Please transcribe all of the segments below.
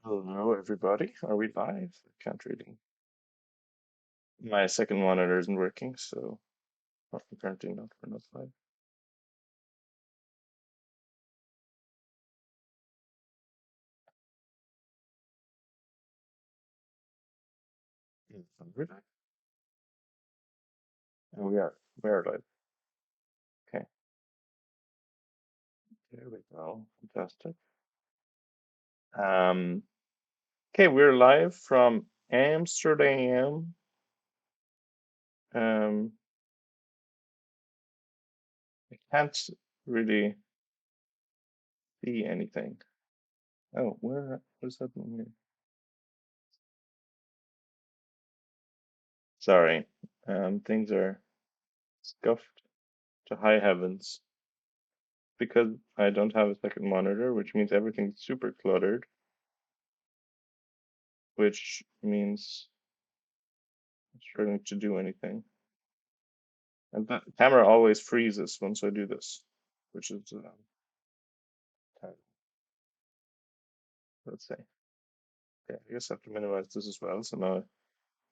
Hello, everybody. Are we live? I can't really. My second monitor isn't working, so apparently not. We're not live. We're live. And we are. We are live. Okay. There we go. Fantastic. Um. Okay, we're live from Amsterdam. Um. I can't really see anything. Oh, where? What's happening here? Sorry. Things are scuffed to high heavens because I don't have a second monitor, which means everything's super cluttered, which means I'm struggling to do anything. And the camera always freezes once I do this, which is terrible. Let's say. Okay, I guess I have to minimize this as well. So now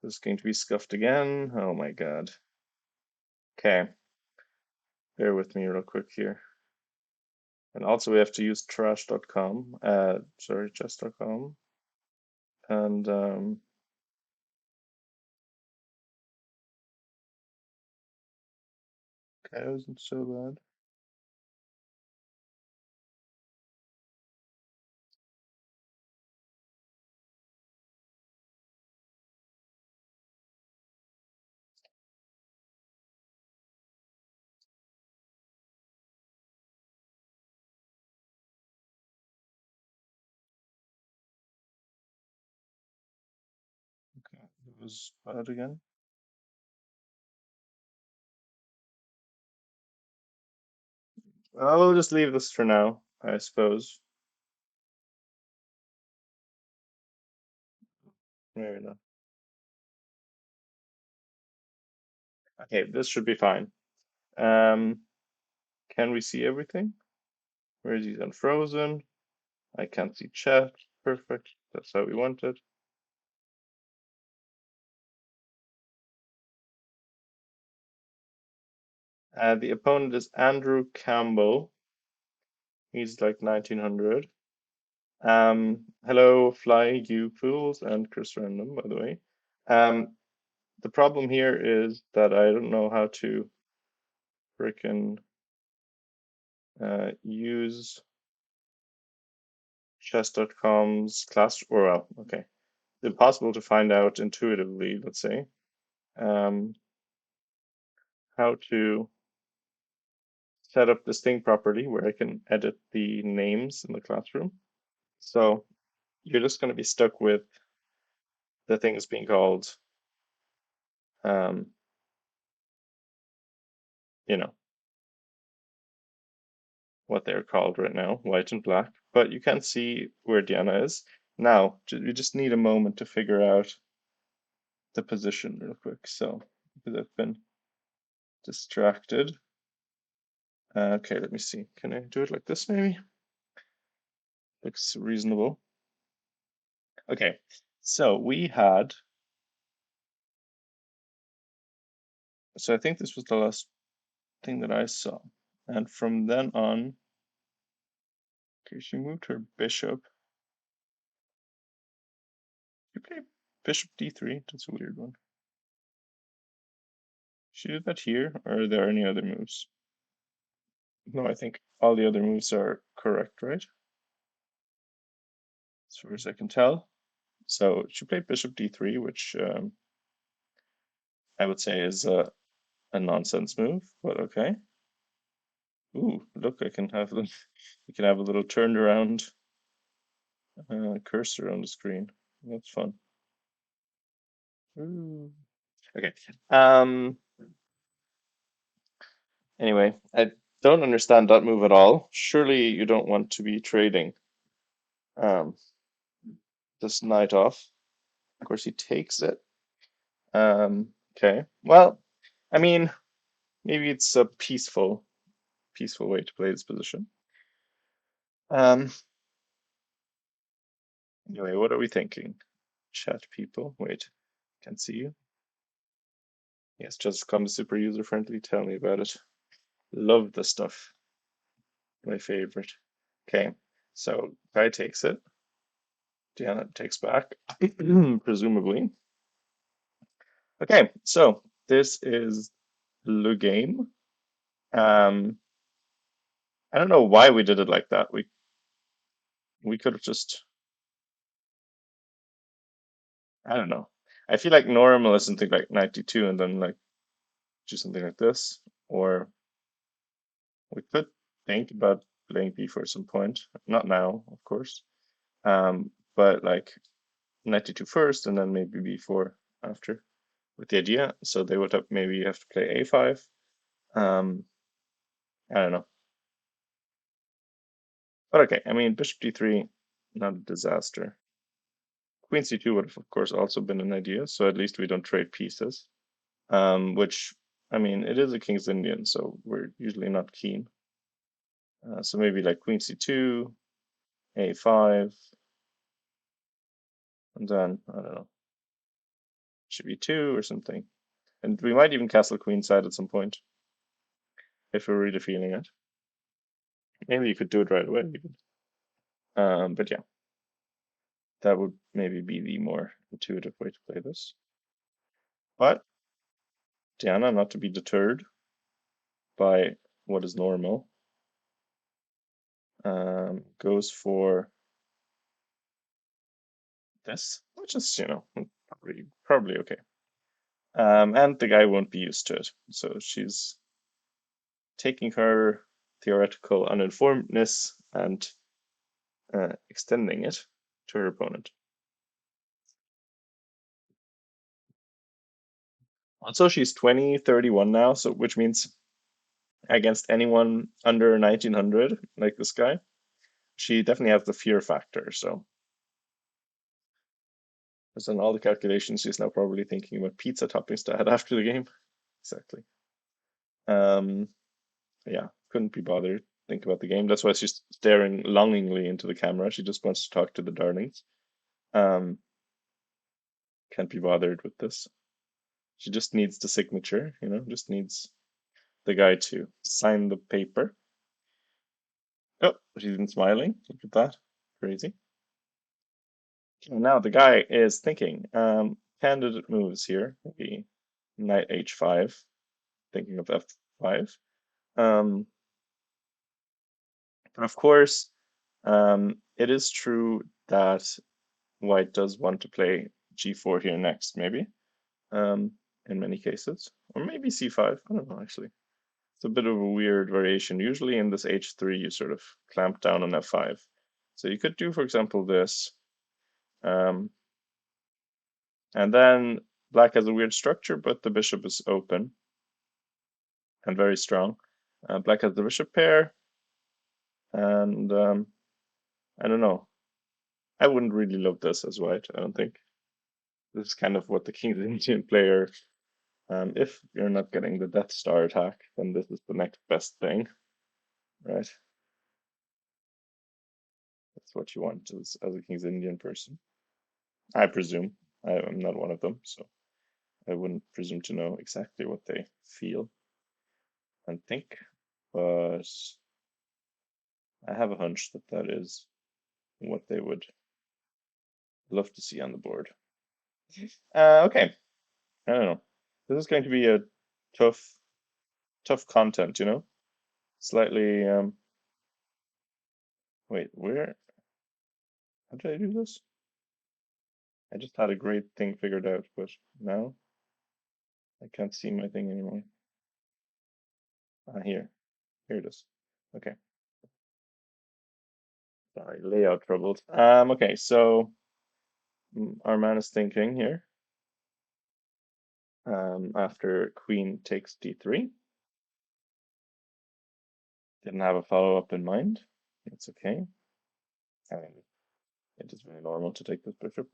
this is going to be scuffed again. Oh my God. Okay, bear with me real quick here. And also we have to use trash.com, sorry, chess.com. And okay, it wasn't so bad. Okay, it was bad again. We'll just leave this for now, I suppose. Maybe not. Okay, this should be fine. Um, can we see everything? Where is he unfrozen? I can't see chat. Perfect. That's how we want it. The opponent is Andrew Campbell. He's like 1900. Hello, Fly, you fools, and Chris Random, by the way. Um, the problem here is that I don't know how to freaking use chess.com's class. Or, well, okay. It's impossible to find out intuitively, let's say, um, how to set up this thing properly where I can edit the names in the classroom. So you're just going to be stuck with the things being called, um, you know, what they're called right now, white and black. But you can't see where Diana is. Now, we just need a moment to figure out the position real quick. So, because I've been distracted. Okay, let me see. Can I do it like this maybe? Looks reasonable. Okay, so we had, so I think this was the last thing that I saw. And from then on, okay, she moved her bishop. You play bishop d3. That's a weird one. She did that here, or are there any other moves? No, I think all the other moves are correct, right? As far as I can tell. So she played bishop d3, which I would say is a nonsense move, but okay. Ooh, look, I can have them. You can have a little turned around cursor on the screen. That's fun. Ooh. Okay. Um. Anyway, I don't understand that move at all. Surely you don't want to be trading um this knight off. Of course, he takes it. Okay. Well, I mean, maybe it's a peaceful way to play this position. Um. Anyway, what are we thinking? Chat people. Wait, can't see you. Yes, just come super user friendly. Tell me about it. Love the stuff. My favorite. Okay, so guy takes it. Diana takes back, presumably. Okay, so this is the game. Um, I don't know why we did it like that. We could have just, I don't know. I feel like normal is something like 92 and then like do something like this. Or we could think about playing b4 at some point. Not now, of course. But like 92 first and then maybe b4 after with the idea. So they would have maybe have to play a5. Um, I don't know. But okay, I mean, bishop d3, not a disaster. Queen c2 would have, of course, also been an idea, so at least we don't trade pieces. Which, I mean, it is a King's Indian, so we're usually not keen. So maybe like Queen c2, a5, and then, I don't know, should be 2 or something. And we might even castle queenside at some point, if we're really feeling it. Maybe you could do it right away, even. But yeah, that would maybe be the more intuitive way to play this. But Diana, not to be deterred by what is normal, goes for this, which is, probably okay. And the guy won't be used to it, so she's taking her theoretical uninformedness and extending it to her opponent. Also, she's 20, 31 now, so which means against anyone under 1900, like this guy, she definitely has the fear factor. So, based on all the calculations, she's now probably thinking about pizza toppings to add after the game. Exactly. Um, yeah, couldn't be bothered. Think about the game. That's why she's staring longingly into the camera. She just wants to talk to the darlings. Um, can't be bothered with this. She just needs the signature, just needs the guy to sign the paper. Oh, she's even smiling. Look at that. Crazy. Okay, now the guy is thinking. Candidate moves here. Maybe knight h5. Thinking of f5. Um, but of course, it is true that white does want to play g4 here next, maybe, in many cases. Or maybe c5. I don't know, actually. It's a bit of a weird variation. Usually in this h3, you sort of clamp down on f5. So you could do, for example, this. Um, and then black has a weird structure, but the bishop is open and very strong. Black has the bishop pair, and I don't know. I wouldn't really love this as white, I don't think. This is kind of what the King's Indian player, if you're not getting the Death Star attack, then this is the next best thing, right? That's what you want as a King's Indian person. I presume. I'm not one of them, so I wouldn't presume to know exactly what they feel and think, but I have a hunch that that is what they would love to see on the board. Okay, I don't know. This is going to be a tough, tough content, Slightly, wait, where, how did I do this? I just had a great thing figured out, but now I can't see my thing anymore. Here it is. Okay, sorry, layout troubles. Okay, so our man is thinking here. After queen takes d3. Didn't have a follow-up in mind. It's okay. It is very normal to take this bishop.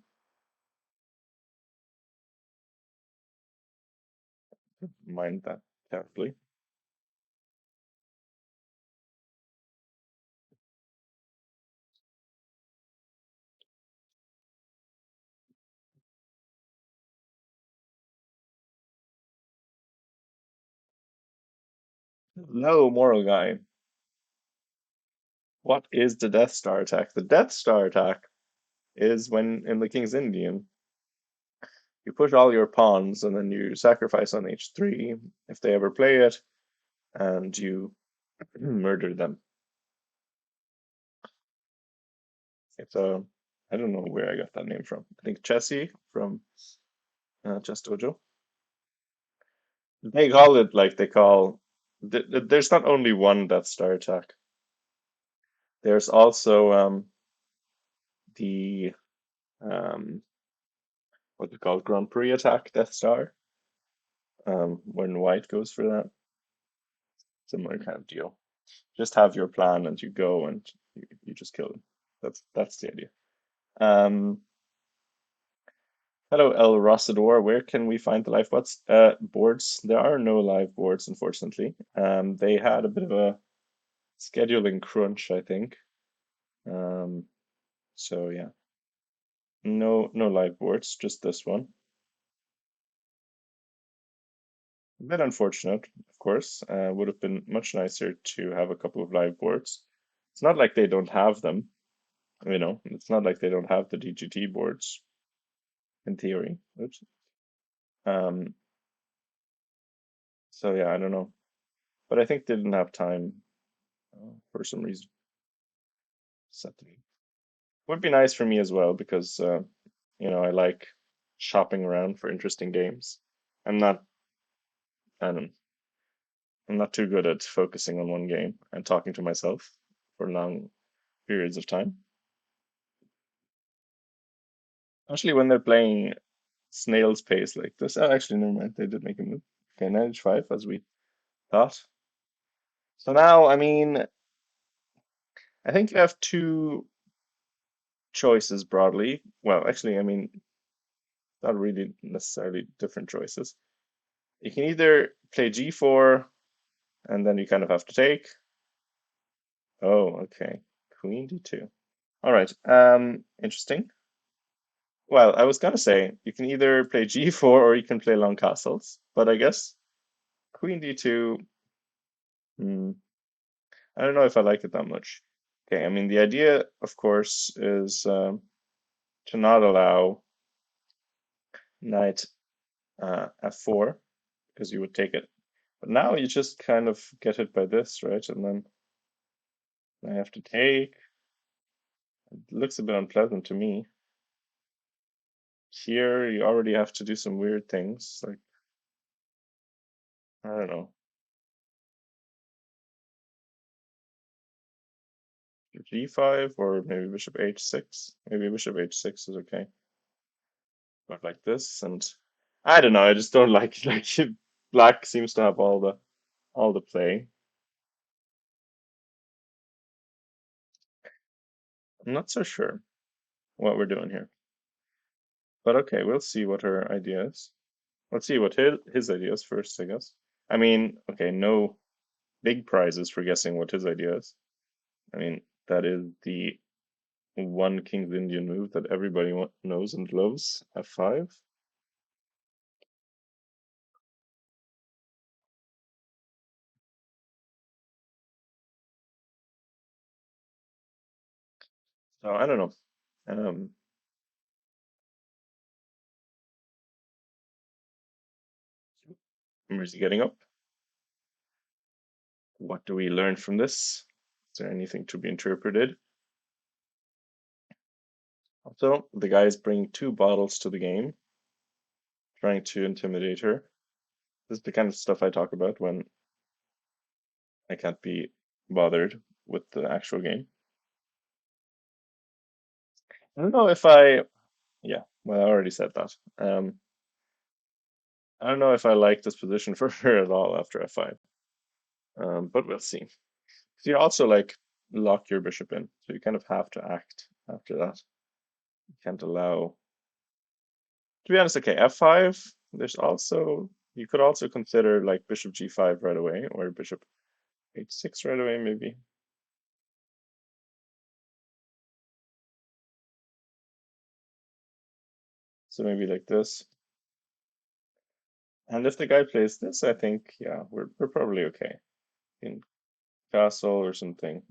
Mind that carefully. Hello, moral guy. What is the Death Star attack? The Death Star attack is when in the King's Indian, you push all your pawns and then you sacrifice on H3 if they ever play it, and you murder them. It's a, I don't know where I got that name from. I think Chessie from Chess Dojo. They call it like they call. There's not only one Death Star attack. There's also the what's it called? Grand Prix attack Death Star. When white goes for that, similar kind of deal. Just have your plan and you go and you just kill them. That's the idea. Um, Hello, El Rosador. Where can we find the live bots? Boards. There are no live boards, unfortunately. They had a bit of a scheduling crunch, I think. Um, so yeah, no live boards, just this one. A bit unfortunate, of course. Would have been much nicer to have a couple of live boards. It's not like they don't have them, It's not like they don't have the DGT boards in theory. Oops. Um, so yeah, I don't know, but I think they didn't have time for some reason. Set to be. Would be nice for me as well because I like shopping around for interesting games. I'm not, I don't, I'm not too good at focusing on one game and talking to myself for long periods of time. Especially when they're playing snail's pace like this. Oh, actually, never mind. They did make a move. Okay, knight h5 as we thought. So now, I mean, I think you have two choices broadly. Well, actually, I mean, not really necessarily different choices. You can either play g4 and then you kind of have to take. Oh, okay. Queen d2. All right. Interesting. Well, I was gonna say you can either play g4 or you can play long castles, but I guess queen d2. Hmm, I don't know if I like it that much. Okay, I mean the idea, of course, is to not allow knight f4 because you would take it. But now you just kind of get hit by this, right? And then I have to take. It looks a bit unpleasant to me. Here you already have to do some weird things, like I don't know, g5 or maybe bishop h6. Maybe bishop h6 is okay. But like this, and I don't know, I just don't like it. Like black seems to have all the play. I'm not so sure what we're doing here. But okay, we'll see what her idea is. Let's see what his idea is first, I guess. I mean, okay, no big prizes for guessing what his idea is. I mean, that is the one King's Indian move that everybody knows and loves, f5. So I don't know. Where's he getting up? What do we learn from this? Is there anything to be interpreted? Also, the guys bring two bottles to the game, trying to intimidate her. This is the kind of stuff I talk about when I can't be bothered with the actual game. I don't know if yeah, well, I already said that. I don't know if I like this position for her at all after f5, but we'll see. So you also like lock your bishop in, so you kind of have to act after that. You can't allow. To be honest, okay, f5. There's also you could also consider like bishop g5 right away or bishop h6 right away, maybe. So maybe like this. And if the guy plays this, I think yeah, we're probably okay. castle or something,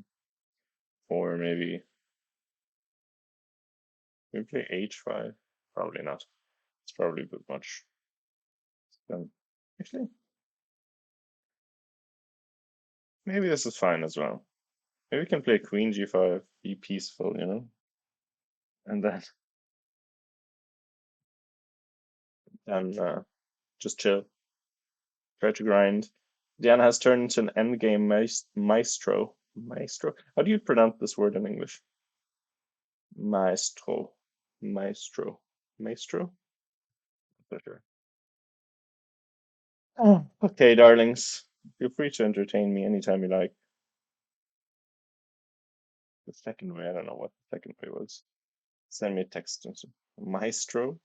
or maybe play h5. Probably not. It's probably a bit much. Then actually, maybe this is fine as well. Maybe we can play queen g5, be peaceful, and then just chill, try to grind. Diana has turned into an endgame maestro. Maestro? How do you pronounce this word in English? Maestro. Maestro. Maestro? Not sure. Oh, okay, darlings. Feel free to entertain me anytime you like. The second way, I don't know what the second way was. Send me a text. Maestro?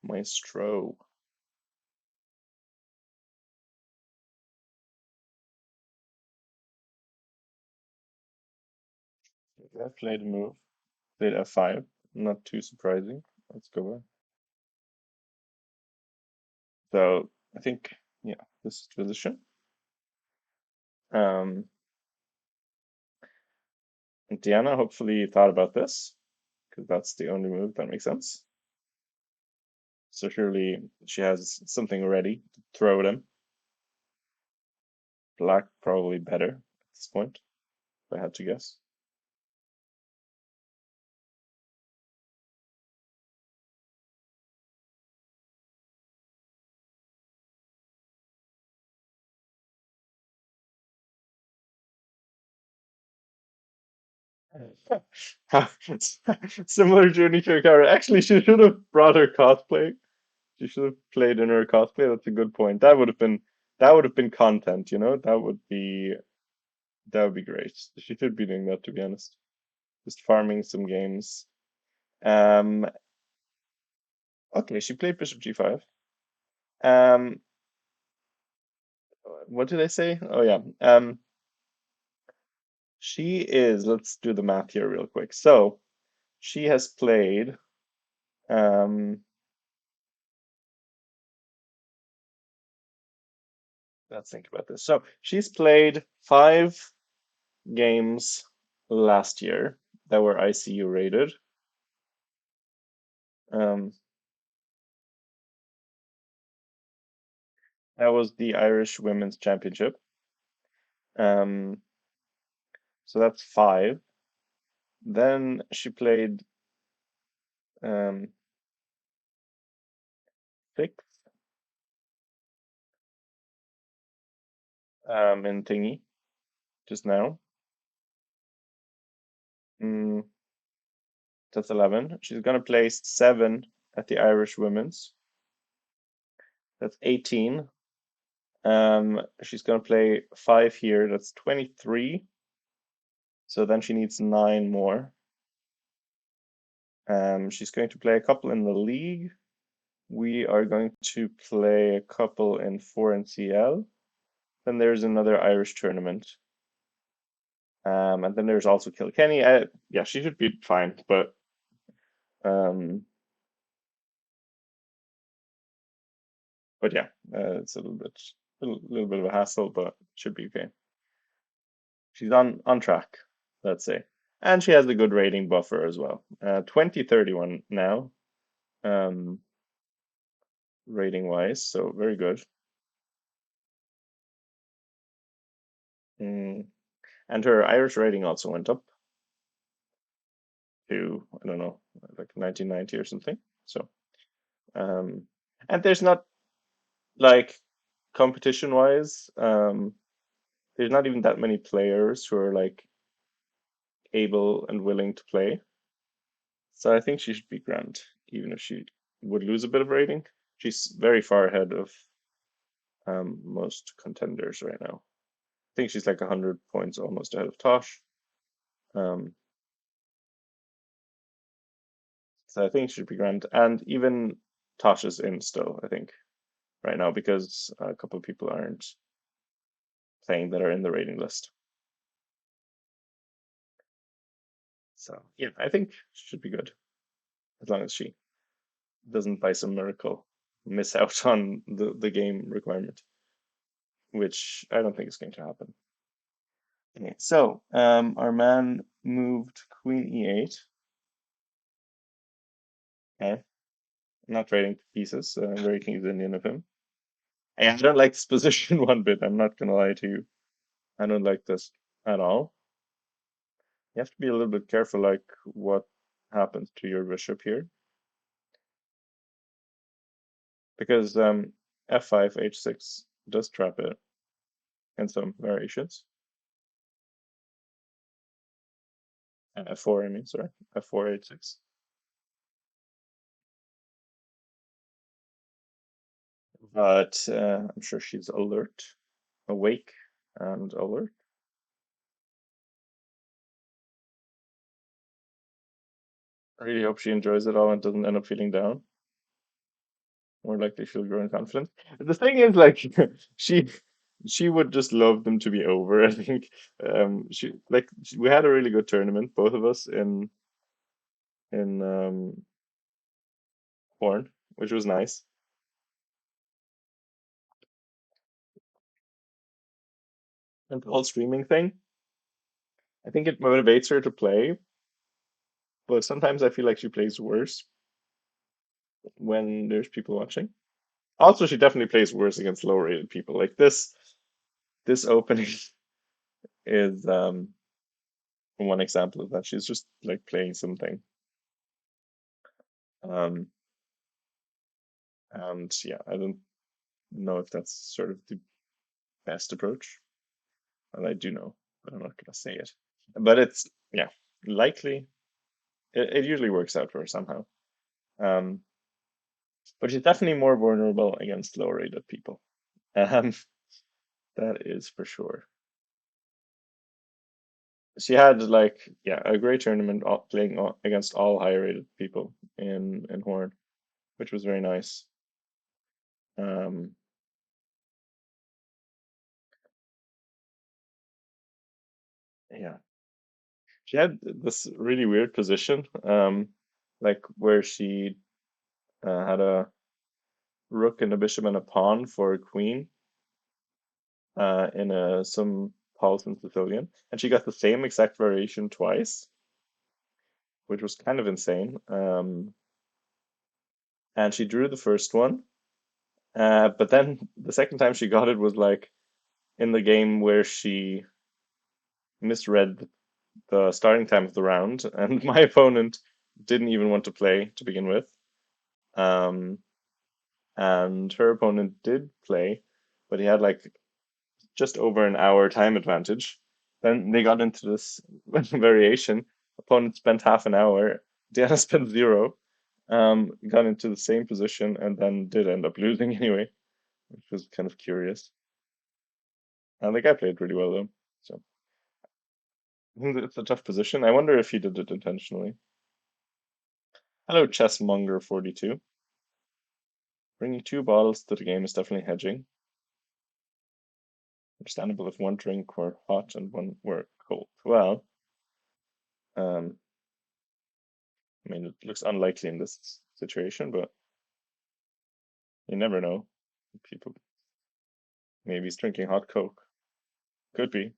Maestro. I played a move. Played f5. Not too surprising. Let's go back. So I think, yeah, this is position. Um, and Diana hopefully thought about this because that's the only move that makes sense. So surely she has something ready to throw at him. Black probably better at this point, if I had to guess. Similar to Unisha Kara. Actually, she should have brought her cosplay. She should have played in her cosplay. That's a good point. That would have been content, That would be great. She should be doing that, to be honest. Just farming some games. Um, okay, she played Bishop G5. Um, what did I say? Oh yeah. She is, let's do the math here real quick. So she has played, um, let's think about this. So she's played 5 games last year that were ICU rated. Um, that was the Irish Women's Championship. Um, so that's 5. Then she played um, 6 in Thingy just now. Mm, that's 11. She's gonna play 7 at the Irish Women's. That's 18. She's gonna play 5 here. That's 23. So then she needs 9 more. She's going to play a couple in the league. We are going to play a couple in 4 NCL. Then there's another Irish tournament. And then there's also Kilkenny. Yeah, she should be fine, um, but yeah, it's a little bit of a hassle, but should be okay. She's on track, let's say, and she has a good rating buffer as well. 2031 now, um, rating wise, so very good. Mm. And her Irish rating also went up to, I don't know, like 1990 or something. So, um, and there's not like competition wise, there's not even that many players who are like able and willing to play. So I think she should be grand, even if she would lose a bit of rating. She's very far ahead of most contenders right now. I think she's like 100 points almost ahead of Tosh. Um, so I think she should be grand. And even Tosh is in still, I think, right now because a couple of people aren't playing that are in the rating list. So yeah, I think she should be good as long as she doesn't by some miracle miss out on the game requirement, which I don't think is going to happen. Okay, so our man moved Queen E8. Okay, not trading pieces. Very King's Indian of him. Hey, I don't like this position one bit. I'm not gonna lie to you. I don't like this at all. You have to be a little bit careful, like what happens to your bishop here, because f5, h6 does trap it in some variations. F4, I mean, sorry, f4, h6. But I'm sure she's alert, awake, and alert. I really hope she enjoys it all and doesn't end up feeling down. More likely she'll grow in confidence. The thing is, like, she she would just love them to be over. I think we had a really good tournament, both of us in porn, which was nice. And the whole streaming thing, I think it motivates her to play, but sometimes I feel like she plays worse when there's people watching. Also, she definitely plays worse against low rated people. Like this opening is one example of that. She's just like playing something. Um, and yeah, I don't know if that's sort of the best approach. And I do know, but I'm not gonna say it. But it's yeah, likely it usually works out for her somehow. Um, but she's definitely more vulnerable against low rated people. Um, that is for sure. She had like yeah a great tournament playing against all higher rated people in Horn, which was very nice. Um, yeah, she had this really weird position, like where she had a rook and a bishop and a pawn for a queen, in a some Paulson Sicilian, and she got the same exact variation twice, which was kind of insane. And she drew the first one, but then the second time she got it was like in the game where she misread the starting time of the round, and my opponent didn't even want to play to begin with. Um, and her opponent did play, but he had like just over an hour time advantage. Then they got into this variation. Opponent spent half an hour. Diana spent zero. Got into the same position and then did end up losing anyway, which was kind of curious. And the guy played really well though. So I think it's a tough position. I wonder if he did it intentionally. Hello, Chessmonger42. Bringing two bottles to the game is definitely hedging. Understandable if one drink were hot and one were cold. Well, um, I mean, it looks unlikely in this situation, but you never know. People, maybe he's drinking hot Coke. Could be.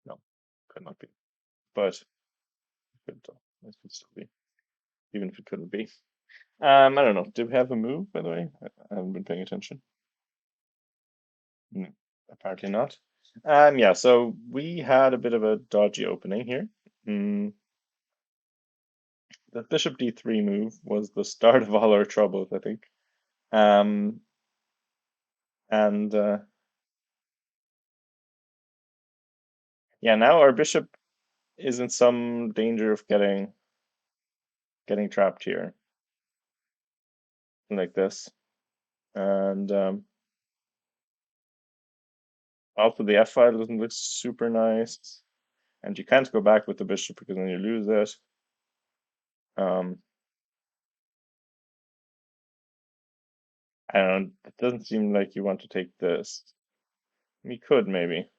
No, could not be. But could, it could still be, even if it couldn't be. I don't know. Did we have a move, by the way? I haven't been paying attention. No, apparently not. Yeah, so we had a bit of a dodgy opening here. Mm, the bishop d3 move was the start of all our troubles, I think. Um, and yeah, now our bishop is in some danger of getting trapped here, like this. And also the f file doesn't look super nice. And you can't go back with the bishop because then you lose it. Um, I don't know, it doesn't seem like you want to take this. We could maybe.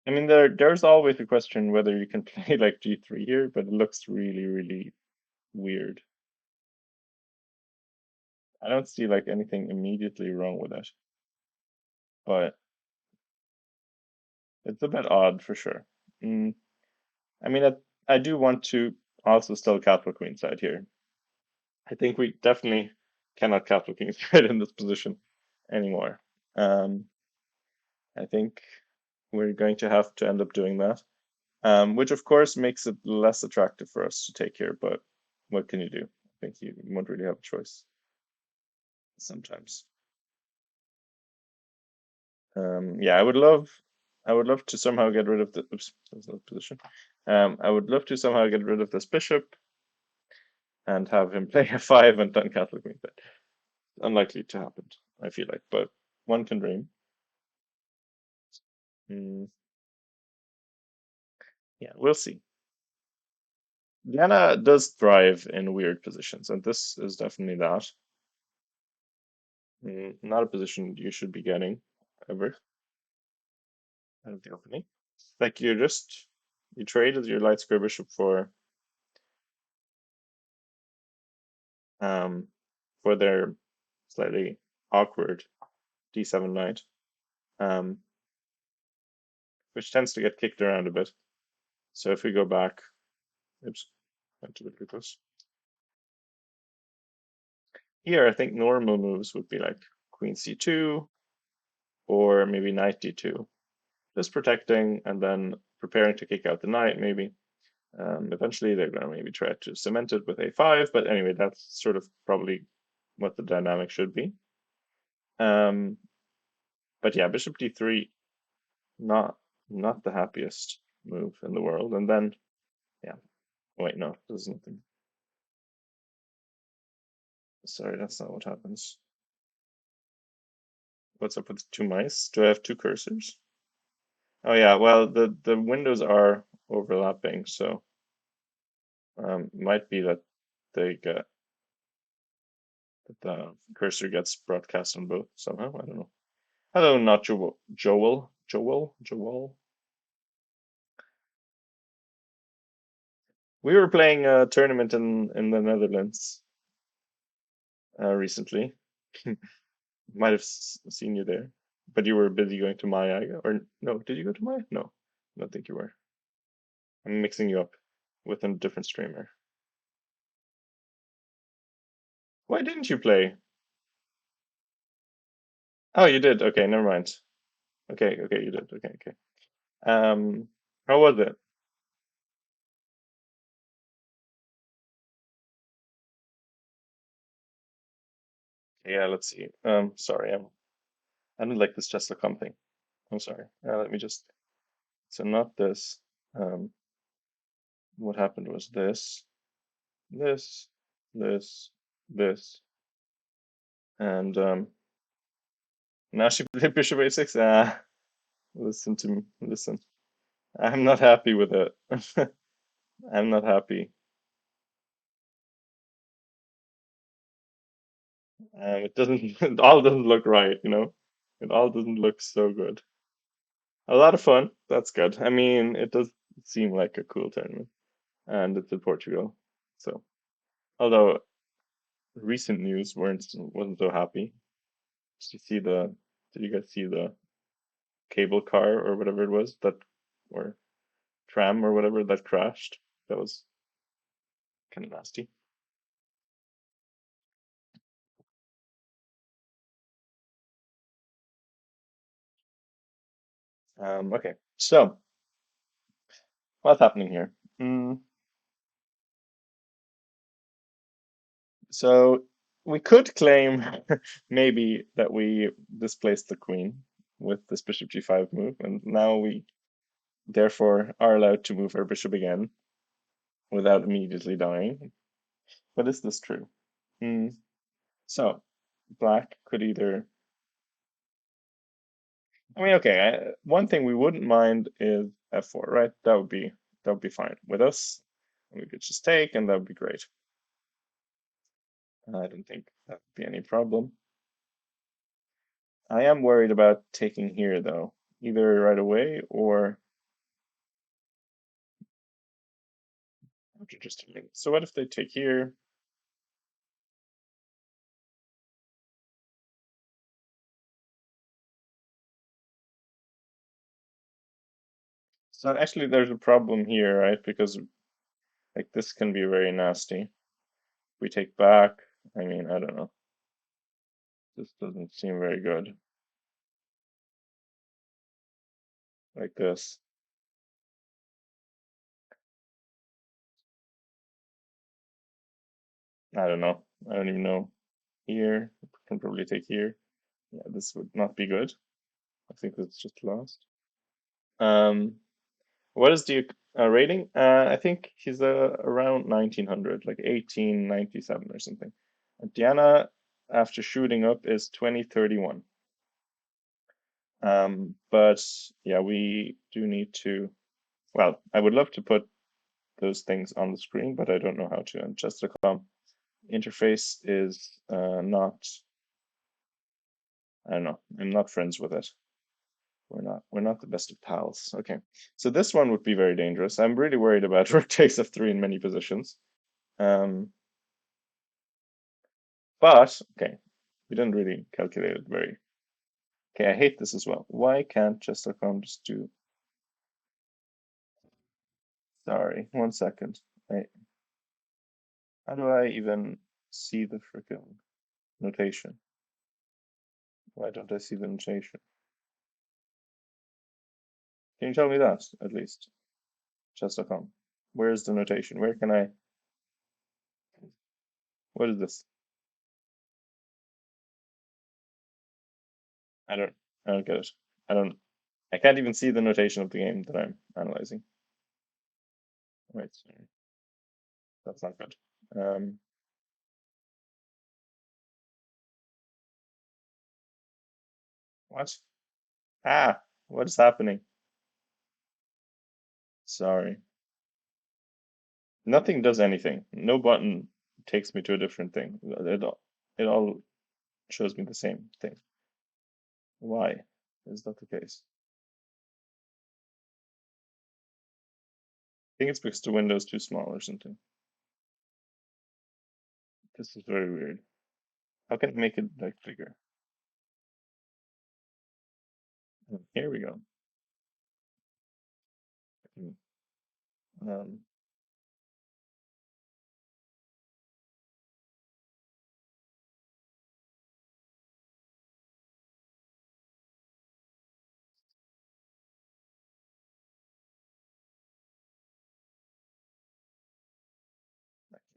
I mean, there's always a question whether you can play like g3 here, but it looks really, really weird. I don't see like anything immediately wrong with it, but it's a bit odd for sure. Mm, I mean, I do want to also still castle queenside here. I think we definitely cannot castle kingside in this position anymore. Um, I think we're going to have to end up doing that, which of course makes it less attractive for us to take here. But what can you do? I think you won't really have a choice sometimes. Yeah, I would love to somehow get rid of the, oops, that's not the position. I would love to somehow get rid of this bishop and have him play f5 and then castle queenside. Unlikely to happen, I feel like, but one can dream. Mm, yeah, we'll see. Diana does thrive in weird positions, and this is definitely that. Not a position you should be getting ever out of the opening. Like you traded your light square bishop um for their slightly awkward d7 knight, um, which tends to get kicked around a bit. So if we go back, oops, went a bit too close. Here, I think normal moves would be like queen c2 or maybe knight d2, just protecting and then preparing to kick out the knight, maybe. Eventually, they're going to maybe try to cement it with a5, but anyway, that's sort of probably what the dynamic should be. Um, but yeah, bishop d3, not not the happiest move in the world. And then, yeah, wait, no, there's nothing. Sorry, that's not what happens. What's up with two mice? Do I have two cursors? Oh yeah, well the windows are overlapping, so might be that they get that the cursor gets broadcast on both somehow. I don't know. Hello, not Joel. Joel. We were playing a tournament in the Netherlands recently. Might have seen you there, but you were busy going to Maya, or no? Did you go to Maya? No, I don't think you were. I'm mixing you up with a different streamer. Why didn't you play? Oh, you did. Okay, never mind. Okay, you did. Okay. Um, how was it? Yeah, let's see. Sorry, I don't like this Tesla.com thing. I'm sorry. Let me just. So not this. Um, what happened was this, this, this, and now she played Bishop A6. Ah, listen to me. Listen. I'm not happy with it. I'm not happy. It doesn't. It all doesn't look right. It all doesn't look so good. A lot of fun. That's good. I mean, it does seem like a cool tournament, and it's in Portugal. So, although recent news wasn't so happy. Did you see the? Did you guys see the cable car or whatever it was or tram or whatever that crashed? That was kind of nasty. Okay, so what's happening here? Mm, so we could claim maybe that we displaced the queen with this bishop g5 move, and now we therefore are allowed to move our bishop again without immediately dying. But is this true? Mm, so black could either. I mean, okay. One thing we wouldn't mind is f4, right? That would be fine with us. We could just take, and that would be great. I don't think that would be any problem. I am worried about taking here, though, either right away or after just a minute. So what if they take here? So actually, there's a problem here, right? Because like this can be very nasty. If we take back, I mean, I don't know. This doesn't seem very good. Like this. I don't know. I don't even know. Here, can probably take here. Yeah, this would not be good. I think that's just lost. Um, what is the rating? I think he's around 1900, like 1897 or something. And Diana, after shooting up, is 2031. But yeah, we do need to. Well, I would love to put those things on the screen, but I don't know how to. And just the interface is not. I don't know. I'm not friends with it. We're not the best of pals. Okay. So this one would be very dangerous. I'm really worried about rook takes f3 in many positions. Um, but okay, we didn't really calculate it very. Okay, I hate this as well. Why can't just.com just do? Sorry, 1 second. How do I even see the freaking notation? Why don't I see the notation? Can you tell me that at least? Chess.com. Where's the notation? Where can I? What is this? I don't. I don't get it. I don't. I can't even see the notation of the game that I'm analyzing. Wait, sorry. That's not good. Um, what? Ah, what is happening? Sorry. Nothing does anything. No button takes me to a different thing. It all shows me the same thing. Why is that the case? I think it's because the window is too small or something. This is very weird. How can I make it like bigger? Here we go. Hmm. Um,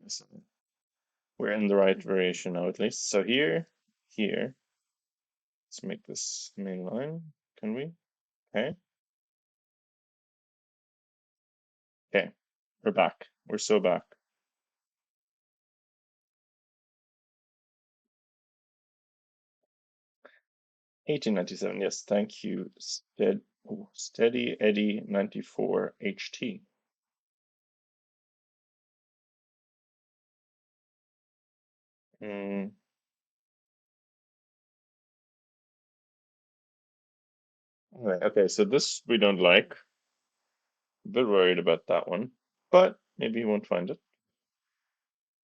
so we're in the right variation now at least. So here, let's make this main line. Can we? Okay. Okay. We're back. We're so back. 1897. Yes, thank you. Steady Eddie 94 HT. Mm, right, okay, so this we don't like. A bit worried about that one, but maybe he won't find it.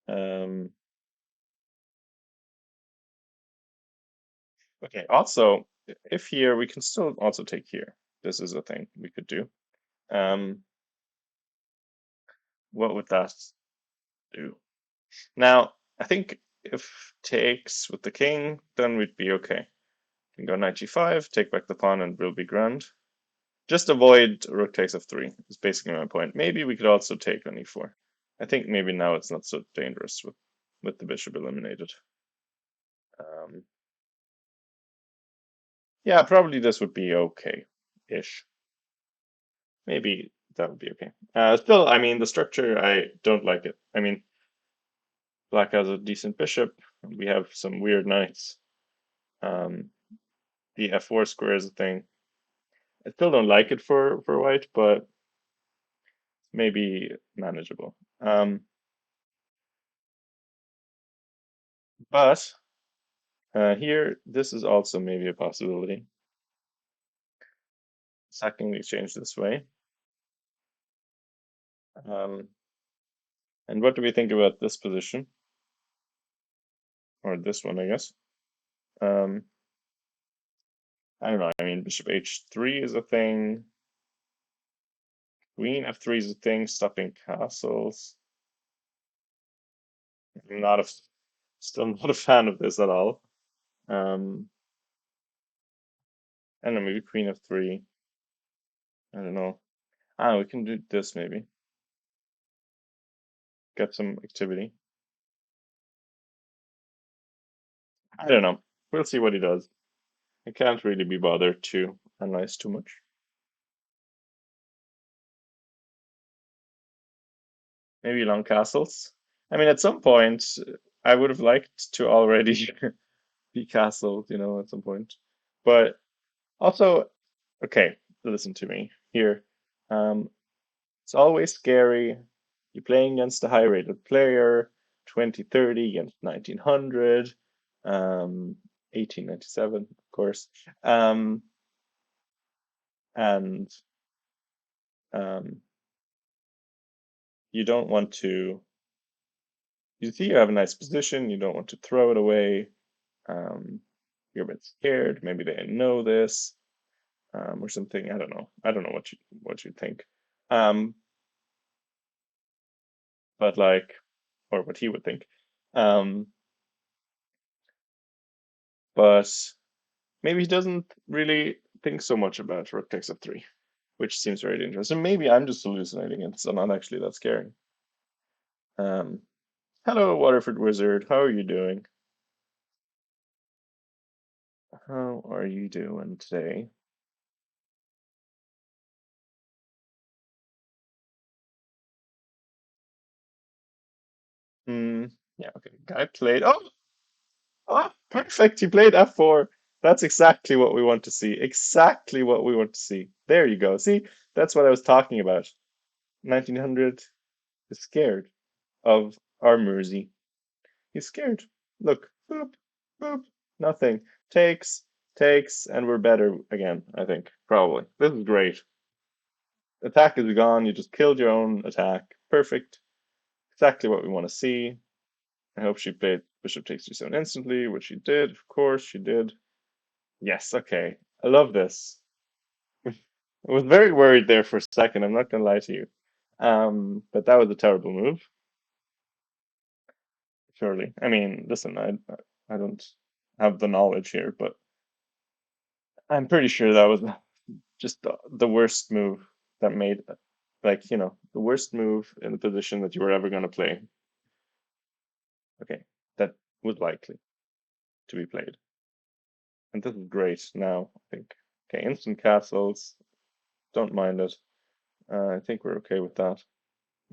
Um, okay, also, if here, we can still also take here. This is a thing we could do. Um, what would that do? Now, I think if takes with the king, then we'd be okay. Can go knight g5, take back the pawn, and we'll be grand. Just avoid rook takes f3 is basically my point. Maybe we could also take on e4. I think maybe now it's not so dangerous with the bishop eliminated. Um, yeah, probably this would be okay-ish. Maybe that would be okay. Still, I mean, the structure, I don't like it. I mean, black has a decent bishop. We have some weird knights. Um, the f4 square is a thing. I still don't like it for white, but maybe manageable. But here, this is also maybe a possibility. Sacking the exchange this way. Um, and what do we think about this position? Or this one, I guess. Um, I don't know. I mean, bishop h3 is a thing. Queen F3 is a thing, stopping castles. I'm not a, still not a fan of this at all. Um, I don't know, maybe Queen F3. I don't know. Ah, we can do this maybe. Get some activity. I don't know. We'll see what he does. I can't really be bothered to analyze too much. Maybe long castles. I mean, at some point, I would have liked to already be castled, at some point. But also, okay, listen to me here. Um, it's always scary. You're playing against a high-rated player, 2030 against 1900, um, 1897, of course. And um, you don't want to, you see you have a nice position, you don't want to throw it away. Um, you're a bit scared. Maybe they didn't know this, or something. I don't know. I don't know what you think. Um, but like, or what he would think. Um, but maybe he doesn't really think so much about rook takes f3, which seems very dangerous. And maybe I'm just hallucinating it, so not actually that scary. Um, Hello, Waterford Wizard. How are you doing? How are you doing today? Hmm. Yeah. Okay. Guy played. Oh, perfect. He played f4. That's exactly what we want to see. Exactly what we want to see. There you go. See, that's what I was talking about. 1900 is scared of our Mersey. He's scared. Look, boop, boop, nothing. Takes, and we're better again, I think. Probably. This is great. Attack is gone. You just killed your own attack. Perfect. Exactly what we want to see. I hope she played Bishop takes d7 instantly, which she did. Of course, she did. Yes, okay. I love this. I was very worried there for a second, I'm not gonna lie to you. But that was a terrible move, surely. I mean, listen, I don't have the knowledge here, but I'm pretty sure that was just the worst move that made, like, the worst move in the position that you were ever gonna play. Okay, that was likely to be played. And this is great now, I think. Okay, instant castles, don't mind it. I think we're okay with that.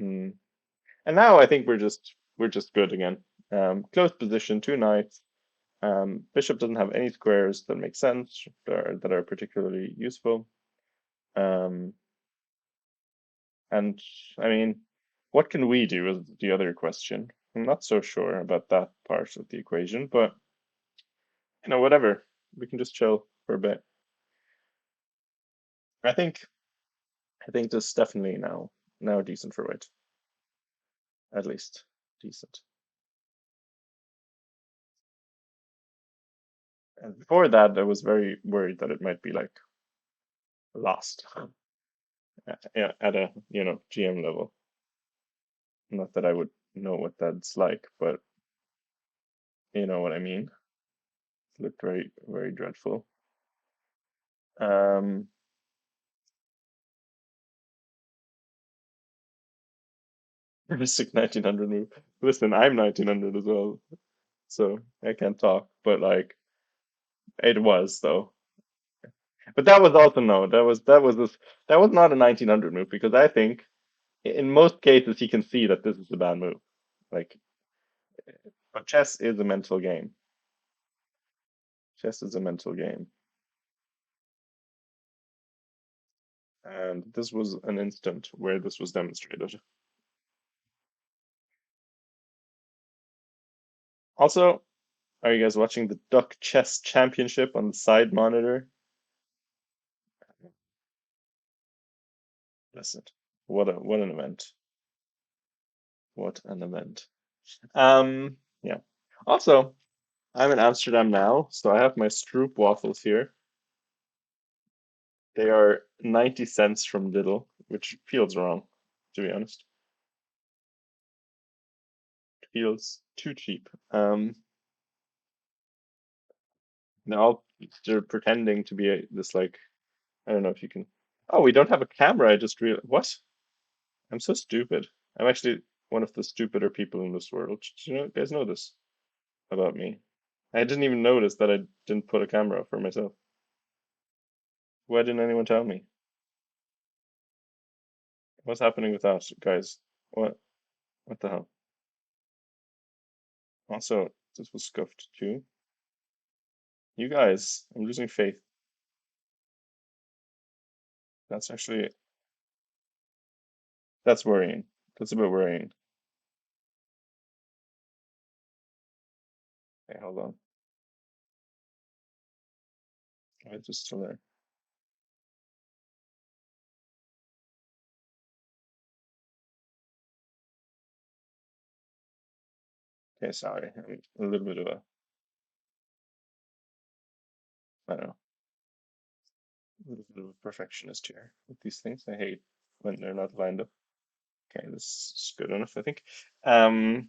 Mm. And now I think we're just good again. Close position, two knights. Bishop doesn't have any squares that make sense that are particularly useful. Um, and I mean, what can we do is the other question. I'm not so sure about that part of the equation, but whatever. We can just chill for a bit. I think I think this is definitely now decent for white, at least decent. And before that, I was very worried that it might be like lost. Yeah, at a GM level. Not that I would know what that's like, but you know what I mean. It looked very very dreadful. Um, Realistic 1900 move. Listen, I'm 1900 as well, so I can't talk. But like, it was though. But that was also no. That was not a 1900 move because I think in most cases he can see that this is a bad move. Like, but chess is a mental game. Chess is a mental game. And this was an instant where this was demonstrated. Also, are you guys watching the Duck Chess Championship on the side monitor? Listen, what an event! What an event! Yeah. Also, I'm in Amsterdam now, so I have my Stroop waffles here. They are 90 cents from Lidl, which feels wrong, to be honest. Feels too cheap. They're all they're pretending to be this like I don't know if you can. Oh, we don't have a camera. I just realized what? I'm so stupid. I'm actually one of the stupider people in this world. Do you know, guys know this about me? I didn't even notice that I didn't put a camera up for myself. Why didn't anyone tell me? What's happening with that, guys? What? What the hell? Also, this was scuffed too. You guys, I'm losing faith. That's actually that's worrying. That's a bit worrying. Okay, hold on. It's just still there. Okay, sorry. I'm a little bit of a I don't know, a little bit of a perfectionist here with these things. I hate when they're not lined up. Okay, this is good enough, I think. Um,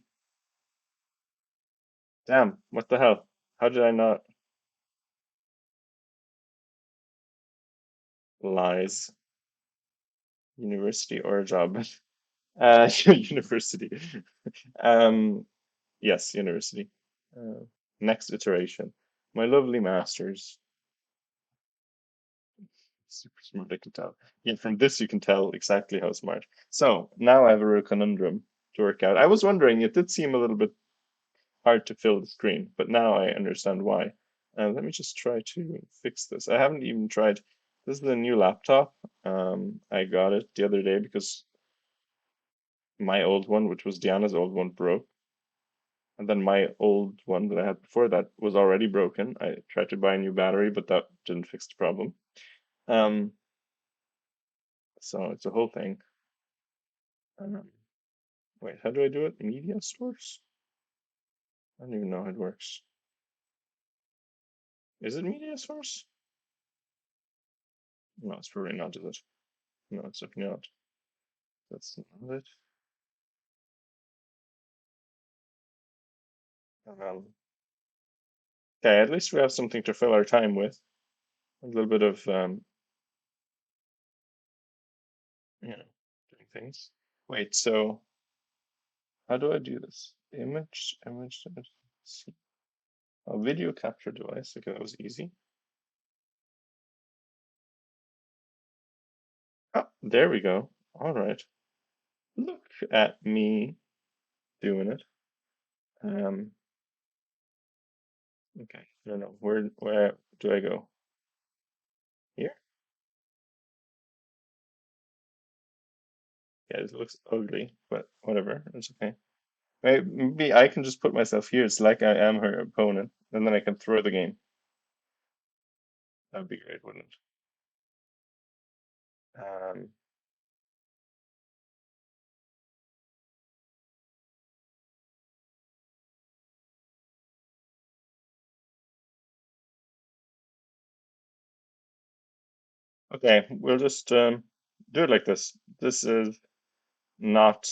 damn, what the hell? How did I not lies? University or a job? University. Um, yes, university. Next iteration. My lovely masters. Super smart, I can tell. Yeah, from this you can tell exactly how smart. So now I have a real conundrum to work out. I was wondering, it did seem a little bit hard to fill the screen, but now I understand why. Let me just try to fix this. I haven't even tried. This is the new laptop. I got it the other day because my old one, which was Diana's old one, broke. And then my old one that I had before that was already broken. I tried to buy a new battery, but that didn't fix the problem. Um, so it's a whole thing. Um, wait, how do I do it? Media source? I don't even know how it works. Is it media source? No, it's probably not, is it? No, it's definitely not. That's not it. Um, okay, at least we have something to fill our time with. A little bit of, you know, doing things. Wait, so how do I do this? Image, a video capture device. Okay, that was easy. Ah, there we go. All right. Look at me doing it. Um, okay. I don't know. Where do I go? Here? Yeah, it looks ugly, but whatever. It's okay. Maybe I can just put myself here. It's like I am her opponent, and then I can throw the game. That'd be great, wouldn't it? Okay, we'll just do it like this. This is not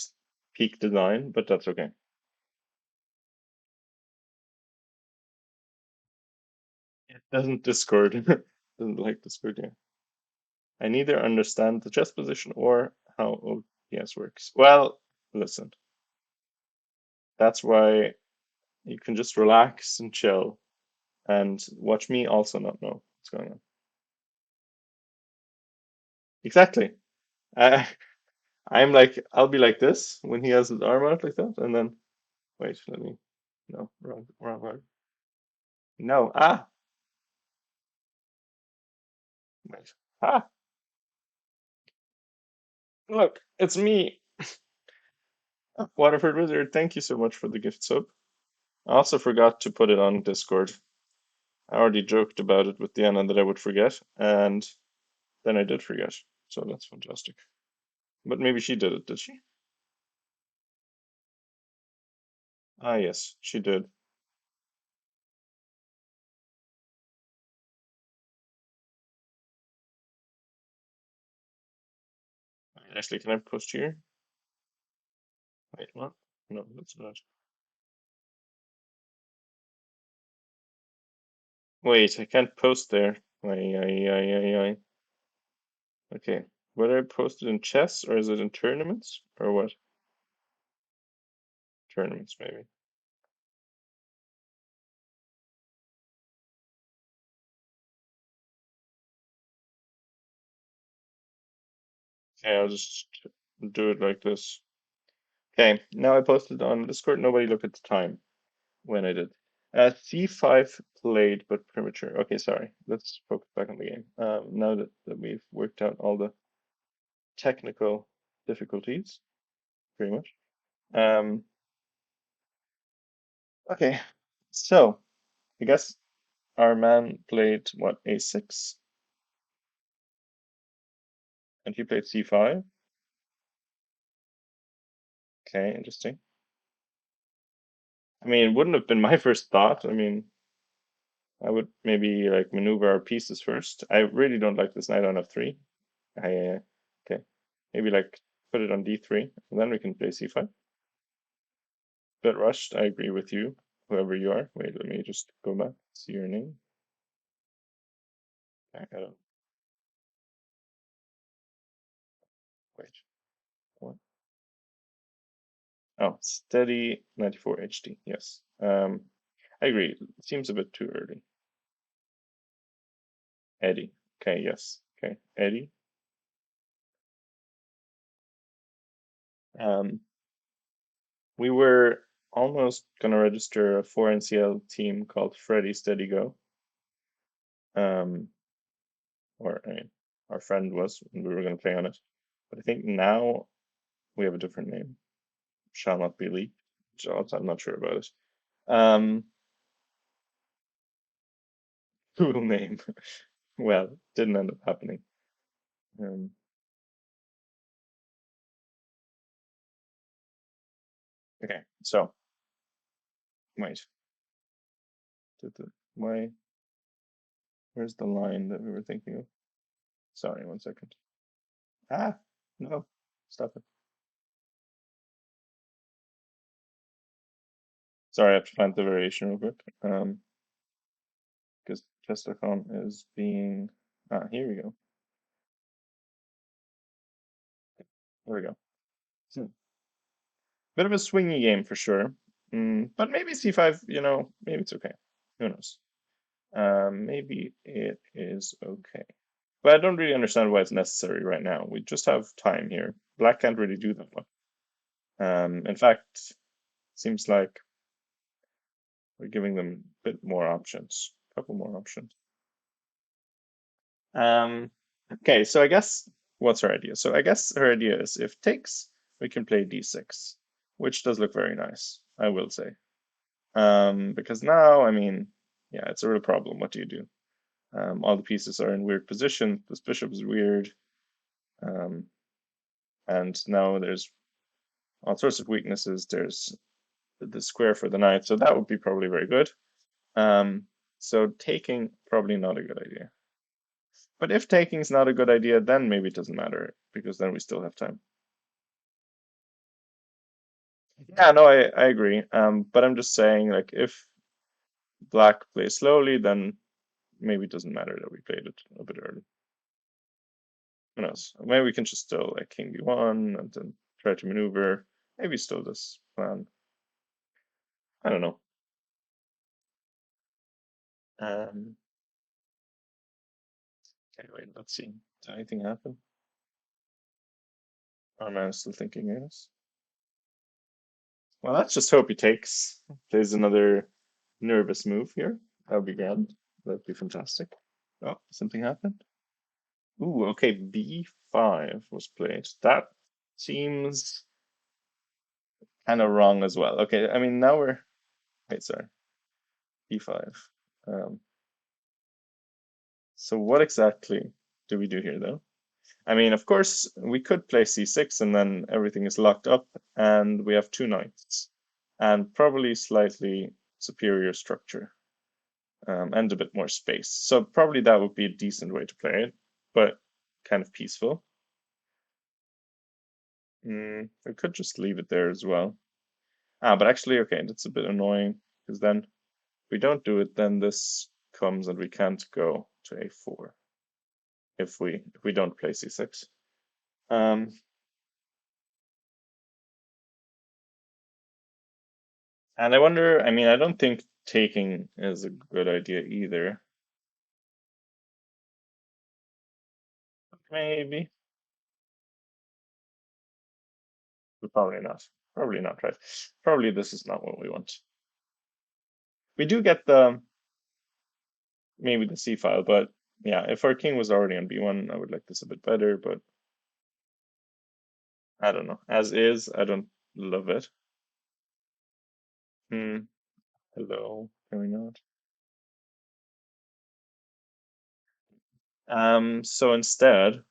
peak design, but that's okay. It doesn't Discord. Doesn't like Discord, yeah. I neither understand the chess position or how OPS works. Well, listen, that's why you can just relax and chill and watch me also not know what's going on. Exactly. I, I'm like, I'll be like this when he has his arm out like that, and then wait, let me. No, wrong word. No, wait. Ah, look, it's me, Waterford Wizard. Thank you so much for the gift sub. I also forgot to put it on Discord. I already joked about it with Diana that I would forget, and then I did forget. So that's fantastic. But maybe she did it, did she? Ah, yes, she did. Actually, can I post here? Wait, what? No, that's not. Wait, I can't post there. Ay. Okay. Whether I post it in chess or is it in tournaments or what? Tournaments, maybe. Okay, I'll just do it like this. Okay, now I posted on Discord. Nobody looked at the time when I did. C5 played but premature. Okay, sorry. Let's focus back on the game. Now that we've worked out all the technical difficulties, pretty much. Um, okay, so I guess our man played what, A6, and he played C5. Okay, interesting. I mean, it wouldn't have been my first thought. I mean, I would maybe like maneuver our pieces first. I really don't like this knight on F3. Okay, maybe like put it on D3, and then we can play C5. Bit rushed. I agree with you, whoever you are. Wait, let me just go back. See your name. I don't. Wait. What? Oh, steady 94 HD. Yes. I agree. It seems a bit too early. Eddie. Okay. Yes. Okay. Eddie. Um, we were almost gonna register a 4NCL team called Freddy Steady Go. Um, or I mean, our friend was, and we were gonna play on it. But I think now we have a different name. Shall not be leaked. Jobs. I'm not sure about it. Um, cool name. Well, didn't end up happening. Um, okay, so wait. Why? Where's the line that we were thinking of? Sorry, 1 second. Ah, no, stop it. Sorry, I have to find the variation real quick. Because chess.com is being. Ah, here we go. There we go. Hmm. Bit of a swingy game for sure. But maybe c5, maybe it's okay. Who knows? Maybe it is okay. But I don't really understand why it's necessary right now. We just have time here. Black can't really do that much. In fact, seems like we're giving them a bit more options, a couple more options. Um, okay, so I guess what's her idea? So I guess her idea is if takes, we can play d6, which does look very nice, I will say. Because now, I mean, yeah, it's a real problem. What do you do? All the pieces are in weird positions. This bishop is weird. Um, and now there's all sorts of weaknesses. There's the square for the knight, so that would be probably very good. So taking, probably not a good idea. But if taking is not a good idea, then maybe it doesn't matter because then we still have time. Yeah, no, I agree. But I'm just saying, like, if black plays slowly, then maybe it doesn't matter that we played it a bit early. Who knows? Maybe we can just still like king b1 and then try to maneuver. Maybe still this plan. I don't know. Um, anyway, let's see. Did anything happen? Our man is still thinking, I guess. Well, let's just hope he takes. Plays another nervous move here. That would be grand. That would be fantastic. Oh, something happened. Ooh, okay, b5 was played. That seems kind of wrong as well. Okay, I mean now we're wait, sorry, b5. Um, so what exactly do we do here though? I mean, of course, we could play c6 and then everything is locked up and we have two knights and probably slightly superior structure and a bit more space. So probably that would be a decent way to play it, but kind of peaceful. We could just leave it there as well. Ah, but actually, okay, that's a bit annoying because then if we don't do it, then this comes and we can't go to a4 if we don't play c6. Um, and I wonder, I mean, I don't think taking is a good idea either. Maybe, but probably not. Probably not, right? Probably this is not what we want. We do get the maybe the c file, but yeah, if our king was already on b1, I would like this a bit better, but I don't know. As is, I don't love it. Hmm. Hello, can we not? So instead,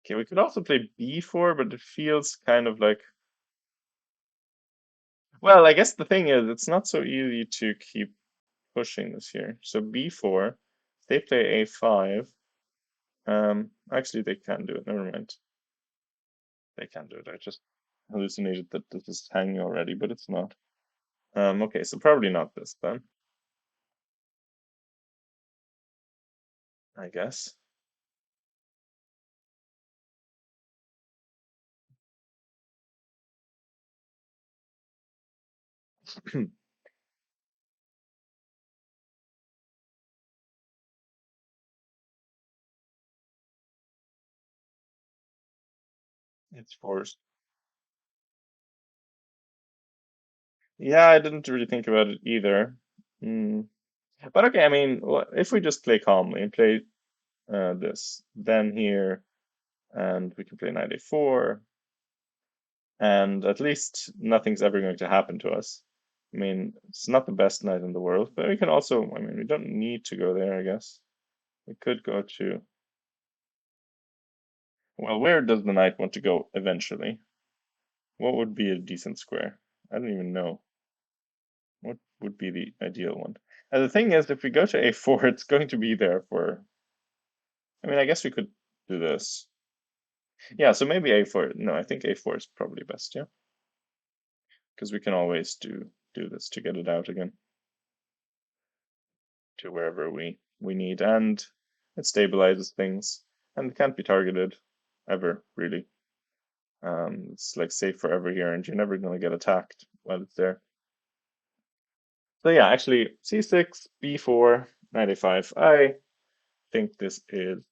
okay, we could also play b4, but it feels kind of like, well, I guess the thing is, it's not so easy to keep pushing this here. So b4, they play a5. Actually, they can do it. Never mind. They can do it. I just hallucinated that this is hanging already, but it's not. Okay, so probably not this then, I guess. It's forced. Yeah, I didn't really think about it either. Hmm. But okay, I mean, if we just play calmly and play this, then here, and we can play knight a4, and at least nothing's ever going to happen to us. I mean, it's not the best knight in the world, but we can also, I mean, we don't need to go there, I guess. We could go to, well, where does the knight want to go eventually? What would be a decent square? I don't even know. What would be the ideal one? And the thing is, if we go to a4, it's going to be there for, I mean, I guess we could do this. Yeah, so maybe a4. No, I think a4 is probably best, yeah, because we can always do this to get it out again to wherever we need, and it stabilizes things, and it can't be targeted ever, really. It's like safe forever here, and you're never going to get attacked while it's there. So yeah, actually, c6, b4, knight a5. I think this is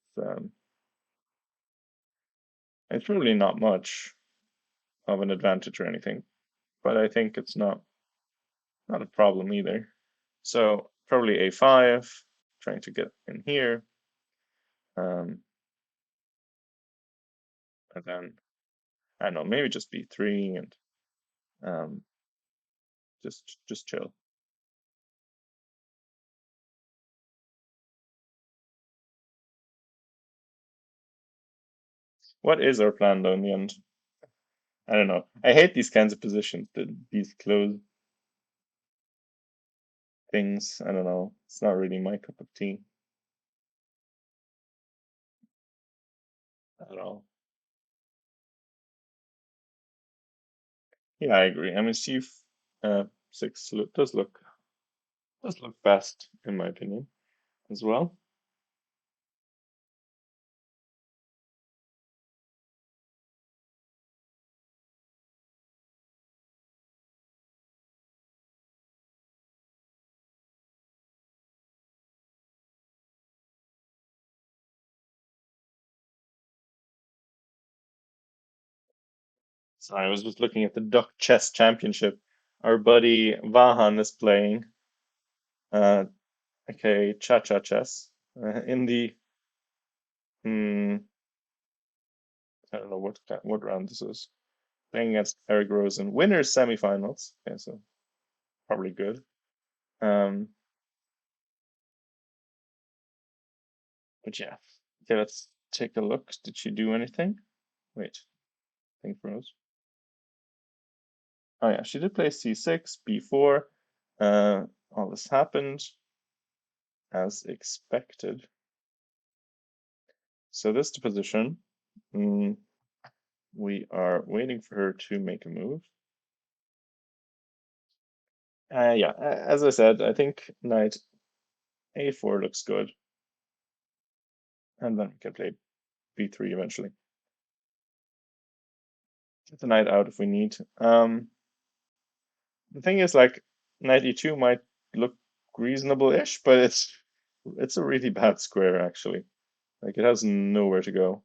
it's really not much of an advantage or anything, but I think it's not a problem either. So probably a5, trying to get in here, um, and then I don't know, maybe just b3 and um, just chill. What is our plan though in the end? I don't know. I hate these kinds of positions, these closed things. I don't know. It's not really my cup of tea. I don't know. Yeah, I agree. I mean, c6 does look best in my opinion as well. So I was just looking at the Duck Chess Championship. Our buddy Vahan is playing. Uh, okay, Cha-Cha Chess. In the I don't know what round this is. Playing against Eric Rosen. Winners semifinals. Okay, so probably good. Um, but yeah. Okay, let's take a look. Did she do anything? Wait, thing froze. Oh yeah, she did play c6, b4. All this happened as expected. So this is the position. Mm, we are waiting for her to make a move. Yeah, as I said, I think knight a4 looks good, and then we can play b3 eventually. Get the knight out if we need. The thing is, like, knight e2 might look reasonable-ish, but it's a really bad square actually. Like it has nowhere to go.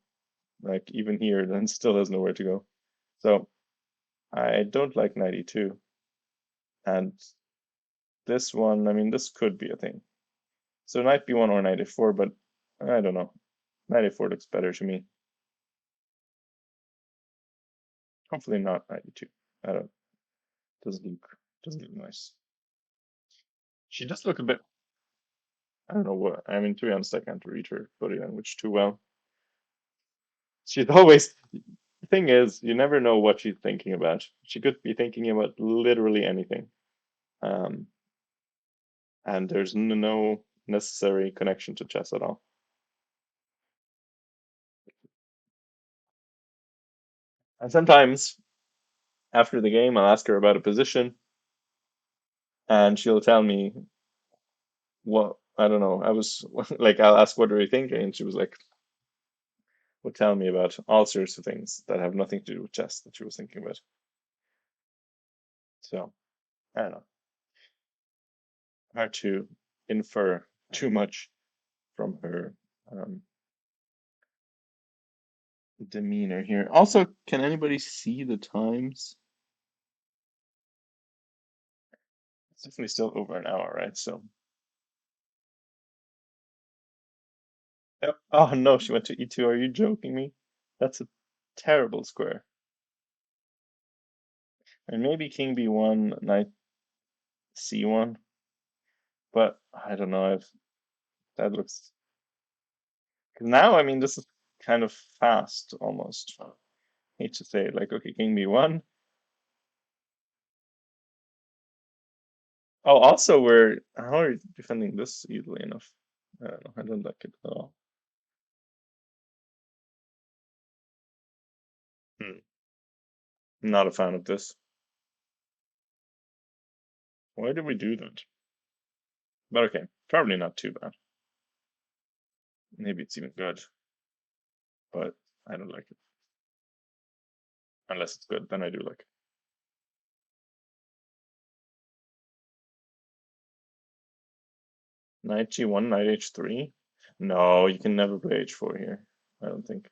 Like even here, then still has nowhere to go. So I don't like knight e2, and this one, I mean, this could be a thing. So knight b1 or knight a4, but I don't know. Knight a4 looks better to me. Hopefully not knight e2. I don't. Doesn't look nice. She does look a bit. I don't know what. I mean, to be honest, I can't read her body language too well. She's always. The thing is, you never know what she's thinking about. She could be thinking about literally anything. Um, and there's no necessary connection to chess at all. And sometimes after the game, I'll ask her about a position, and she'll tell me what I don't know. I was like, I'll ask, "What are you thinking?" And she was like, would tell me about all sorts of things that have nothing to do with chess that she was thinking about. So I don't know. Hard to infer too much from her um, demeanor here. Also, can anybody see the times? It's definitely still over an hour, right? So, yep. Oh no, she went to e2. Are you joking me? That's a terrible square. And maybe king b1, knight c1, but I don't know if that looks. Because now, I mean, this is kind of fast almost. Hate to say it, like, okay, king b1. Oh, also, how are you defending this easily enough? I don't know. I don't like it at all. Hmm. Not a fan of this. Why did we do that? But okay, probably not too bad. Maybe it's even good, but I don't like it. Unless it's good, then I do like it. Knight g1, knight h3. No, you can never play h4 here. I don't think.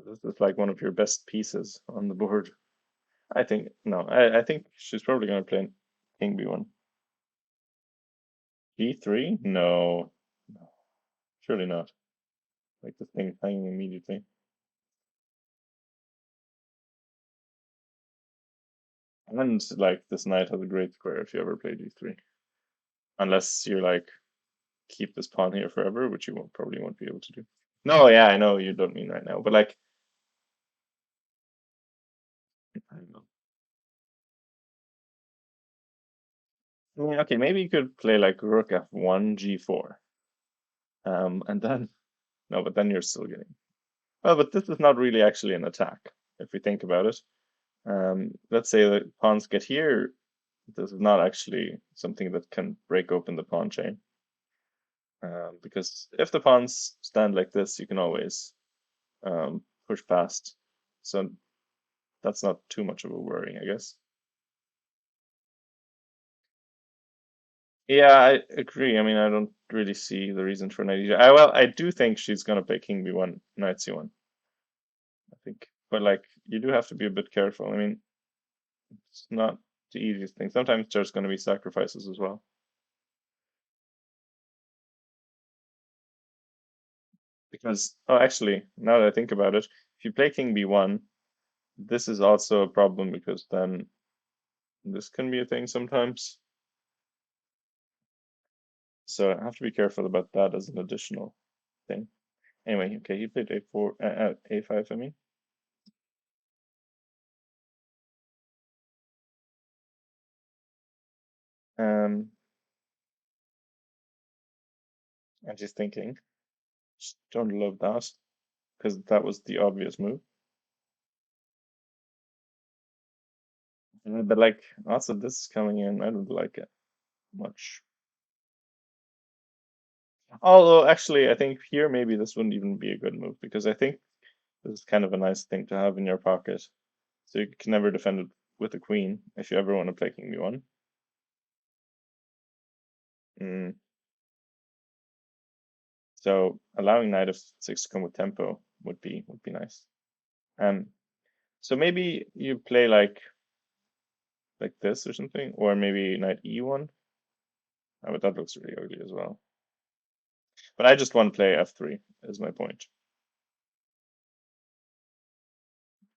This is like one of your best pieces on the board. I think no. I think she's probably going to play king b1. g3? No, no, surely not. Like the thing hanging immediately. And like this knight has a great square if you ever play d3. Unless you like keep this pawn here forever, which you won't probably won't be able to do. No, yeah, I know you don't mean right now, but like I don't know. I mean, okay, maybe you could play like rook f1, g4. And then no, but then you're still getting well, but this is not really actually an attack, if we think about it. Let's say the pawns get here. This is not actually something that can break open the pawn chain. Because if the pawns stand like this, you can always push past. So that's not too much of a worry, I guess. Yeah, I agree. I mean, I don't really see the reason for knight e2. Well, I do think she's gonna play king b1, knight c1. I think, but like you do have to be a bit careful. I mean, it's not the easiest thing. Sometimes there's gonna be sacrifices as well. Because oh, actually, now that I think about it, if you play king b1, this is also a problem because then this can be a thing sometimes. So I have to be careful about that as an additional thing. Anyway, okay, he played a4, a5, I mean. Um, I'm just thinking. Just don't love that because that was the obvious move. But like also this is coming in, I don't like it much. Although actually I think here maybe this wouldn't even be a good move because I think this is kind of a nice thing to have in your pocket. So you can never defend it with a queen if you ever want to play king b1. Mm. So allowing knight f6 to come with tempo would be nice. Um, so maybe you play like this or something, or maybe knight e1. Oh, but that looks really ugly as well. But I just want to play f3 is my point.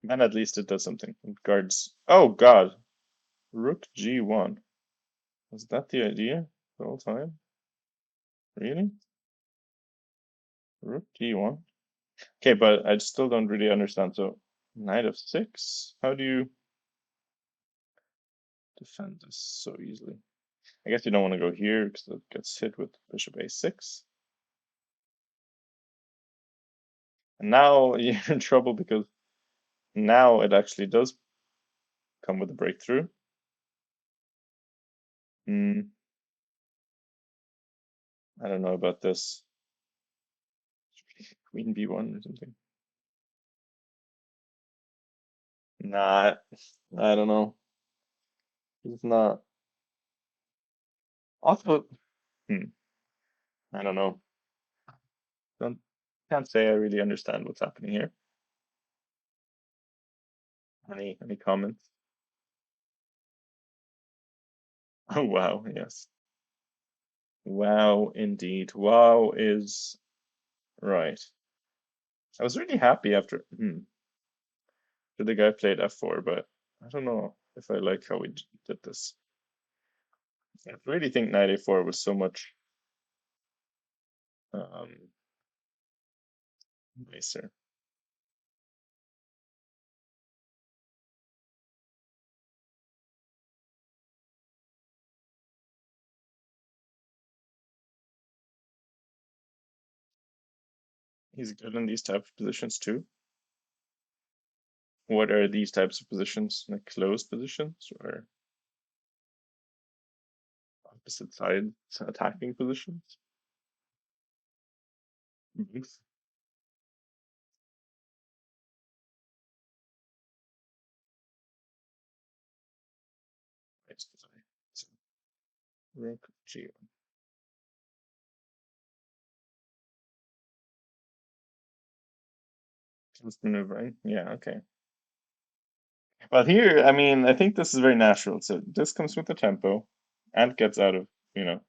And at least it does something. It guards. Oh God, rook g1. Was that the idea the whole time? Really? Rook g1. Okay, but I still don't really understand. So knight f6. How do you defend this so easily? I guess you don't want to go here because it gets hit with bishop a6. And now you're in trouble because now it actually does come with a breakthrough. Hmm, I don't know about this. Queen b1 or something. Nah, I don't know. It's not. Also, hmm, I don't know. Don't can't say I really understand what's happening here. Any comments? Oh wow, yes. Wow, indeed. Wow is right. I was really happy after the guy played f4, but I don't know if I like how we did this. I really think knight a4 was so much um, nicer. He's good in these types of positions too. What are these types of positions? Like closed positions or opposite sides attacking positions? Both. Right. So, rook g. Just maneuvering. Yeah, okay. Well, here, I mean, I think this is very natural. So this comes with the tempo and gets out of, you know,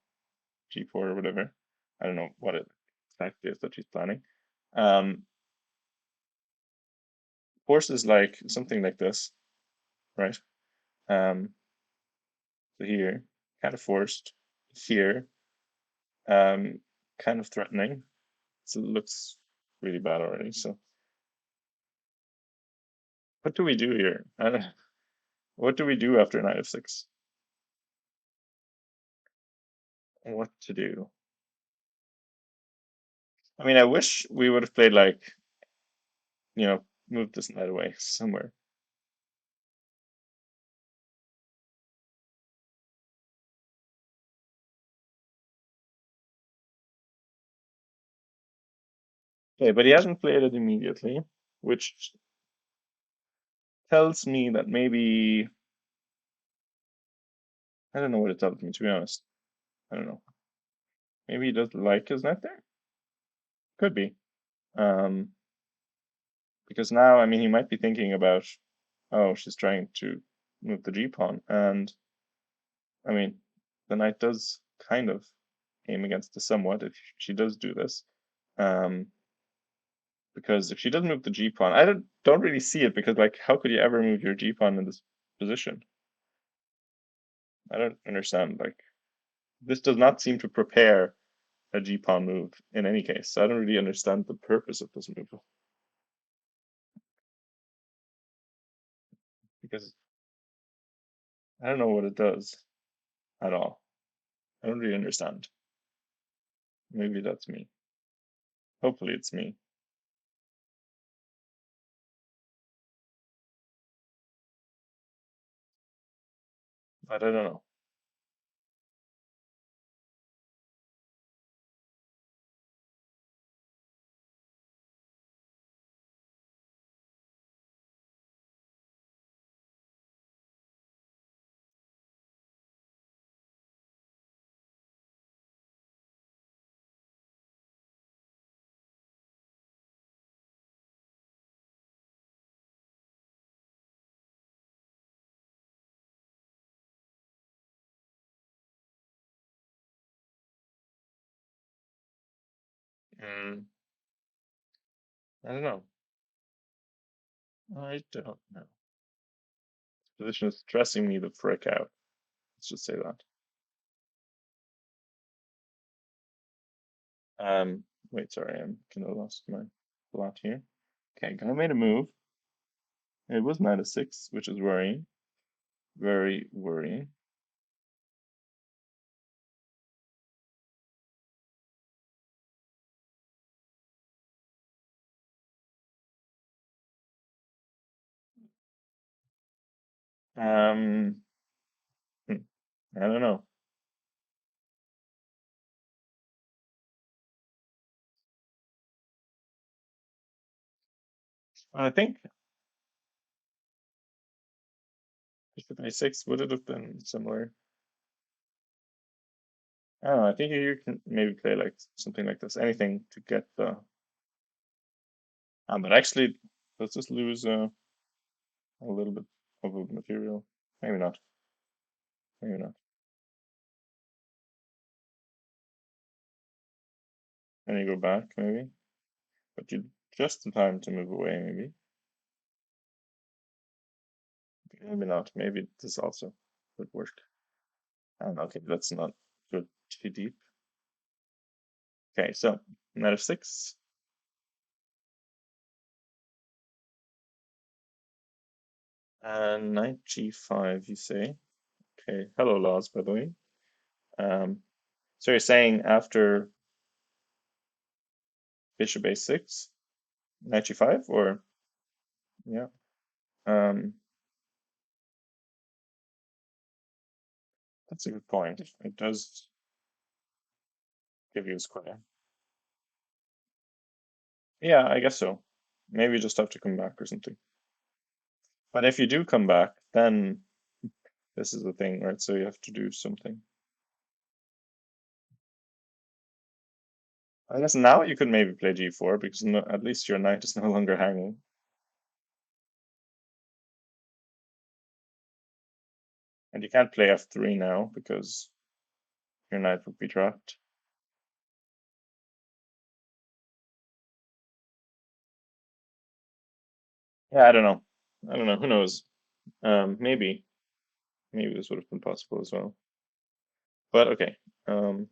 g4 or whatever. I don't know what it exactly is that she's planning. Um, forces like something like this, right? Um, so here, kind of forced. Here, um, kind of threatening. So it looks really bad already. So what do we do here? I don't, what do we do after knight f6? What to do? I mean, I wish we would have played like, move this knight away somewhere. Okay, but he hasn't played it immediately, which tells me that maybe I don't know what it tells me, to be honest. I don't know. Maybe he doesn't like his knight there. Could be. Um, because now, I mean, he might be thinking about, oh, she's trying to move the g pawn, and I mean, the knight does kind of aim against this somewhat if she does do this. Um, because if she does move the g pawn, I don't really see it because like, how could you ever move your g pawn in this position? I don't understand. Like, this does not seem to prepare a g pawn move in any case. So I don't really understand the purpose of this move because I don't know what it does at all. I don't really understand. Maybe that's me. Hopefully it's me, but I don't know. Mm, I don't know. I don't know. Position is stressing me the frick out. Let's just say that. Wait, sorry, I'm kind of lost my plot here. Okay, I made a move. It was knight of six, which is worrying. Very worrying. Um, hmm, I don't know. I think bishop a6 would it have been similar? I don't know. I think you can maybe play like something like this. Anything to get the. But actually, let's just lose a little bit of a material. Maybe not. Maybe not. And you go back, maybe. But you just in time to move away, maybe. Maybe not. Maybe this also would work. I don't know. Okay, let's not go too deep. Okay, so knight of six. And knight g5, you say. Okay, hello, laws, by the way. Um, so you're saying after bishop a6, knight g5, or yeah. Um, that's a good point. It does give you a square. Yeah, I guess so. Maybe you just have to come back or something. But if you do come back, then this is the thing, right? So you have to do something. I guess now you could maybe play g4 because no, at least your knight is no longer hanging. And you can't play f3 now because your knight would be dropped. Yeah, I don't know. I don't know. Who knows? Maybe. Maybe this would have been possible as well. But okay. Um,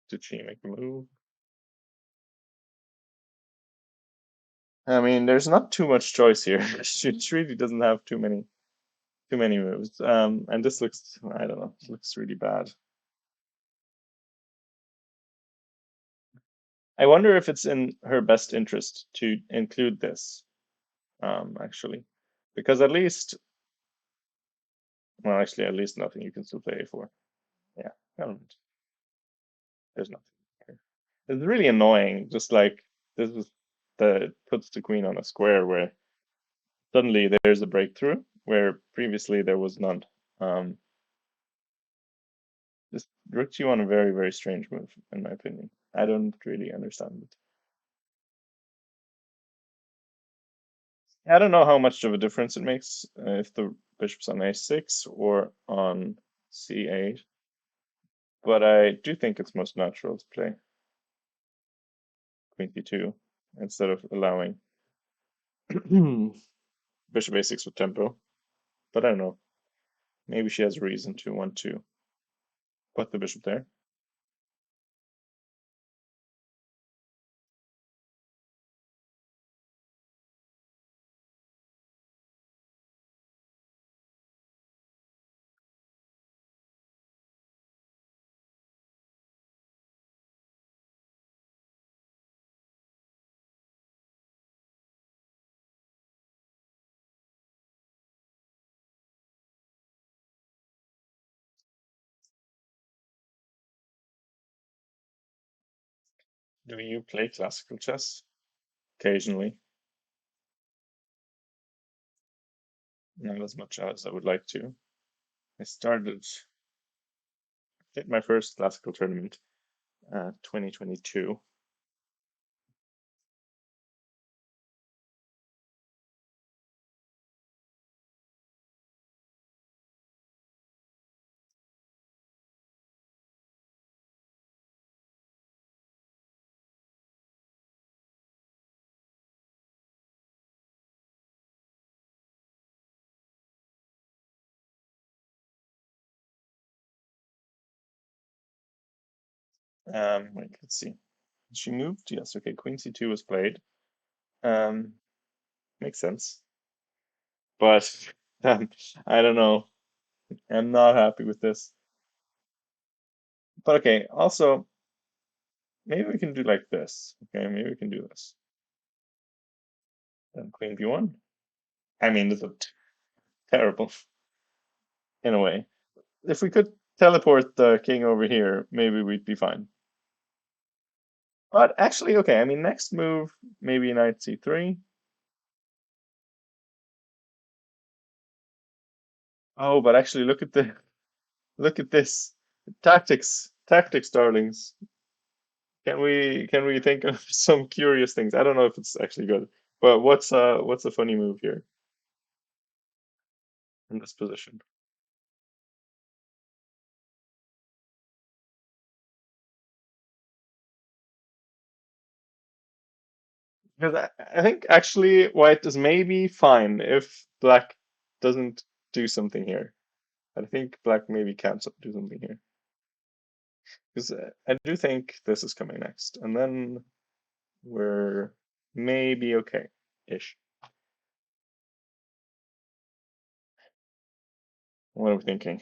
did she make a move? I mean, there's not too much choice here. She really doesn't have too many moves. And this looks, I don't know, it looks really bad. I wonder if it's in her best interest to include this, actually, because at least, well, actually, at least nothing. You can still play a4. Yeah, um, there's nothing here. It's really annoying. Just like this is the puts the queen on a square where suddenly there's a breakthrough where previously there was none. Um, this rooks you on a very, very strange move, in my opinion. I don't really understand it. I don't know how much of a difference it makes if the bishop's on a6 or on c8, but I do think it's most natural to play queen c2 instead of allowing bishop a6 with tempo. But I don't know. Maybe she has a reason to want to put the bishop there. Do you play classical chess? Occasionally, not as much as I would like to. I did my first classical tournament 2022. Wait, let's see. She moved? Yes, okay. Queen C2 was played. Um, Makes sense. But I don't know. I'm not happy with this. But okay, also, maybe we can do like this. Okay, maybe we can do this. Then Queen B1. I mean, this is terrible in a way. If we could teleport the king over here, maybe we'd be fine. But actually, okay, I mean, next move, maybe knight C3. Oh, but actually, look at this. Tactics, darlings. Can we think of some curious things? I don't know if it's actually good, but what's a funny move here in this position? Because I think actually white is maybe fine if black doesn't do something here. I think black maybe can't do something here because I do think this is coming next, and then we're maybe okay-ish. What are we thinking?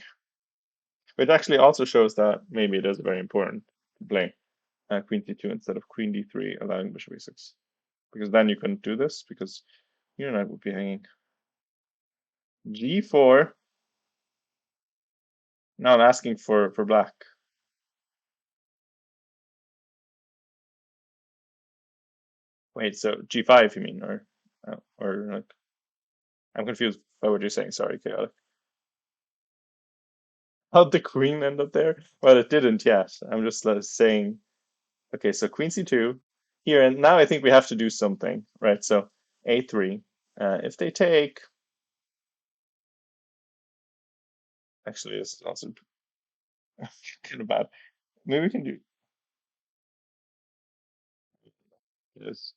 Which actually also shows that maybe it is very important to play Queen D2 instead of Queen D3, allowing Bishop E6. Because then you couldn't do this because your knight would be hanging. G4. Now I'm asking for black. Wait, so G5 you mean, or like I'm confused by what you're saying. Sorry, chaotic. How'd the queen end up there? Well, it didn't yet. I'm just saying. Okay, so Queen C2 here, and now I think we have to do something, right? So A3. If they take, actually, this is also kind of bad. Maybe we can do this.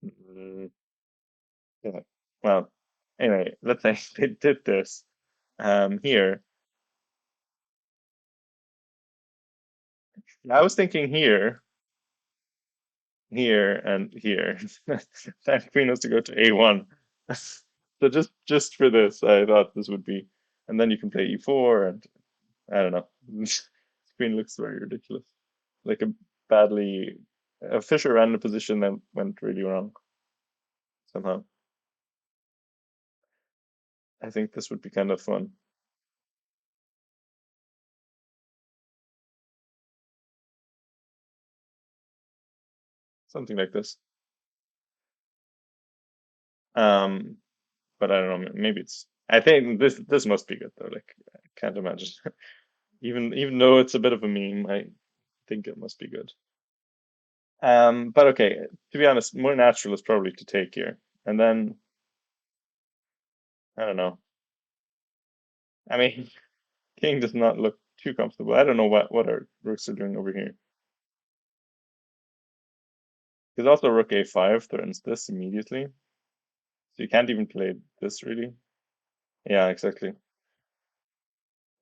Mm, yeah. Well, anyway, let's say they did this here. I was thinking here, here, and here. That queen has to go to A1. So just for this, I thought this would be, and then you can play E4, and I don't know. Queen looks very ridiculous, like a Fischer ran a position that went really wrong somehow. I think this would be kind of fun, something like this. Um, but I don't know. Maybe it's. I think this must be good though. Like I can't imagine. Even though it's a bit of a meme, I think it must be good. But okay, to be honest, more natural is probably to take here. And then, I don't know. I mean, king does not look too comfortable. I don't know what our rooks are doing over here. Because also rook a5 threatens this immediately. So you can't even play this really. Yeah, exactly.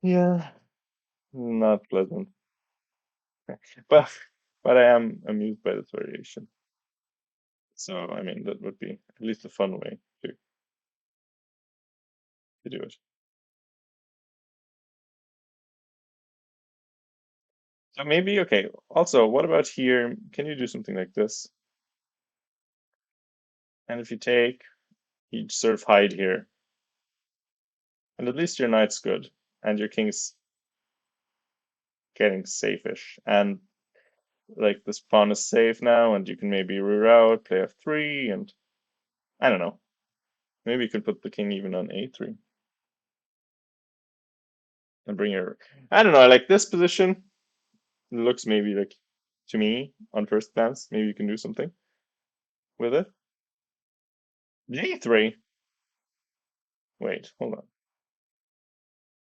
Yeah, not pleasant. But but I am amused by this variation. So I mean that would be at least a fun way to do it. So maybe okay. Also, what about here? Can you do something like this? And if you take, you sort of hide here. And at least your knight's good. And your king's getting safe-ish. And like this pawn is safe now, and you can maybe reroute, play f3, and I don't know. Maybe you could put the king even on a3 and bring your. I don't know. I like this position. It looks maybe like to me on first glance, maybe you can do something with it. G3. Wait, hold on.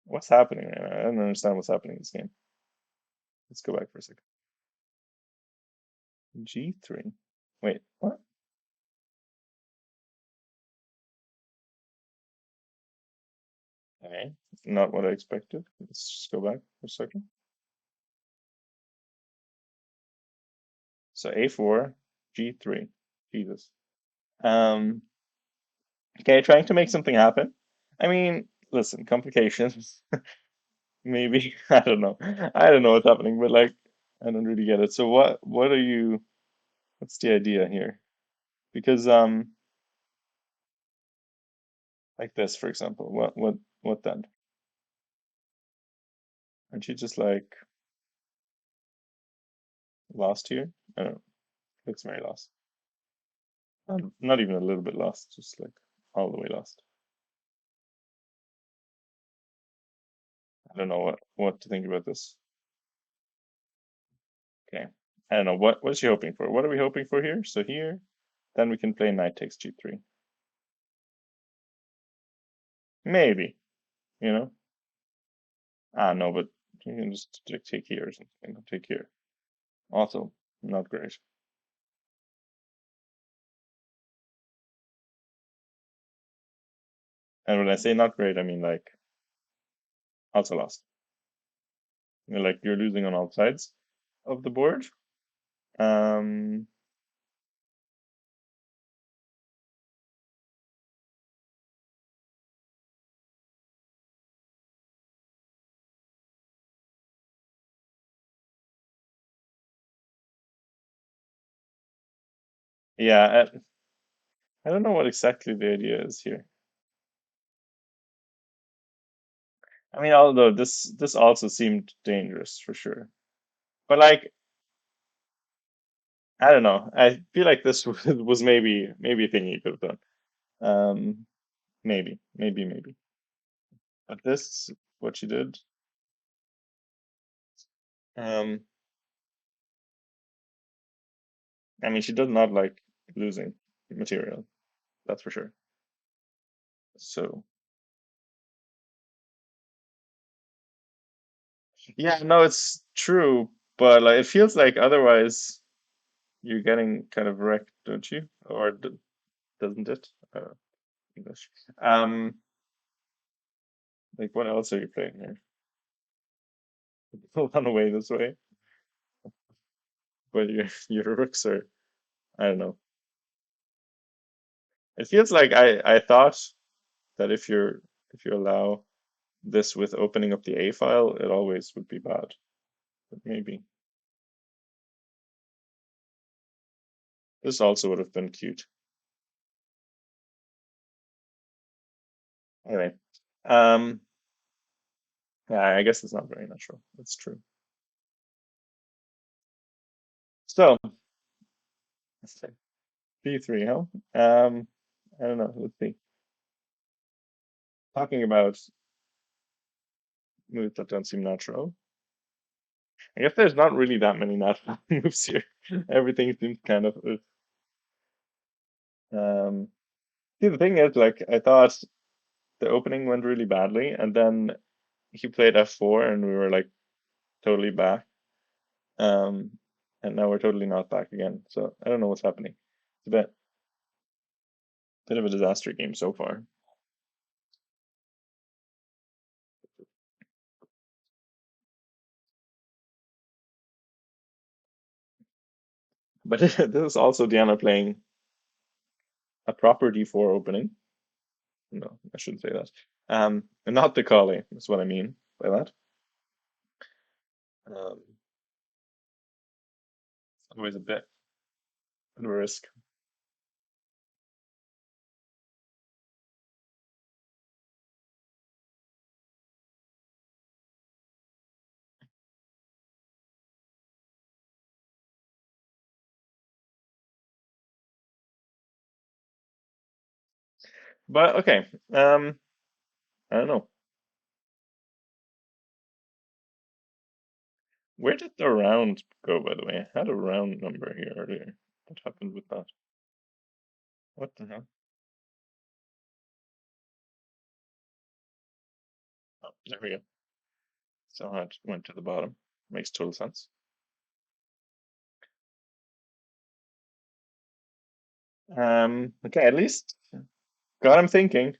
What's happening right now? I don't understand what's happening in this game. Let's go back for a second. G3. Wait, what? Okay, not what I expected. Let's just go back for a second. So a4, g3. Jesus. Um, okay, trying to make something happen. I mean, listen, complications. Maybe I don't know. I don't know what's happening, but like I don't really get it. So what are you? What's the idea here? Because like this, for example. What then? Aren't you just like lost here? I don't know. Looks very lost. Not even a little bit lost, just like all the way lost. I don't know what to think about this. Okay. I don't know what's she hoping for? What are we hoping for here? So here, then we can play knight takes g3. Maybe, you know? Ah no, but you can just take here or something. Take here. Also, not great. And when I say not great, I mean like also lost. Like you're losing on all sides of the board. Um, yeah, I don't know what exactly the idea is here. I mean, although this also seemed dangerous for sure. But like, I don't know. I feel like this was maybe a thing you could have done. Maybe. But this, what she did, um, I mean, she does not like losing material. That's for sure. So yeah, no, it's true. But like, it feels like otherwise you're getting kind of wrecked, don't you? Or doesn't it? English. Um, like what else are you playing here? Run away this way, but your rooks are. I don't know. It feels like I thought that if you allow this with opening up the A file, it always would be bad. But maybe this also would have been cute. Anyway, um, yeah, I guess it's not very natural. That's true. So B3, huh? I don't know. Let's see. Talking about moves that don't seem natural. I guess there's not really that many natural moves here. Everything seems kind of. See, the thing is, like, I thought the opening went really badly, and then he played f4, and we were like totally back. Um, and now we're totally not back again. So I don't know what's happening. It's a bit of a disaster game so far. But this is also Diana playing a proper d4 opening. No, I shouldn't say that. And not the Kali, is what I mean by that. It's always a bit of a risk. But okay, um, I don't know. Where did the round go, by the way? I had a round number here earlier. What happened with that? What the hell? Oh, there we go. So it went to the bottom. Makes total sense. Okay, at least got him thinking,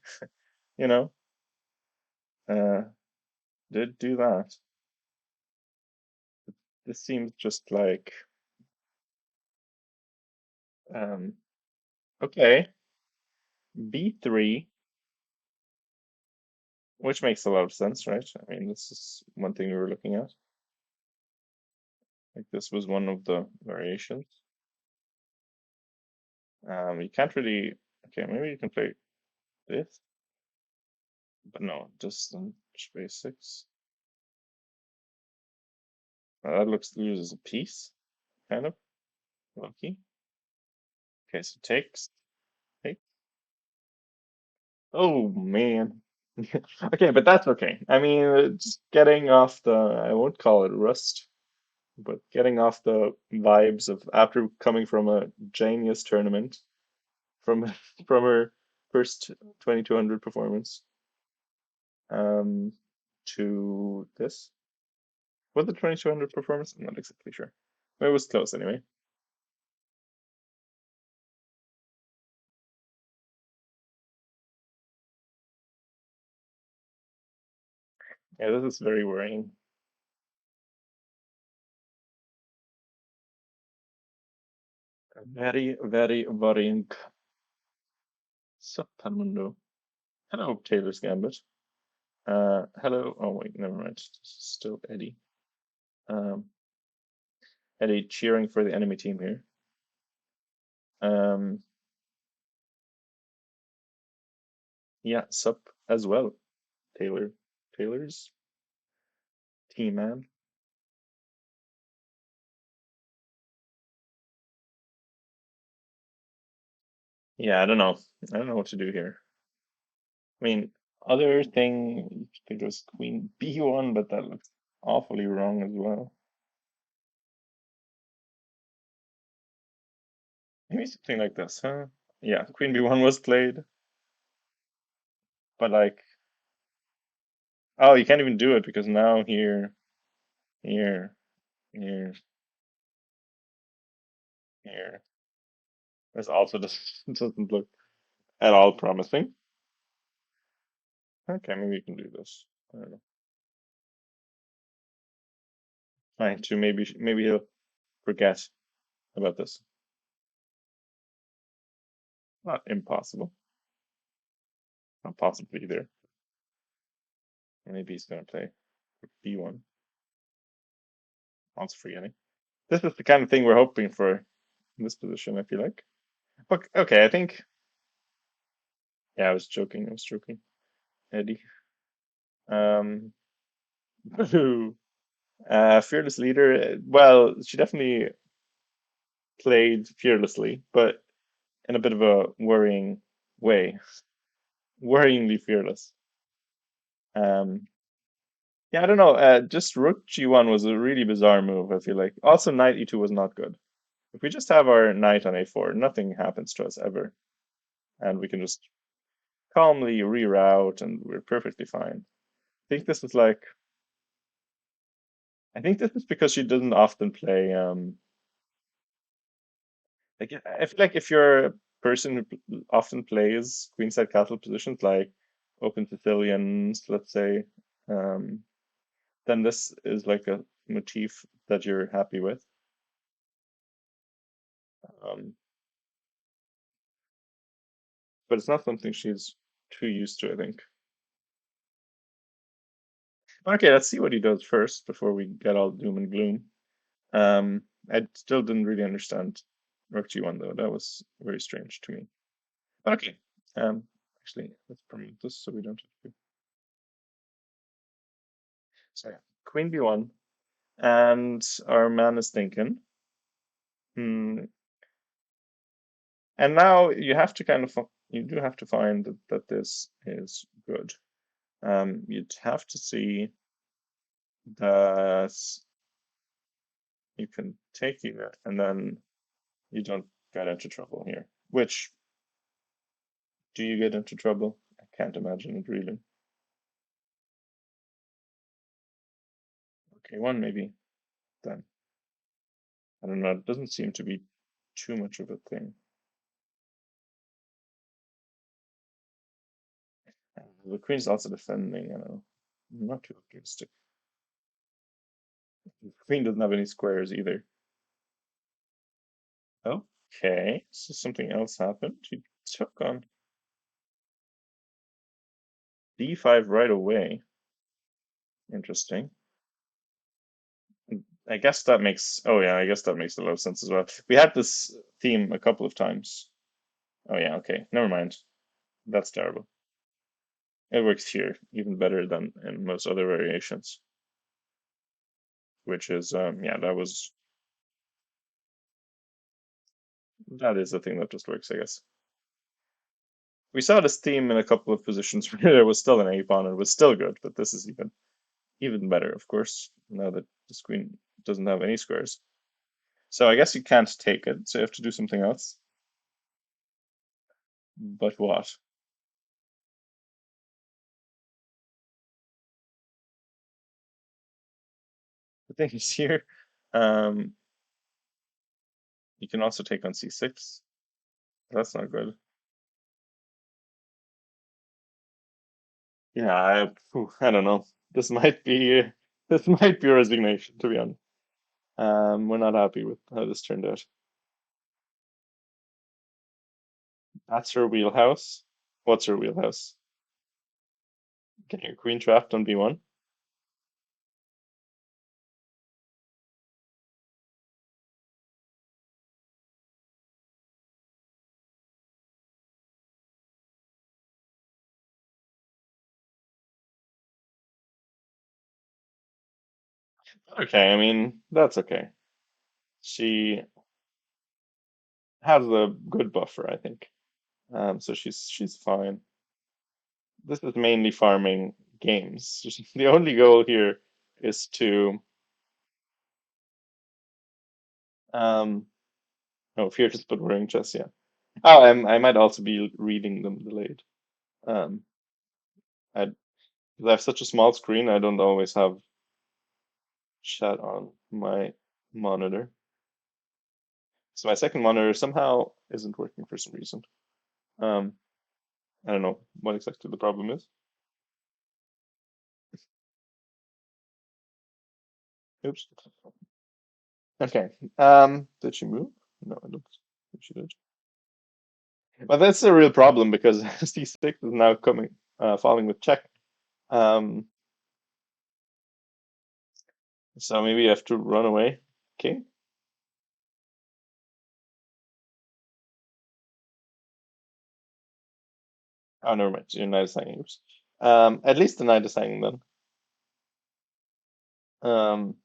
you know. Uh, did do that. This seems just like, um, okay, B3, which makes a lot of sense, right? I mean, this is one thing we were looking at. Like this was one of the variations. You can't really, okay, maybe you can play this, but no, just space six. That looks loses a piece, kind of. Lucky. Okay, so takes, take. Oh man. Okay, but that's okay. I mean, just getting off the, I won't call it rust, but getting off the vibes of after coming from a genius tournament, from from her first 2200 performance, um, to this. Was it 2200 performance? I'm not exactly sure. But it was close anyway. Yeah, this is very worrying. Very, very worrying. Sup, Padamundo. Hello, Taylor's Gambit. Hello. Oh wait, never mind. This is still Eddie. Um, Eddie cheering for the enemy team here. Um, yeah, sup as well, Taylor. Taylor's team man. Yeah, I don't know. I don't know what to do here. I mean, other thing, I think it was Queen B1, but that looks awfully wrong as well. Maybe something like this, huh? Yeah, Queen B1 was played, but like, oh, you can't even do it because now here, here, here, here. This also doesn't look at all promising. Okay, maybe you can do this. I don't know. Fine, to maybe he'll forget about this. Not impossible. Not possible either. Maybe he's gonna play B1. Also forgetting. This is the kind of thing we're hoping for in this position, I feel like. Okay, I think. Yeah, I was joking. I was joking. Eddie. Um, boo. Fearless leader. Well, she definitely played fearlessly, but in a bit of a worrying way. Worryingly fearless. Um, yeah, I don't know. Just Rook G1 was a really bizarre move, I feel like. Also, Knight E2 was not good. If we just have our Knight on A4, nothing happens to us ever. And we can just calmly reroute and we're perfectly fine. I think this is like, I think this is because she doesn't often play, like, I feel like if you're a person who often plays queenside castle positions, like open Sicilians, let's say, um, then this is like a motif that you're happy with. Um, but it's not something she's too used to, I think. Okay, let's see what he does first before we get all doom and gloom. I still didn't really understand Rook G1 though. That was very strange to me. Okay. Um, actually, let's promote this so we don't have to. So yeah, Queen B1, and our man is thinking. Hmm. And now you have to kind of you do have to find that this is good. You'd have to see that you can take it and then you don't get into trouble here. Which, do you get into trouble? I can't imagine it really. Okay, one maybe then. I don't know. It doesn't seem to be too much of a thing. The queen's also defending. I don't know. I'm not too optimistic. The queen doesn't have any squares either. Okay, so something else happened. She took on d5 right away. Interesting. I guess that makes, oh yeah, I guess that makes a lot of sense as well. We had this theme a couple of times. Oh yeah, okay, never mind. That's terrible. It works here even better than in most other variations, which is, yeah, that is the thing that just works, I guess. We saw this theme in a couple of positions where there was still an A pawn and it was still good, but this is even better, of course, now that the screen doesn't have any squares. So I guess you can't take it, so you have to do something else. But what? The thing is here, um, you can also take on c6. That's not good. Yeah, I don't know. This might be this might be a resignation, to be honest. We're not happy with how this turned out. That's her wheelhouse. What's her wheelhouse? Getting a queen trapped on b1. Okay, I mean that's okay. She has a good buffer, I think. So she's fine. This is mainly farming games. The only goal here is to um oh, fears but wearing chess, yeah. Oh, I might also be reading them delayed. Um, I, 'cause I have such a small screen, I don't always have chat on my monitor. So my second monitor somehow isn't working for some reason. Um, I don't know what exactly the problem is. Oops. Okay. Did she move? No, I don't think she did. But that's a real problem because C6 is now coming, falling with check. Um, so maybe you have to run away. King? Oh, never mind. Your knight is hanging. Oops. At least the knight is hanging then. Um,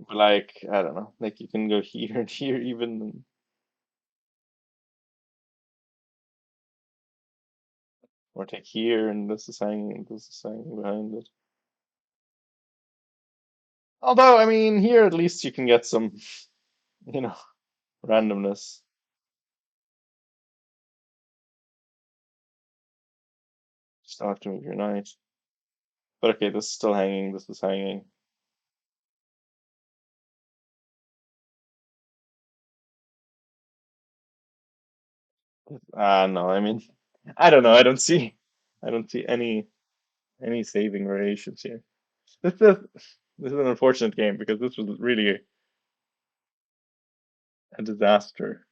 but like, I don't know. Like you can go here and here even, or take here and this is hanging and this is hanging behind it. Although, I mean, here at least you can get some, you know, randomness. Still have to move your knight. But okay, this is still hanging. This is hanging. No, I mean, I don't know. I don't see any saving variations here. This is this is an unfortunate game because this was really a disaster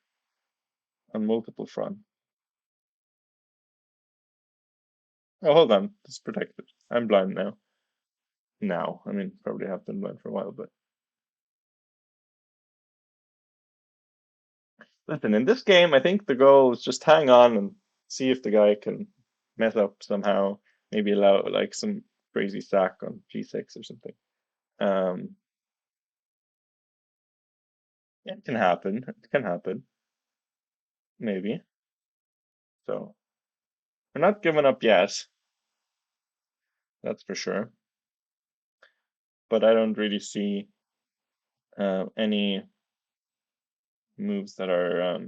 on multiple fronts. Oh, hold on, this is protected. I'm blind now. Now, I mean, probably have been blind for a while, but listen, in this game, I think the goal is just hang on and see if the guy can mess up somehow. Maybe allow like some crazy sack on G6 or something. Um, it can happen. It can happen. maybe. So we're not giving up yet, that's for sure. But I don't really see any moves that are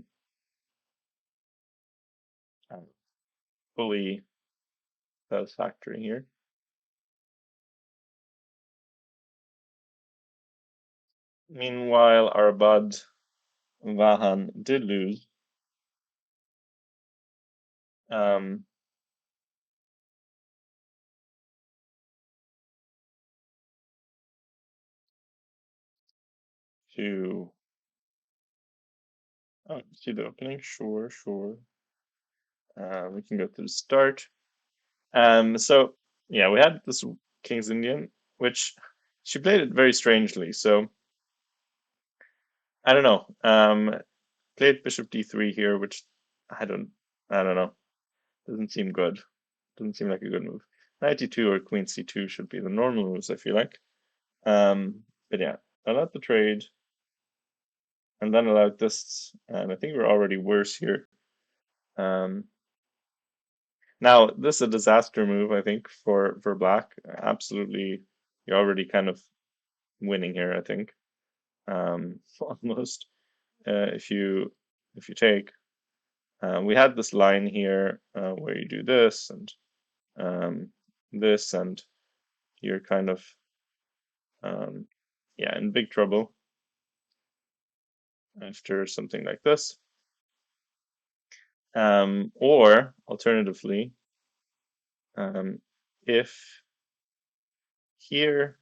uh, fully satisfactory here. Meanwhile, our bud Vahan did lose. Um, to see the opening. Sure, sure. We can go to the start. So yeah, we had this King's Indian, which she played it very strangely. So I don't know. Played Bishop D3 here, which I don't, I don't know. Doesn't seem good. Doesn't seem like a good move. Knight E2 or Queen C2 should be the normal moves, I feel like. But yeah, allowed the trade, and then allowed this, and I think we're already worse here. Um, Now, this is a disaster move, I think, for black. Absolutely, you're already kind of winning here, I think. Almost. If you take, we had this line here where you do um, this, and you're kind of um, yeah, in big trouble after something like this. Or alternatively, if here,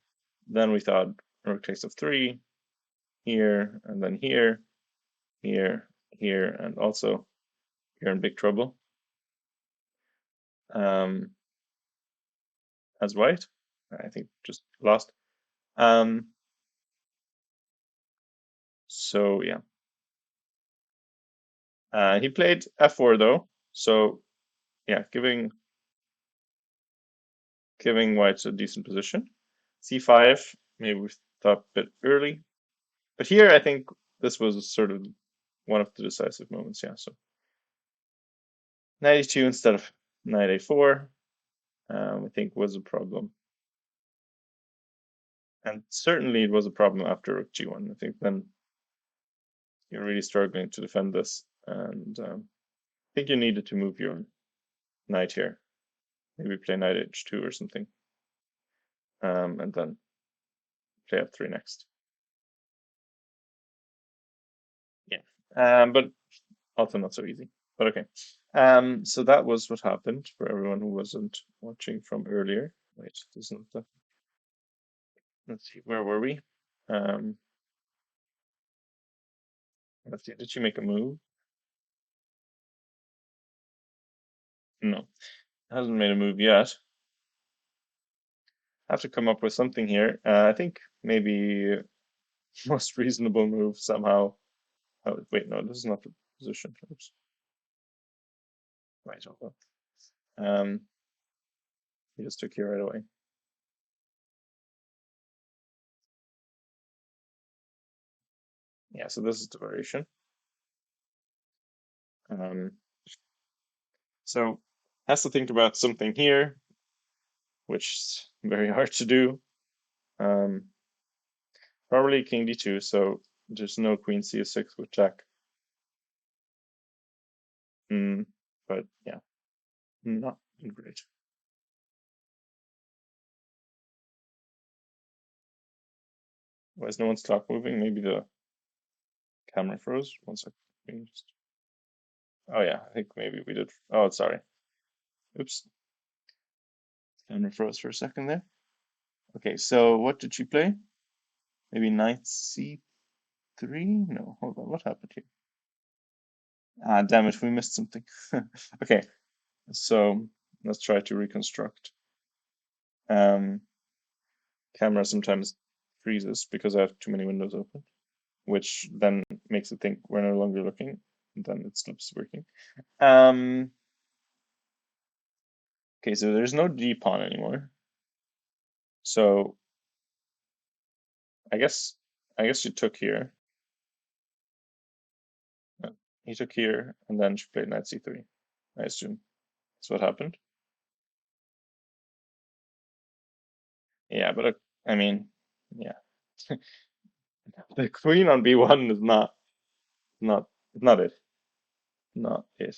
then we thought rook takes f3, here, and then here, here, here, and also you're in big trouble um, as white. I think just lost. Um, so yeah, he played f4 though. So yeah, giving whites a decent position. c5, maybe we thought a bit early, but here I think this was sort of one of the decisive moments. Yeah, so knight e2 instead of knight a4, I think was a problem. And certainly it was a problem after rook g1. I think then you're really struggling to defend this, and I think you needed to move your knight here. Maybe play knight h2 or something, and then play f3 next. Yeah, but also not so easy. But okay. So that was what happened for everyone who wasn't watching from earlier. Wait, doesn't let's see, where were we? Um, let's see, did she make a move? No, hasn't made a move yet. Have to come up with something here. I think maybe most reasonable move somehow. Oh, wait, no, this is not the position. Oops. Right, hold on. He just took here right away. Yeah, so this is the variation. Um, so has to think about something here, which is very hard to do. Um, Probably king d2, so there's no queen c6 with jack. But yeah, not great. Why is no one's clock moving? Maybe the camera froze. One sec. Just... Oh yeah, I think maybe we did. Oh, sorry. Oops. Camera froze for a second there. Okay, so what did she play? Maybe knight c3? No, hold on. What happened here? Ah, damn it, we missed something. Okay, so let's try to reconstruct. Um, Camera sometimes freezes because I have too many windows open, which then makes it think we're no longer looking, and then it stops working. Um, okay, so there's no d pawn anymore. So I guess you took here. he took here, and then she played knight c3. I assume that's what happened. Yeah, but I mean, yeah, the queen on b1 is not not it, not it.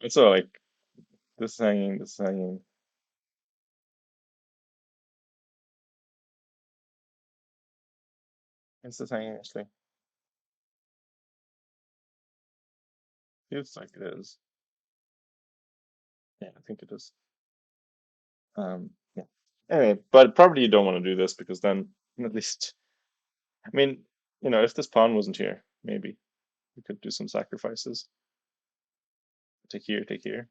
It's all like this hanging. It's this hanging actually. Feels like it is. Yeah, I think it is. Yeah. Anyway, but probably you don't want to do this because then at least, I mean, if this pawn wasn't here, maybe we could do some sacrifices. Take here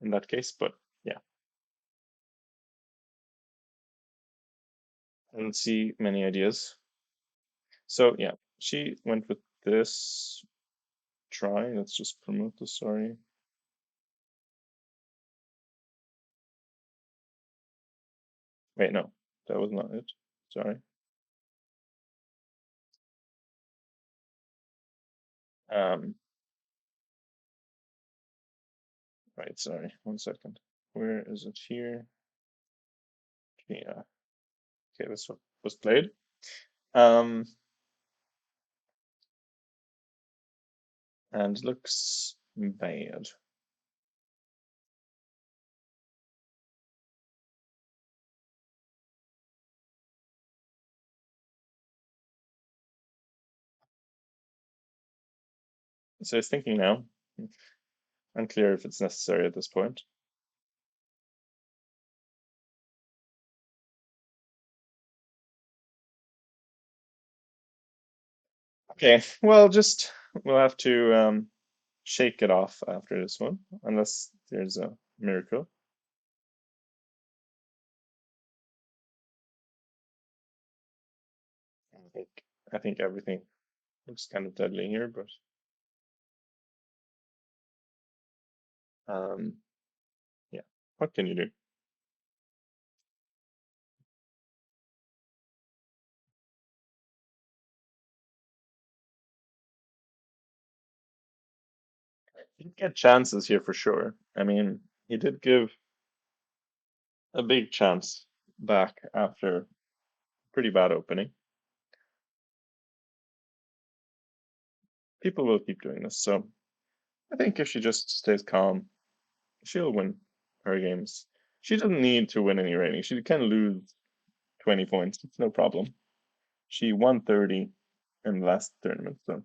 in that case. But yeah, I don't see many ideas. So yeah, she went with this try. Let's just promote this. Sorry. Wait, no, that was not it. Sorry. Um, right. Sorry. 1 second. Where is it here? Yeah. Okay, this one was played. Um, and looks bad. So I was thinking now. Unclear if it's necessary at this point. Okay, well, just we'll have to shake it off after this one, unless there's a miracle. I think I think everything looks kind of deadly here, but um, yeah, what can you do? You get chances here for sure. I mean, he did give a big chance back after pretty bad opening. People will keep doing this, so I think if she just stays calm, she'll win her games. She doesn't need to win any rating. She can lose 20 points. It's no problem. She won 30 in the last tournament, so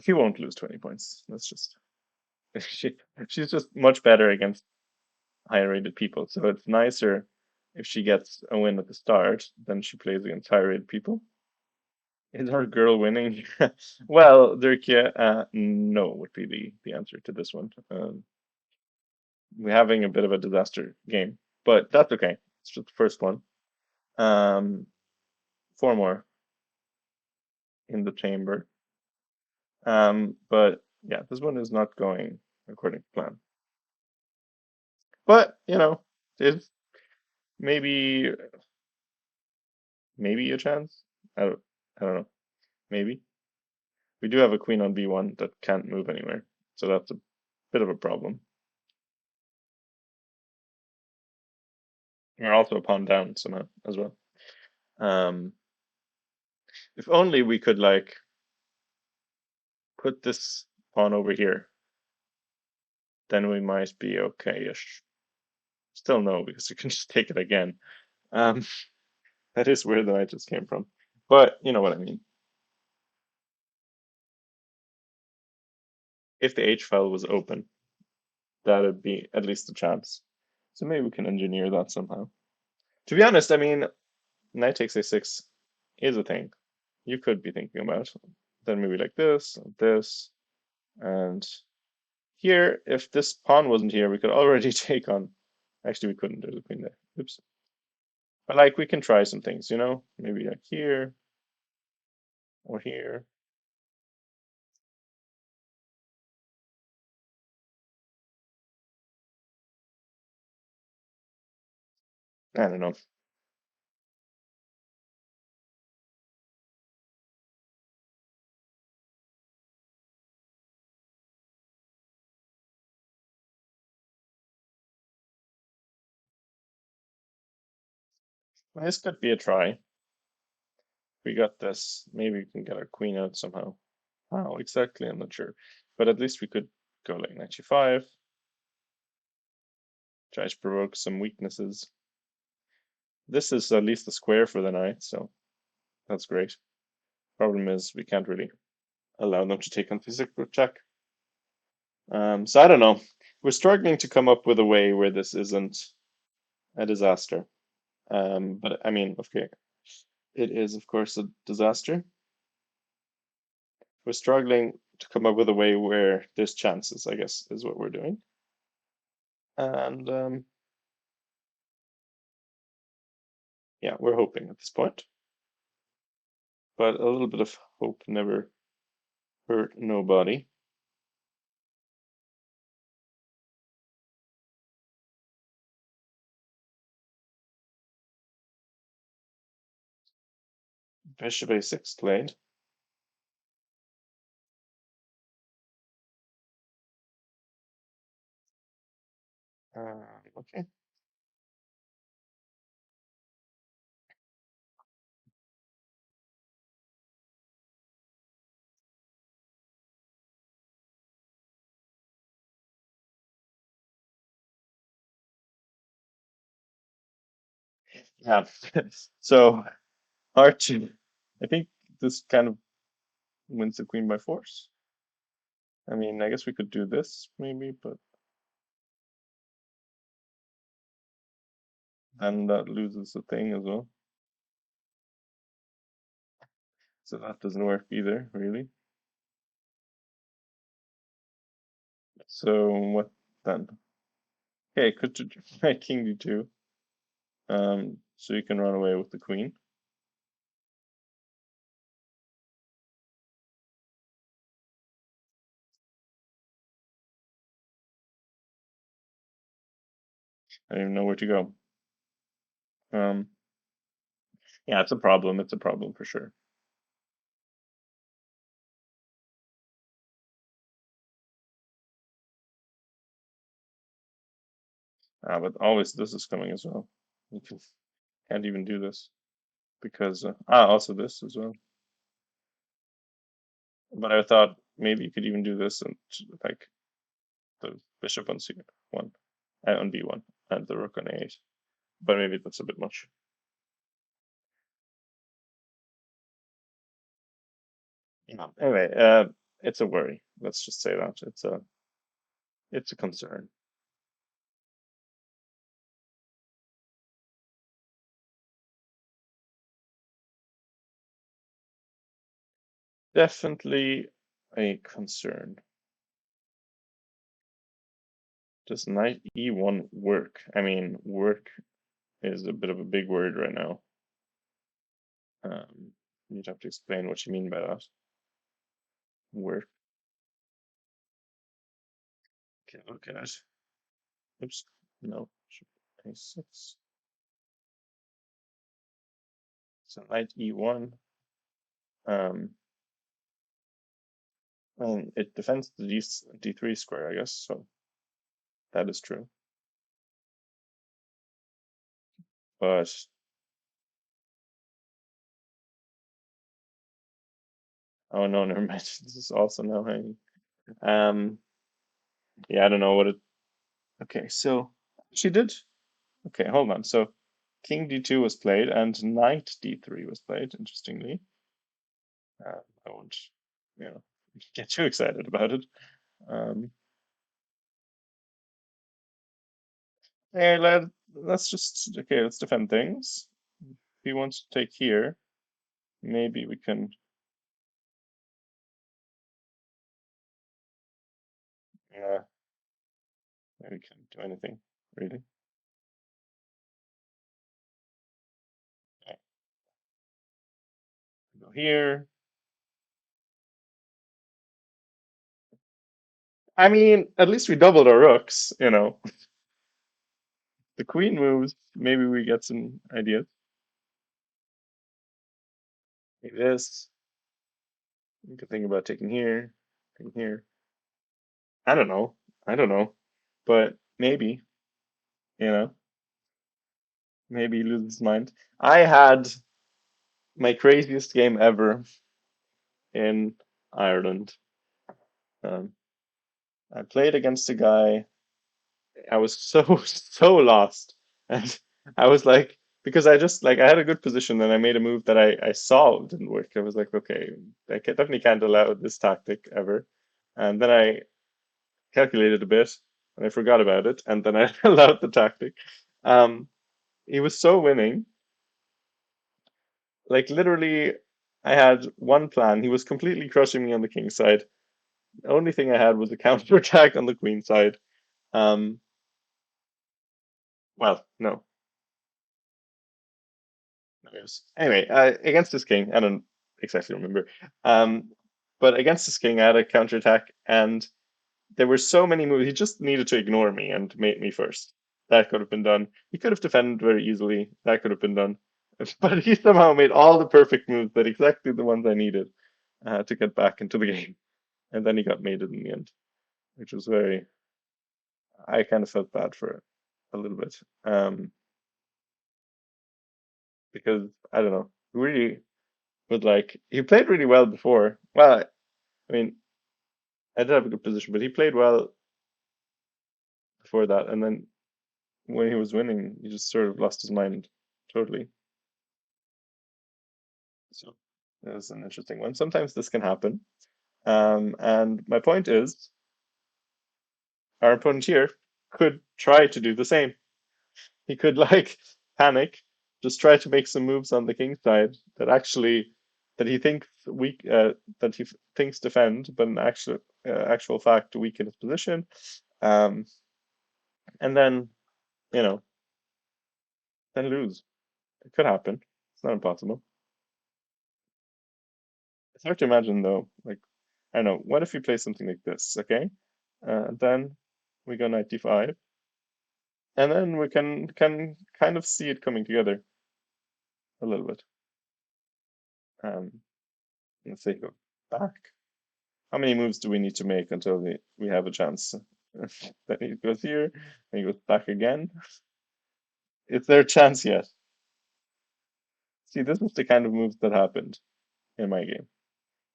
she won't lose 20 points. That's just she she's just much better against higher rated people. So it's nicer if she gets a win at the start than she plays against higher rated people. Is our girl winning? Well, Dirkia, no would be the answer to this one. We're having a bit of a disaster game, but that's okay. It's just the first one. Um, four more in the chamber. But yeah, this one is not going according to plan. But there's maybe maybe a chance. I don't know. Maybe we do have a queen on b1 that can't move anywhere, so that's a bit of a problem. We're also a pawn down somehow as well. Um, if only we could like put this pawn over here, then we might be okay-ish. Still no, because you can just take it again. Um, that is where the knight just came from, but you know what I mean. If the H file was open, that'd be at least a chance. So maybe we can engineer that somehow. To be honest, I mean, knight takes a6 is a thing you could be thinking about. Then maybe like this, and here, if this pawn wasn't here, we could already take on. Actually, we couldn't. There's a queen there. Oops. But like, we can try some things, Maybe like here or here. I don't know. This could be a try. We got this. Maybe we can get our queen out somehow. How exactly? I'm not sure. But at least we could go like knight g5, try to provoke some weaknesses. This is at least a square for the knight, so that's great. Problem is we can't really allow them to take on physical check. So I don't know. We're struggling to come up with a way where this isn't a disaster. But I mean, okay, it is of course a disaster. We're struggling to come up with a way where there's chances, I guess, is what we're doing. And yeah, we're hoping at this point. But a little bit of hope never hurt nobody. Bishop a6 played. Okay. Yeah. So R2. I think this kind of wins the queen by force. I mean, I guess we could do this maybe, but then that loses the thing as well. So that doesn't work either, really. So what then? Okay, could you try king d2? So you can run away with the queen. I don't even know where to go. Um, yeah, it's a problem. It's a problem for sure. But always this is coming as well. You can't even do this because also this as well. But I thought maybe you could even do this and like the bishop on c1 and on b1 and the rook on a8. But maybe that's a bit much. Yeah. Anyway, it's a worry. Let's just say that it's a concern. Definitely a concern. Does knight e1 work? I mean, work is a bit of a big word right now. You'd have to explain what you mean by that. Work. Okay, look at it. Oops. No. A6. So knight e1. Um, and it defends the d3 square, I guess. So that is true. But oh no, never mind. This is also now hanging. Um, yeah, I don't know what it. Okay, so she did. Okay, hold on. So king d2 was played and knight d3 was played. Interestingly, I won't, you know, get too excited about it. Um, hey, let's just okay. Let's defend things. If he wants to take here, maybe we can. Yeah, maybe we can't do anything really. Okay, go here. I mean, at least we doubled our rooks. The queen moves. Maybe we get some ideas. Maybe this. We could think about taking here, taking here. I don't know. I don't know, but maybe. You know. Maybe he loses his mind. I had my craziest game ever in Ireland. Um, I played against a guy. I was so so lost, and I was like, because I just like I had a good position, and I made a move that I saw didn't work. I was like, okay, definitely can't allow this tactic ever. And then I calculated a bit, and I forgot about it, and then I allowed the tactic. Um, he was so winning, like literally. I had one plan. He was completely crushing me on the king side. The only thing I had was a counter attack on the queen side. Um, well, no, no, it was anyway against this king. I don't exactly remember. Um, but against this king, I had a counter attack, and there were so many moves. He just needed to ignore me and mate me first. That could have been done. He could have defended very easily. That could have been done. But he somehow made all the perfect moves, that exactly the ones I needed to get back into the game. And then he got mated in the end, which was very. I kind of felt bad for it a little bit. Because I don't know, really, but like he played really well before. Well, I mean, I did have a good position, but he played well before that, and then when he was winning, he just sort of lost his mind totally. So it was an interesting one. Sometimes this can happen. And my point is, our opponent here could try to do the same. He could like panic, just try to make some moves on the king side that actually that he thinks weak, that he thinks defend, but in actual fact weaken his position. Um, and then you know, then lose. It could happen. It's not impossible. It's hard to imagine though. Like, I don't know. What if you play something like this? Okay, then we go knight d5, and then we can kind of see it coming together a little bit. Um, let's say go back. How many moves do we need to make until we have a chance? Then he goes here, then he goes back again. Is there a chance yet? See, this is the kind of moves that happened in my game,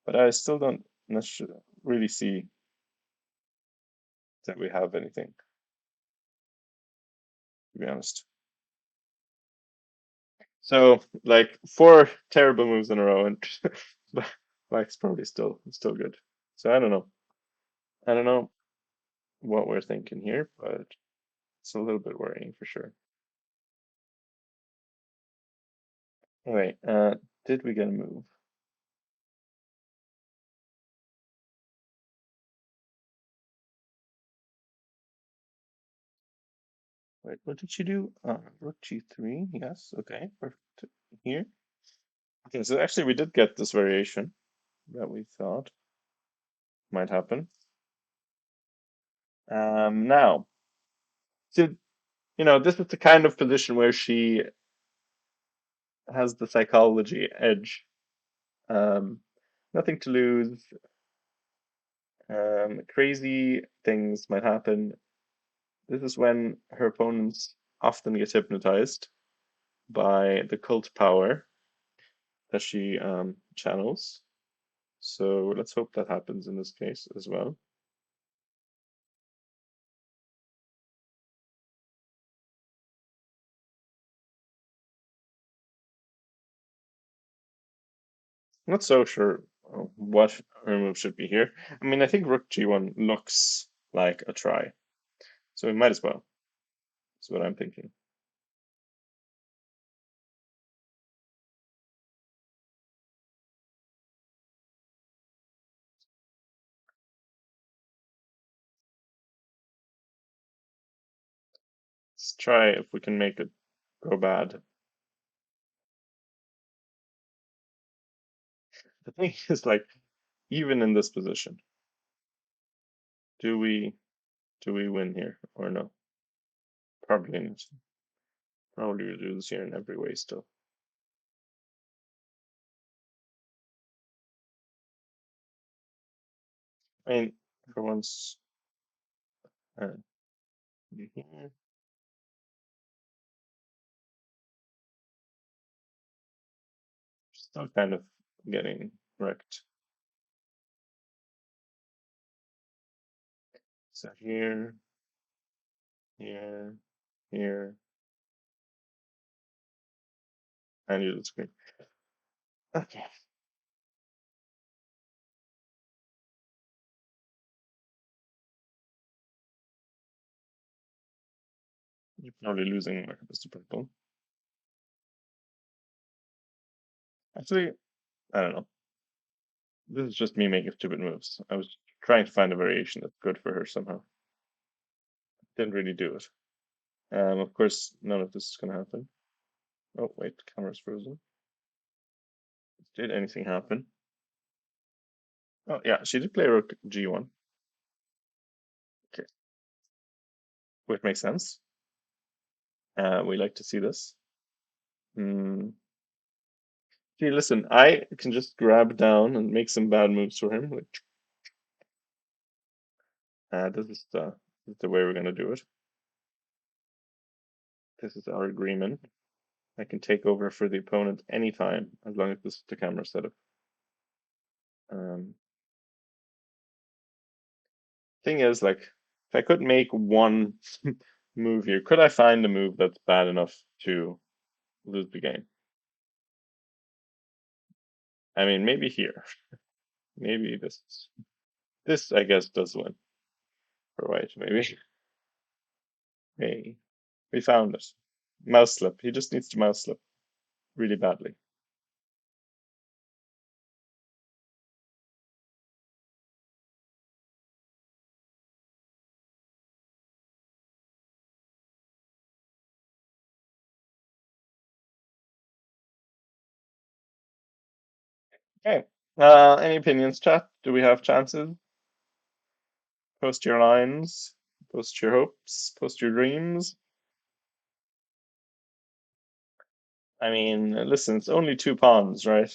but I still don't really see that we have anything, to be honest. So, like four terrible moves in a row, and Black's probably still good. So I don't know. I don't know what we're thinking here, but it's a little bit worrying for sure. Anyway, did we get a move? Wait, what did she do? Rook g3. Yes, okay, perfect. Here. Okay, so actually we did get this variation that we thought might happen. Now, so this is the kind of position where she has the psychology edge. Um, nothing to lose. Crazy things might happen. This is when her opponents often get hypnotized by the cult power that she channels. So let's hope that happens in this case as well. Not so sure what her move should be here. I mean, I think Rook G1 looks like a try, so we might as well. That's what I'm thinking. Let's try if we can make it go bad. The thing is, like, even in this position, do we do we win here or no? Probably not. Probably we lose here in every way still. I mean, for once, uh, mhm. Still kind of getting wrecked. So here, here, here, and use the screen. Okay. You're probably losing markers to purple. Actually, I don't know. This is just me making stupid moves. I was trying to find a variation that's good for her somehow. Didn't really do it. Of course, none of this is going to happen. Oh, wait, camera's frozen. Did anything happen? Oh, yeah, she did play rook g1. Okay, which makes sense. We like to see this. Hmm. See, listen, I can just grab down and make some bad moves for him. Like, this is the way we're going to do it. This is our agreement. I can take over for the opponent anytime, as long as this is the camera setup. Um, Thing is, like, if I could make one move here, could I find a move that's bad enough to lose the game? I mean, maybe here. Maybe this I guess does win for white. Maybe. Hey, we found it. Mouse slip. He just needs to mouse slip really badly. Okay. Any opinions, chat? Do we have chances? Post your lines. Post your hopes. Post your dreams. I mean, listen, it's only two pawns, right?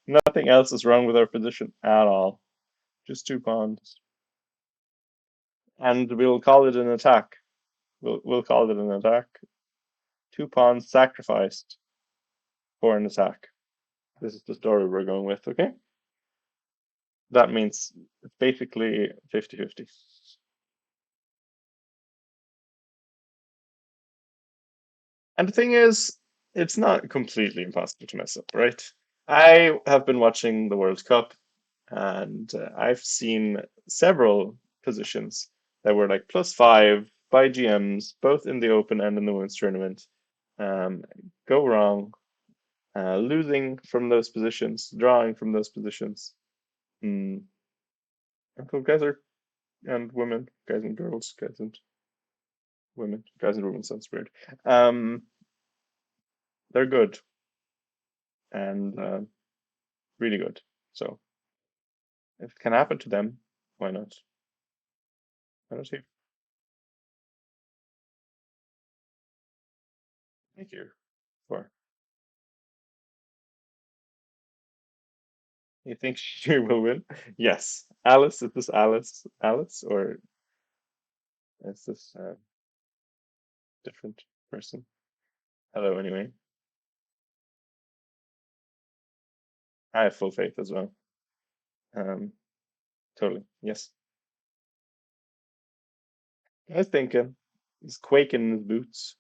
Nothing else is wrong with our position at all. Just two pawns. And we'll call it an attack. We'll call it an attack. Two pawns sacrificed for an attack. This is the story we're going with, okay? That means it's basically 50-50. And the thing is, it's not completely impossible to mess up, right? I have been watching the World Cup and I've seen several positions that were like +5 by GMs, both in the Open and in the Women's Tournament, um, go wrong, losing from those positions, drawing from those positions. Mm. And so guys are and women, guys and girls, guys and women, guys and women sounds weird. Um, they're good and really good. So if it can happen to them, why not? Why not here? Thank you for. You think she will win? Yes. Alice, is this Alice? Alice, or is this a different person? Hello, anyway. I have full faith as well. Um, totally. Yes. I was thinking, he's quaking in his boots.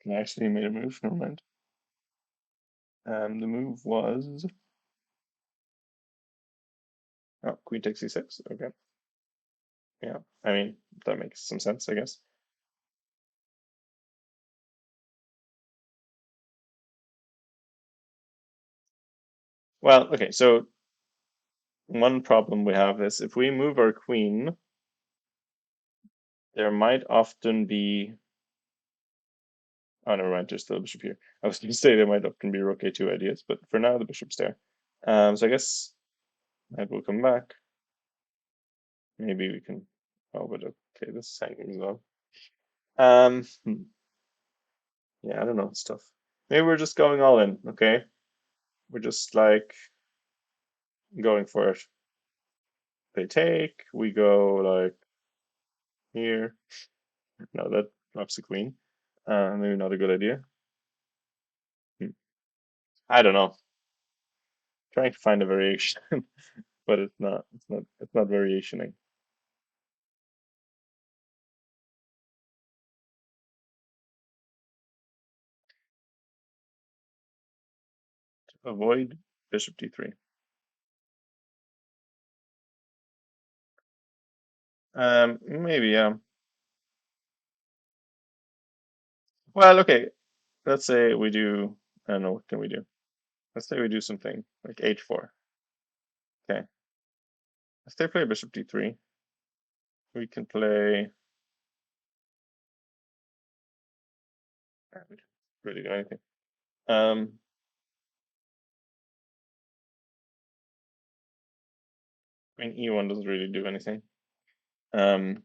He actually made a move. Never mind. The move was oh, Queen takes c6. Okay. Yeah. I mean, that makes some sense, I guess. Well, okay. So one problem we have is if we move our queen, there might often be. Oh, never mind. There's still a bishop here. I was going to say there might often be rook a2 ideas, but for now the bishop's there. So I guess that will come back. Maybe we can. Oh, but okay, this is hanging as well. Yeah, I don't know. It's tough. Maybe we're just going all in. Okay, we're just like going for it. They take. We go like here. No, that drops the queen. Maybe not a good idea. Hmm. I don't know. Trying to find a variation, but it's not. It's not. It's not variationing. Avoid bishop d3. Maybe. Well, okay. Let's say we do. I don't know. What can we do? Let's say we do something like h4. Okay. If they play bishop d3, we can play. We can't really do anything. Um, Queen e1 doesn't really do anything. Um,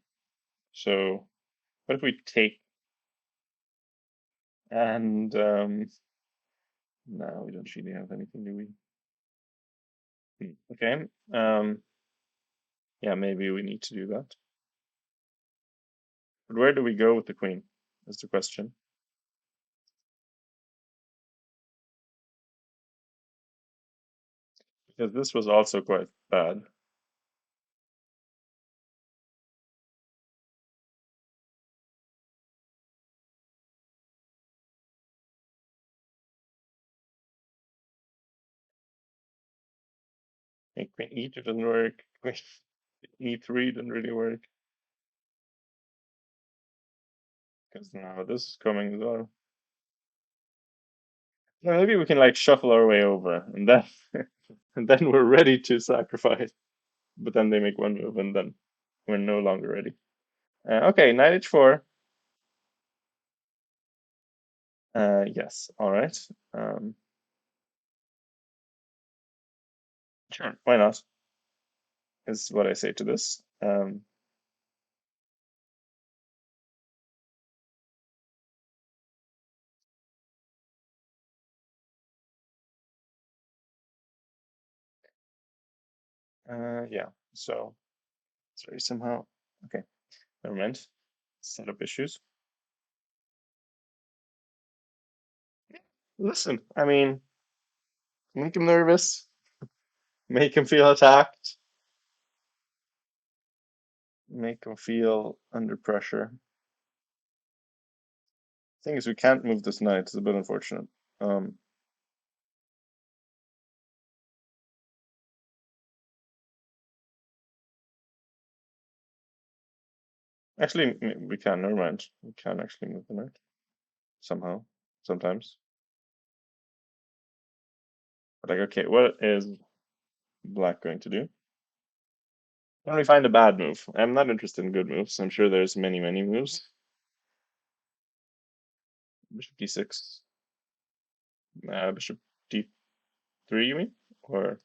so what if we take and no, we don't really have anything, do we? Okay. Yeah, maybe we need to do that. But where do we go with the queen? Is the question. Because this was also quite bad. And queen e2 doesn't work. Queen e3 didn't really work. Because now this is coming as well. Yeah, maybe we can like shuffle our way over, and then and then we're ready to sacrifice. But then they make one move, and then we're no longer ready. Okay, knight h4. Yes, all right. Um, sure, why not? Is what I say to this. Yeah. So sorry, somehow. Okay, never mind. Setup issues. Listen, I mean, make him nervous, make him feel attacked, make him feel under pressure. Thing is, we can't move this knight. It's a bit unfortunate. Um, Actually, we can. Never mind. We can actually move the knight somehow, sometimes. But like, okay, what is black going to do? Can we find a bad move? I'm not interested in good moves. I'm sure there's many, many moves. Bishop d6, bishop d3, you mean? Or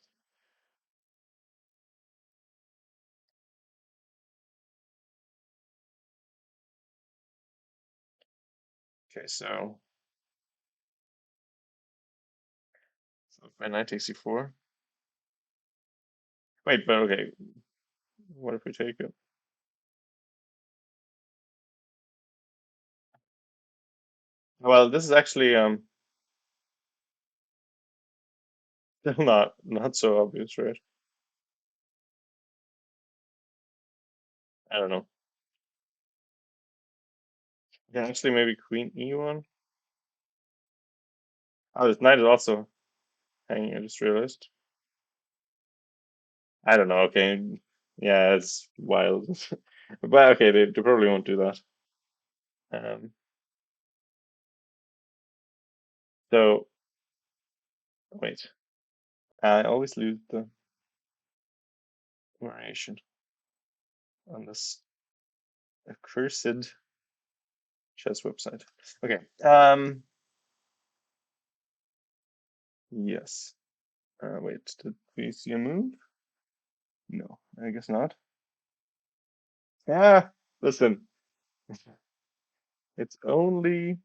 okay, so if my knight takes e4. Wait, but okay, what if we take it? Well, this is actually still not so obvious, right? I don't know. Yeah, actually, maybe queen e1. Oh, this knight is also hanging. I just realized. I don't know. Okay, yeah, it's wild, but okay, they probably won't do that. Um, so wait, I always lose the variation on this accursed chess website. Okay. Yes. Wait, did we see a move? No, I guess not. Yeah, listen, it's only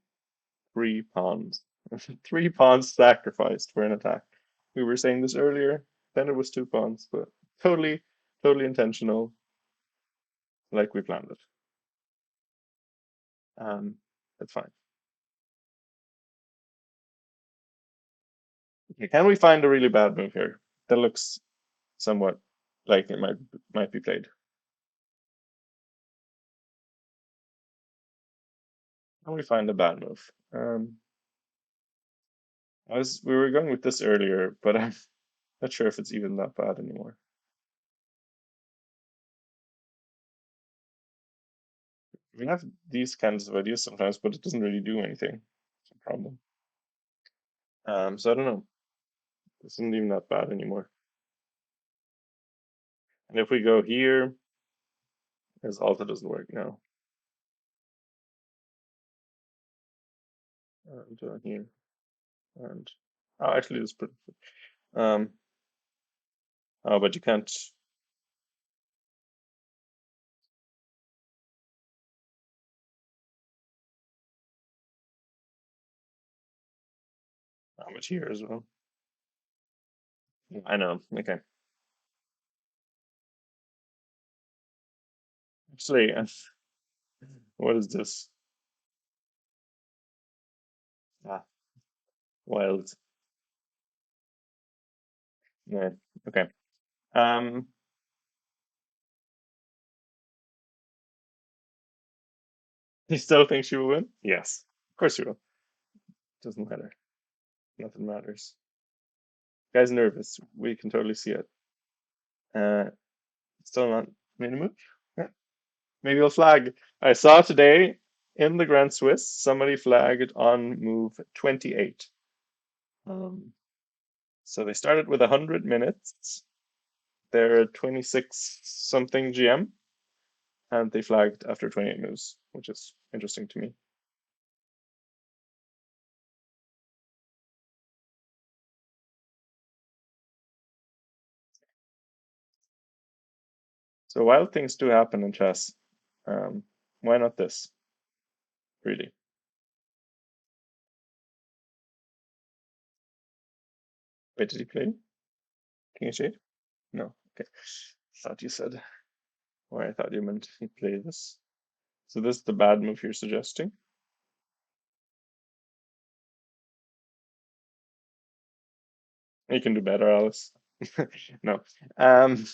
3 pawns. 3 pawns sacrificed for an attack. We were saying this earlier, then it was 2 pawns, but totally, totally intentional, like we planned it. That's fine. Okay, can we find a really bad move here that looks somewhat like it might be played? Can we find a bad move? We were going with this earlier, but I'm not sure if it's even that bad anymore. We have these kinds of ideas sometimes, but it doesn't really do anything. It's a problem. So I don't know. This isn't even that bad anymore. And if we go here, as Alta doesn't work now. And here, and oh, actually, this pretty. Um, oh, but you can't. How much here as well? I know. Okay. Actually, what is this? Ah, wild. Yeah. Okay. Um, you still think she will win? Yes. Of course she will. Doesn't matter. Nothing matters. Guy's nervous. We can totally see it. Uh, Still not made a move. Yeah. Maybe he'll flag. I saw today in the Grand Swiss, somebody flagged on move 28. Um, so they started with 100 minutes. They're 26 something GM, and they flagged after 28 moves, which is interesting to me. So wild things do happen in chess. Um, why not this? Really? Wait, did he play King of Shade? No. Okay. Thought you said. Or I thought you meant he played this. So this is the bad move you're suggesting? You can do better, Alice. No. Um,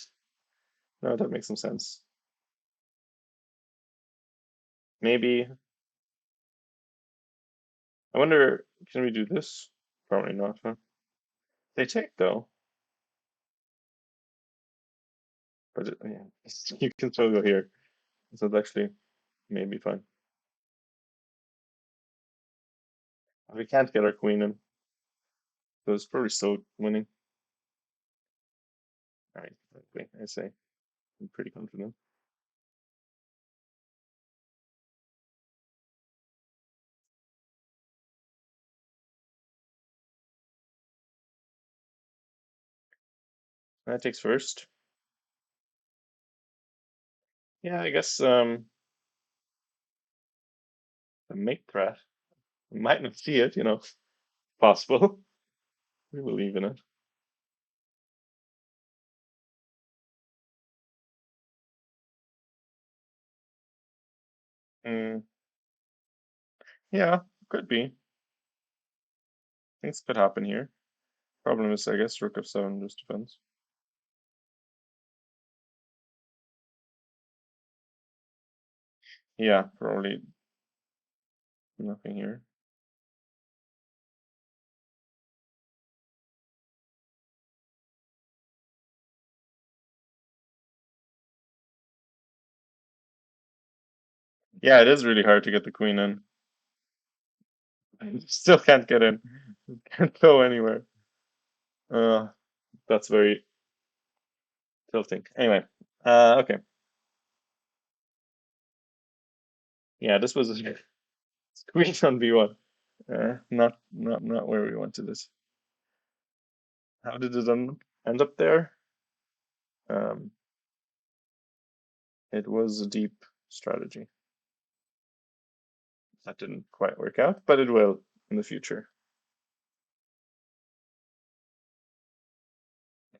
no, that makes some sense. Maybe. I wonder, can we do this? Probably not, huh? They take though, but yeah, you can still go here. So it's actually maybe fine. We can't get our queen in, so it's probably still winning. All right, okay, I say I'm pretty confident. That takes first. Yeah, I guess the mate threat. We might not see it, possible. We believe in it. Mm, yeah, could be. Things could happen here. Problem is, I guess Rook f7 just defends. Yeah, probably nothing here. Yeah, it is really hard to get the queen in. I still can't get in. Can't go anywhere. Uh, that's very tilting. Anyway, okay. Yeah, this was a queen on b1. Not where we wanted this. How did it end up there? Um, it was a deep strategy. That didn't quite work out, but it will in the future.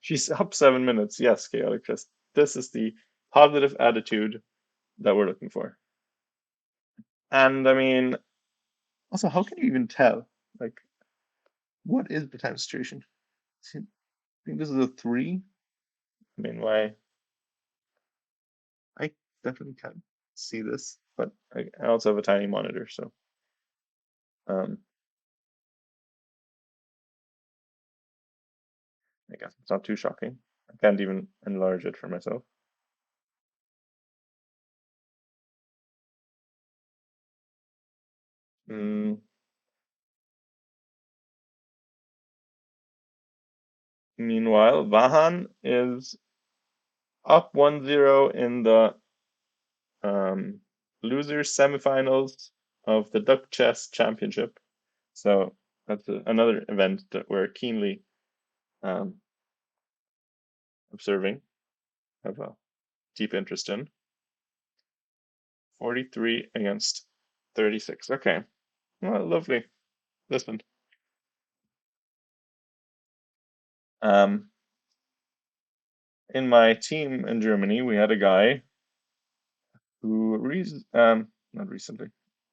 She's up 7 minutes. Yes, chaotic chess. This is the positive attitude that we're looking for. And I mean, also, how can you even tell? Like, what is the time situation? I think this is a three. I mean, why? I definitely can't see this, but I also have a tiny monitor, so um, I guess it's not too shocking. I can't even enlarge it for myself. Mm, meanwhile, Vahan is up 1-0 in the um, losers semifinals of the Duck Chess Championship. So that's another event that we're keenly um, observing, have a deep interest in. 43 against 36. Okay. Well, lovely. Listen, um, in my team in Germany, we had a guy who, not recently,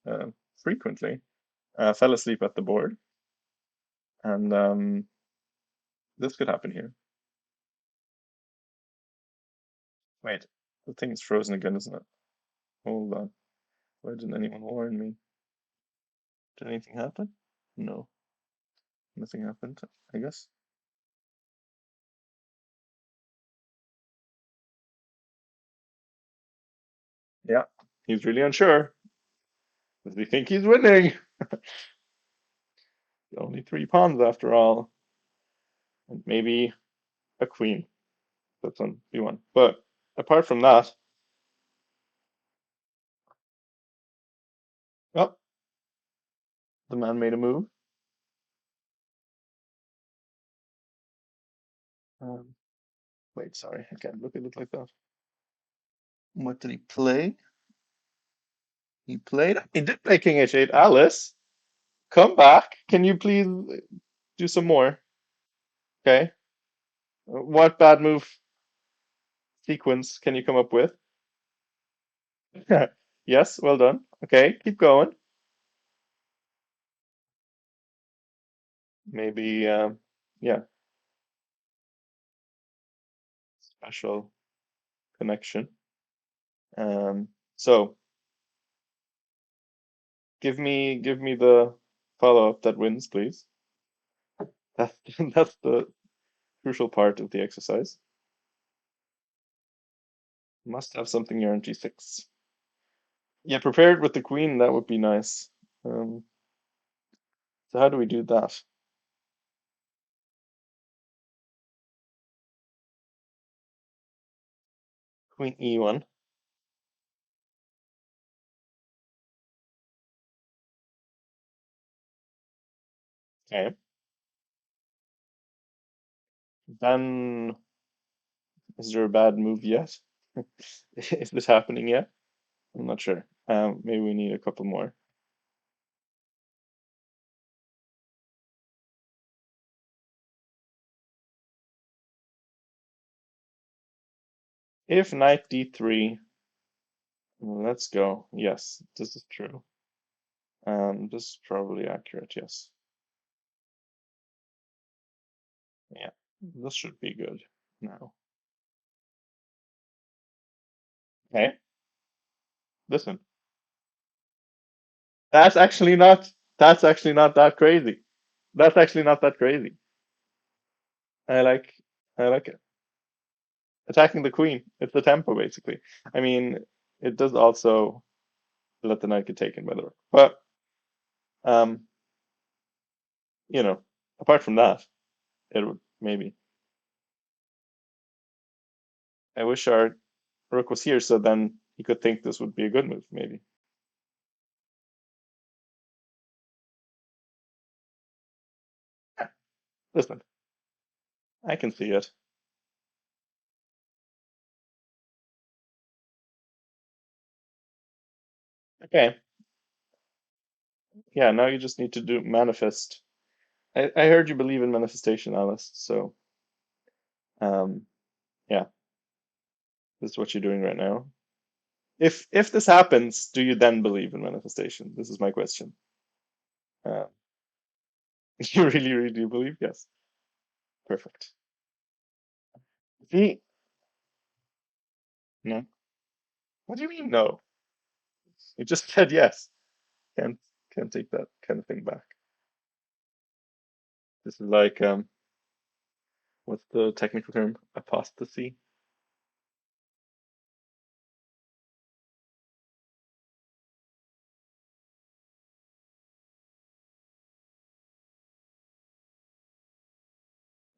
uh, frequently, fell asleep at the board, and this could happen here. Wait, the thing is frozen again, isn't it? Hold on. Why didn't anyone warn me? Did anything happen? No, nothing happened, I guess. Yeah, he's really unsure. Does he think he's winning? Only three pawns after all. And maybe a queen. That's on B1. But apart from that, well, the man made a move. Um, wait, sorry, I can't look at it like that. What did he play? He played. He did play King H8. Alice, come back. Can you please do some more? Okay. What bad move sequence can you come up with? Yes, well done. Okay, keep going. Maybe, yeah, special connection. So give me the follow-up that wins, please. That's that's the crucial part of the exercise. Must have something here on G6. Yeah, prepared with the queen, that would be nice. Um, so how do we do that? Queen E1. Okay. Then is there a bad move yet? Is this happening yet? I'm not sure. Maybe we need a couple more. If knight D3, let's go. Yes, this is true. This is probably accurate, yes. Yeah, this should be good now. Okay, listen. That's actually not that's actually not that crazy. That's actually not that crazy. I like I like it. Attacking the queen. It's the tempo basically. I mean, it does also let the knight get taken by the rook. But um, you know, apart from that, it would maybe. I wish our rook was here so then he could think this would be a good move, maybe. Yeah, listen, I can see it. Okay. Yeah, now you just need to do manifest. I heard you believe in manifestation, Alice. So um yeah, this is what you're doing right now. If this happens, do you then believe in manifestation? This is my question. Uh, you really, really do believe? Yes. Perfect. See? No. What do you mean no? You just said yes. Can't can't take that kind of thing back. This is like what's the technical term? Apostasy.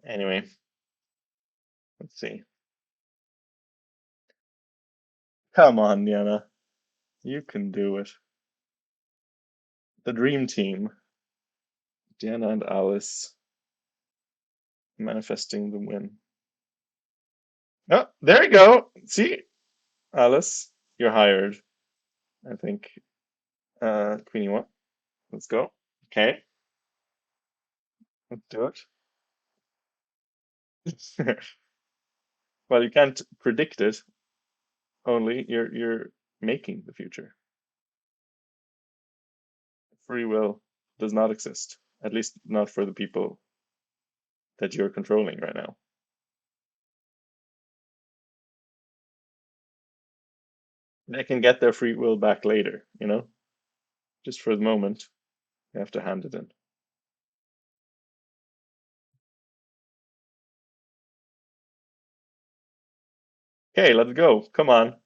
Anyway, let's see. Come on, Diana. You can do it. The dream team. Diana and Alice manifesting the win. Oh, there you go. See, Alice, you're hired. I think. Queenie, what? Let's go. Okay, let's do it. Well, you can't predict it. Only you're making the future. Free will does not exist. At least not for the people that you're controlling right now. They can get their free will back later, you know? Just for the moment, you have to hand it in. Okay, let's go. Come on.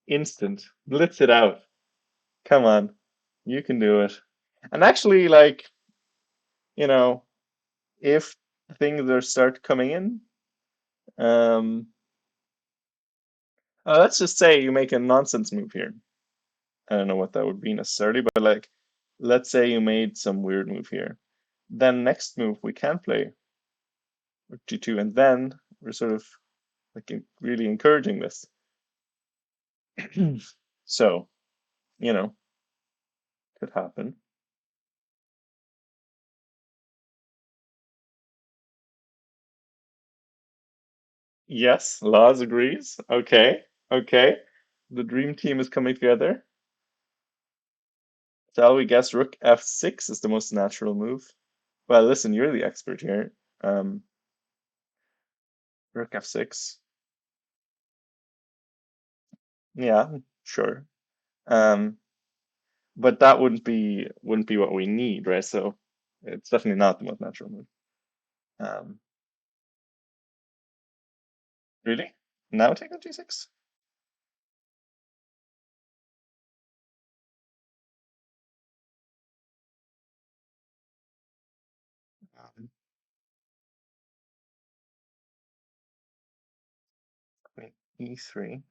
Instant. Blitz it out. Come on. You can do it. And actually, like, you know, if things are start coming in, um, let's just say you make a nonsense move here. I don't know what that would be necessarily, but like, let's say you made some weird move here. Then next move we can play with G2, and then we're sort of like really encouraging this. So, you know, could happen. Yes, Laws agrees. Okay, okay. The dream team is coming together. Shall we guess Rook F6 is the most natural move? Well, listen, you're the expert here. Um, Rook F6. Yeah, sure. Um, but that wouldn't be what we need, right? So it's definitely not the most natural move. Um, really? Now take on G6? Um, Queen E3.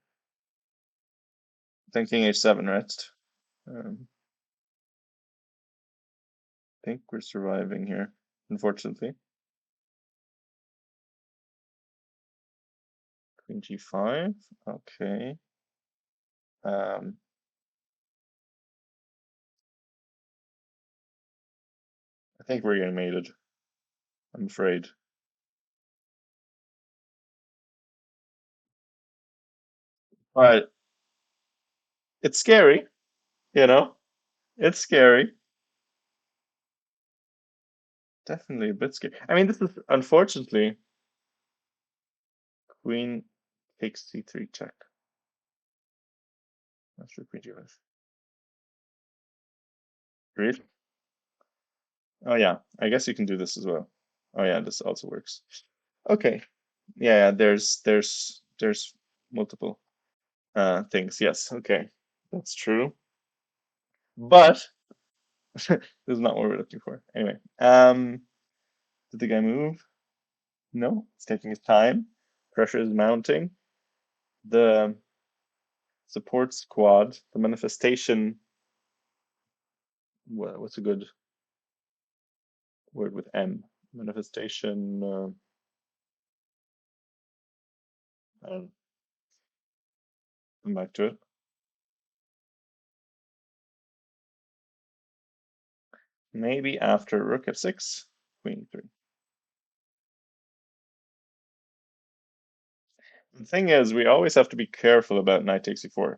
Thinking H7, right? Think we're surviving here, unfortunately. Queen G5. Okay. Um, I think we're getting mated, I'm afraid. But it's scary, you know? It's scary. Definitely a bit scary. I mean, this is unfortunately Queen takes C3 check. Not sure Queen G5. Really? Oh yeah, I guess you can do this as well. Oh yeah, this also works. Okay. Yeah, yeah, there's multiple things. Yes, okay. That's true. But this is not what we're looking for. Anyway, did the guy move? No, it's taking his time. Pressure is mounting. The support squad, the manifestation. What's a good word with M? Manifestation. I'll come back to it. Maybe after Rook F6, Queen 3. The thing is, we always have to be careful about Knight takes E4.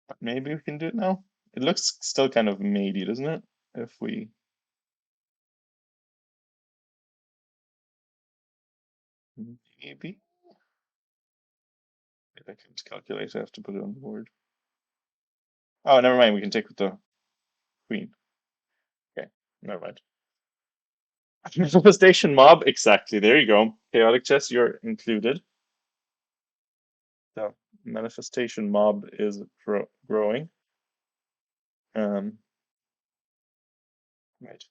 But maybe we can do it now. It looks still kind of matey, doesn't it? If we Maybe. Wait, I can't calculate. I have to put it on the board. Oh, never mind. We can take with the queen. Okay, never mind. Manifestation mob. Exactly. There you go. Chaotic chess. You're included. So manifestation mob is growing. Um, right.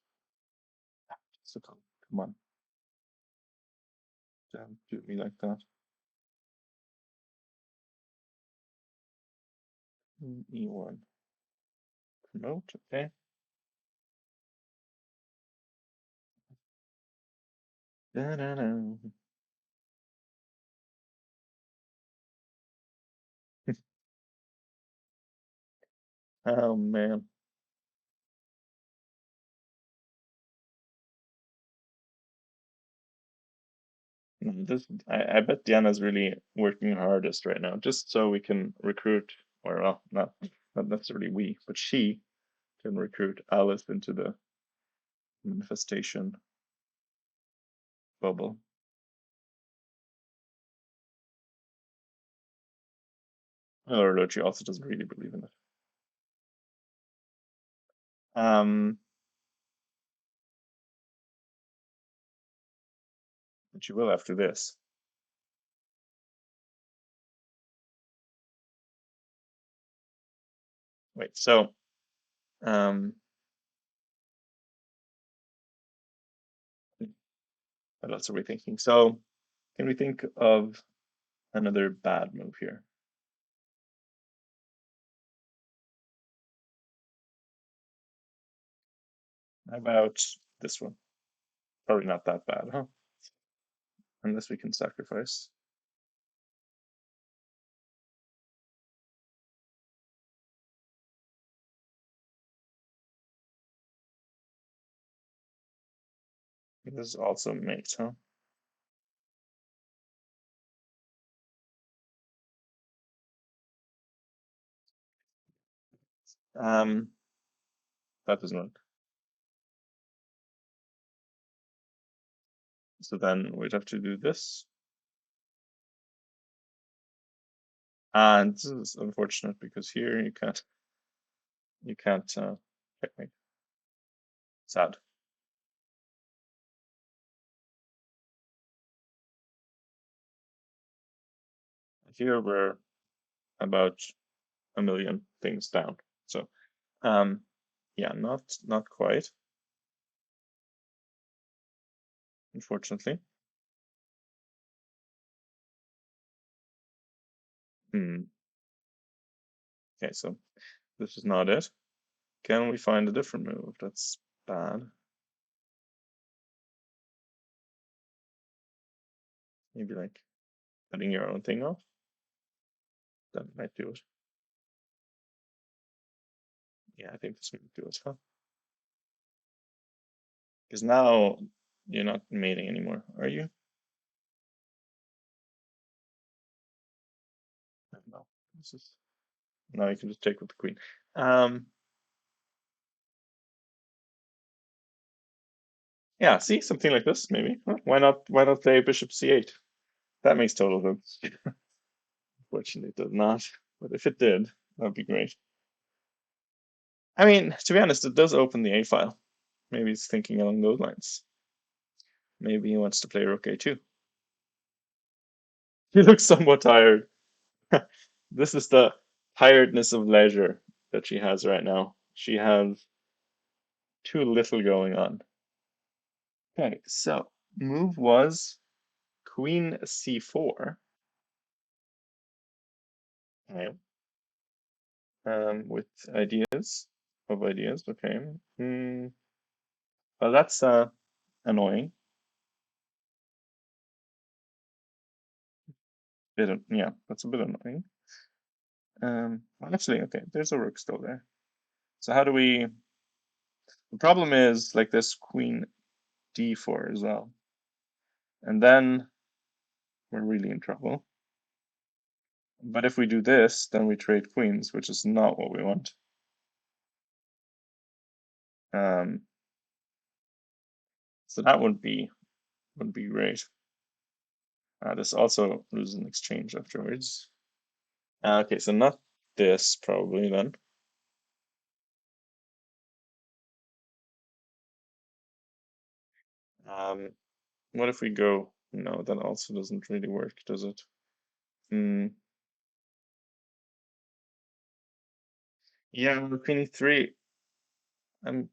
So come on. Don't do me like that. E1. Promote. Okay. Da-da-da. Oh man. This I bet Diana's really working hardest right now, just so we can recruit, or well, not necessarily we, but she can recruit Alice into the manifestation bubble. Although she also doesn't really believe in it. But she will after this. Wait, so um, what else are we thinking? So can we think of another bad move here? How about this one? Probably not that bad, huh? Unless we can sacrifice. This is also mate, huh? Um, that doesn't work. So then we'd have to do this. And this is unfortunate because here you can't checkmate. Sad. Here we're about a million things down. So um yeah, not quite, unfortunately. Hmm. Okay, so this is not it. Can we find a different move that's bad? Maybe like cutting your own thing off? That might do it. Yeah, I think this might do it, huh? Because now you're not mating anymore, are you? No. This is now you can just take with the queen. Um, yeah, see, something like this, maybe. Huh? Why not play bishop c8? That makes total sense. Fortunately, it does not. But if it did, that'd be great. I mean, to be honest, it does open the A file. Maybe he's thinking along those lines. Maybe he wants to play rook A2. He looks somewhat tired. This is the tiredness of leisure that she has right now. She has too little going on. Okay, so move was queen c4. Okay. With ideas. Okay. Well, that's annoying. Yeah, that's a bit annoying. Well, actually, okay, there's a rook still there. So how do we? The problem is like this queen d4 as well, and then we're really in trouble. But if we do this, then we trade queens, which is not what we want. Um, so that would be great. This also loses an exchange afterwards. Okay, so not this probably then. Um, what if we go? No, that also doesn't really work, does it? Hmm. Yeah, queen e3. I'm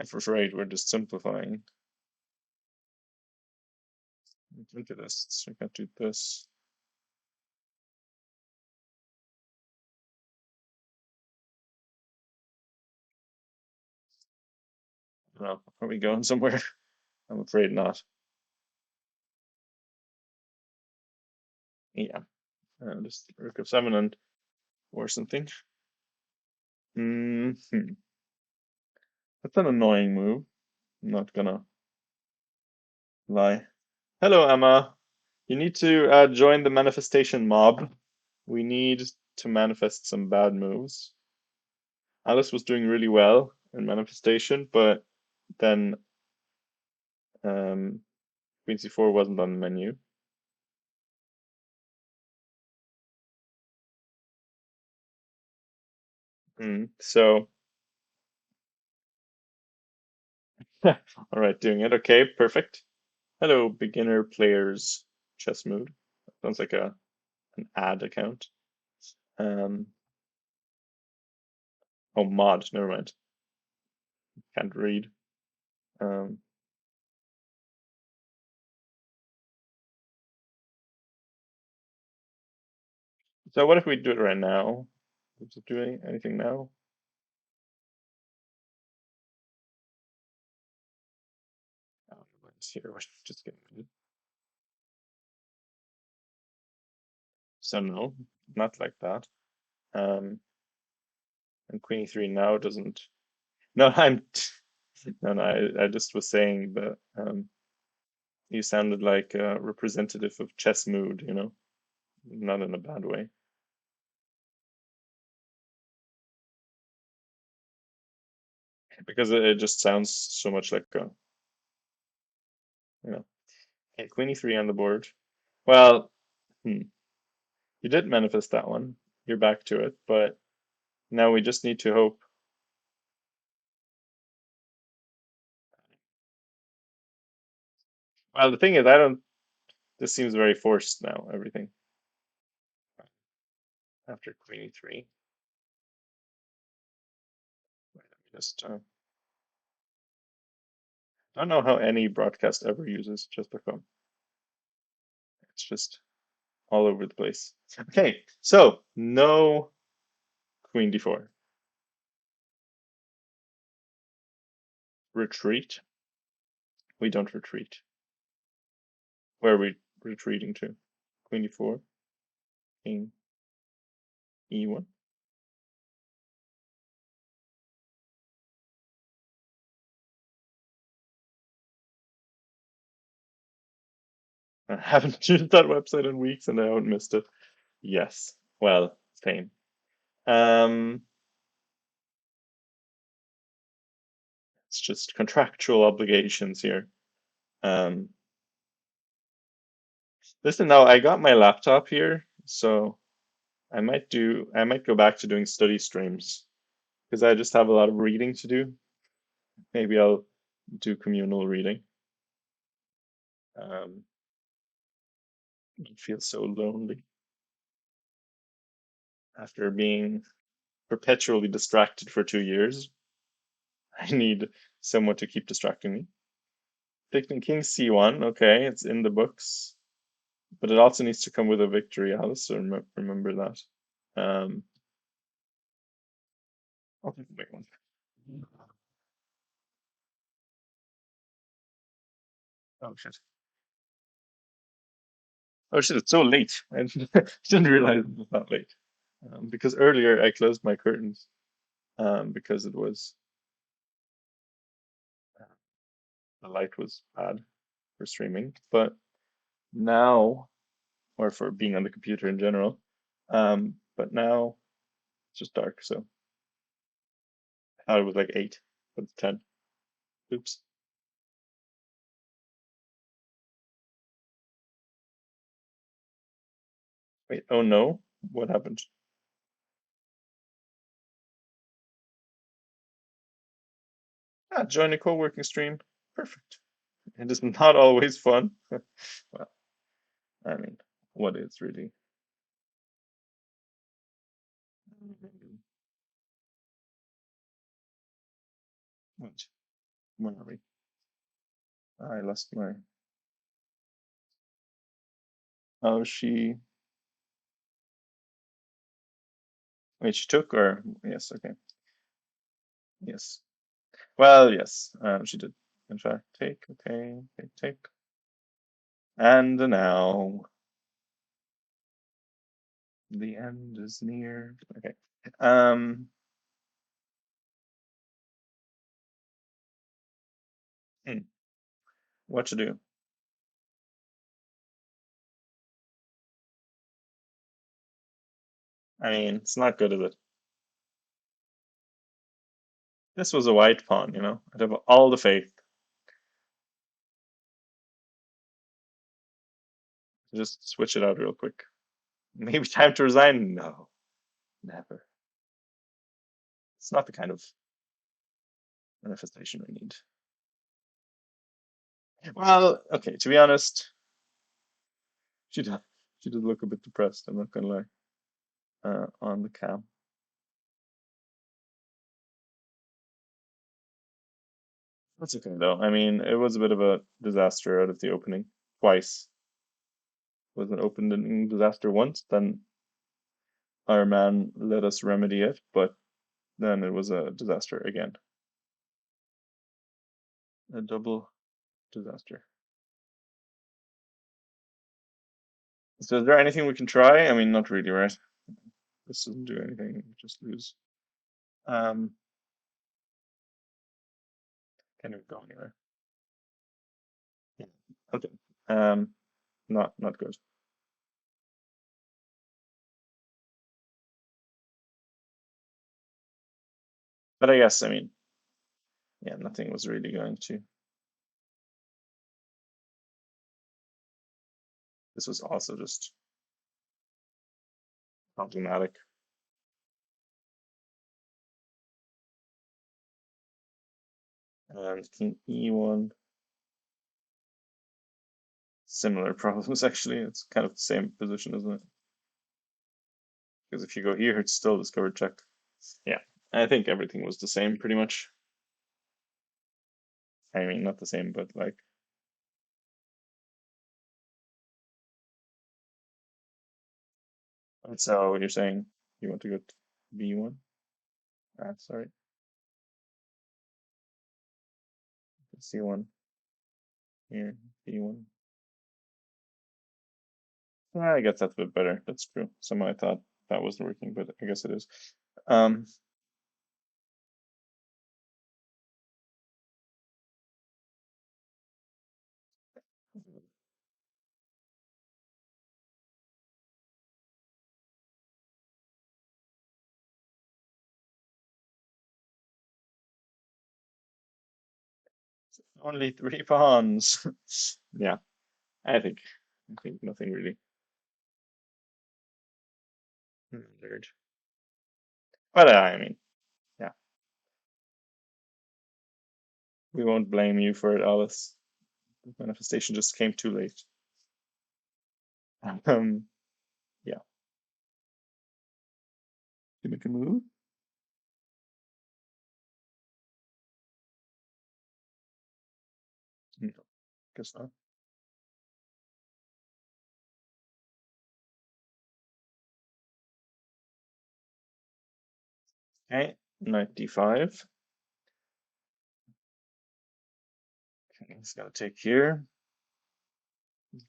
afraid we're just simplifying. Look at this. So we can't do this. No, are we going somewhere? I'm afraid not. Yeah, just rook of 7 and or something. Hmm. That's an annoying move. I'm not gonna lie. Hello, Emma. You need to join the manifestation mob. We need to manifest some bad moves. Alice was doing really well in manifestation, but then Queen c4 wasn't on the menu. So, all right, doing it. Okay, perfect. Hello, beginner players chess mood. Sounds like an ad account. Um, oh, mod. Never mind. Can't read. Um, so what if we do it right now? Does it do anything now? Oh, it's here. We're just getting it. So no, not like that. Um, and Queen e3 now doesn't. No, I'm. No, no. I just was saying that you sounded like a representative of chess mood. Not in a bad way. Because it just sounds so much like you know. Okay, Queen e3 on the board. Well, you did manifest that one. You're back to it, but now we just need to hope. Well, the thing is, I don't. This seems very forced now. Everything after Queen e3. Let me just. I don't know how any broadcast ever uses chess.com. It's just all over the place. Okay, so no Queen d4. Retreat. We don't retreat. Where are we retreating to? Queen d4, King e1. I haven't used that website in weeks and I haven't missed it. Yes. Well, same. Um, it's just contractual obligations here. Um, listen now, I got my laptop here, so I might go back to doing study streams because I just have a lot of reading to do. Maybe I'll do communal reading. Um, it feels so lonely after being perpetually distracted for 2 years. I need someone to keep distracting me. Picking King C1, okay, it's in the books, but it also needs to come with a victory, Alice, so remember that. Um, I'll take the big one. Oh shit. Oh shit, it's so late. I didn't realize it was that late. Because earlier I closed my curtains because it was the light was bad for streaming. But now, or for being on the computer in general, but now it's just dark. So I thought it was like 8, but it's 10. Oops. Wait, oh no, what happened? Ah, join a co-working stream. Perfect. It is not always fun. Well, I mean, what is really? What? Where are we? I lost my. Oh, she. Wait, she took or yes? Okay, yes. Well, yes, she did. In fact, take. Okay, take. And now the end is near. Okay. Um. hmm, what to do? I mean, it's not good, is it? This was a white pawn, you know. I'd have all the faith. Just switch it out real quick. Maybe time to resign? No, never. It's not the kind of manifestation we need. Well, okay, to be honest, she does she does look a bit depressed, I'm not gonna lie. On the cam. That's okay though. I mean, it was a bit of a disaster out of the opening. Twice. It was an opening disaster once, then our man let us remedy it, but then it was a disaster again. A double disaster. So is there anything we can try? I mean, not really, right? This doesn't do anything, we just lose. Um, can't even go anywhere. Yeah. Okay. Um, not good. But I guess, I mean, yeah, nothing was really going to. This was also just problematic. And King E1, similar problems actually. It's kind of the same position, isn't it? Because if you go here, it's still discovered check. Yeah, I think everything was the same pretty much. I mean, not the same, but like, so you're saying you want to go to B1? Ah, sorry, C1 here, B1. Ah, I guess that's a bit better. That's true. Somehow I thought that wasn't working, but I guess it is. Um, only three pawns. Yeah, I think I think nothing really mattered. But I mean, yeah, we won't blame you for it, Alice. The manifestation just came too late. Um, yeah, you make a move? No, guess not. Okay, 95. Okay, it's gonna take here.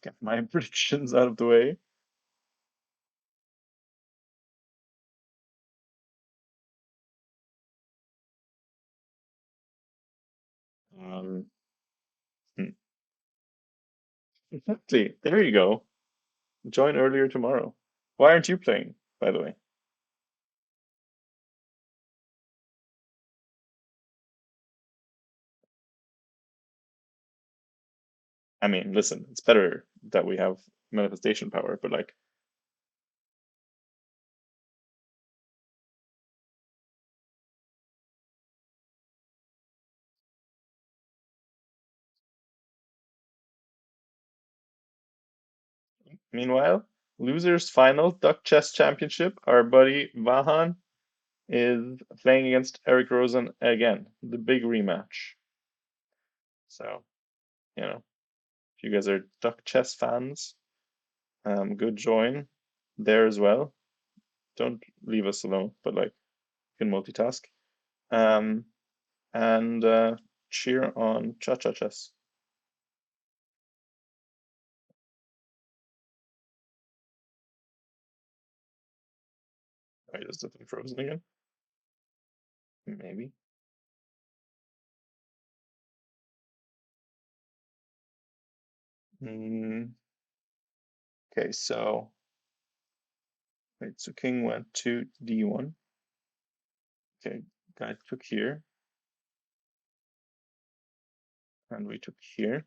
Get my predictions out of the way. Um, hmm. Exactly. There you go. Join earlier tomorrow. Why aren't you playing, by the way? I mean, listen, it's better that we have manifestation power, but like, Meanwhile, losers final Duck Chess Championship. Our buddy Vahan is playing against Eric Rosen again, the big rematch. So, if you guys are Duck Chess fans, good join there as well. Don't leave us alone, but like you can multitask. Um, and cheer on Cha Cha Chess. Wait, is the thing frozen again? Maybe. Mm, okay, so wait, so king went to d1. Okay, guy took here, and we took here.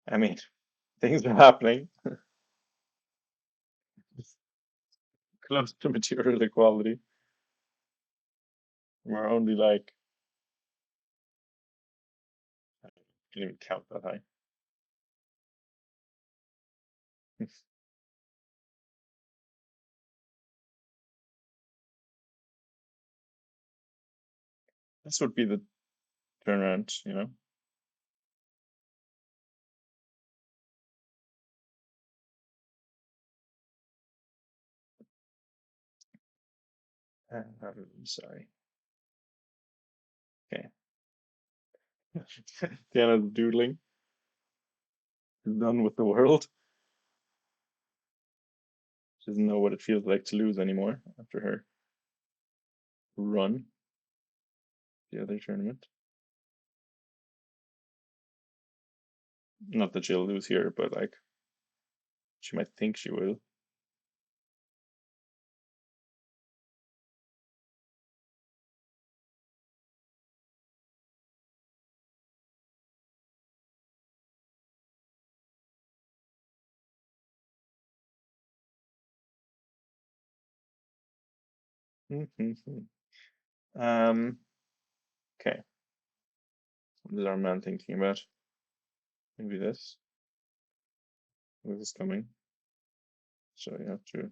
I mean, things are happening. Close to material equality. We're only like, I can't even count that high. This would be the turnaround. I'm sorry. Okay. Diana's doodling is done with the world. She doesn't know what it feels like to lose anymore after her run the other tournament. Not that she'll lose here, but like she might think she will. Um, okay. What is our man thinking about? Maybe this. This is coming. So you have to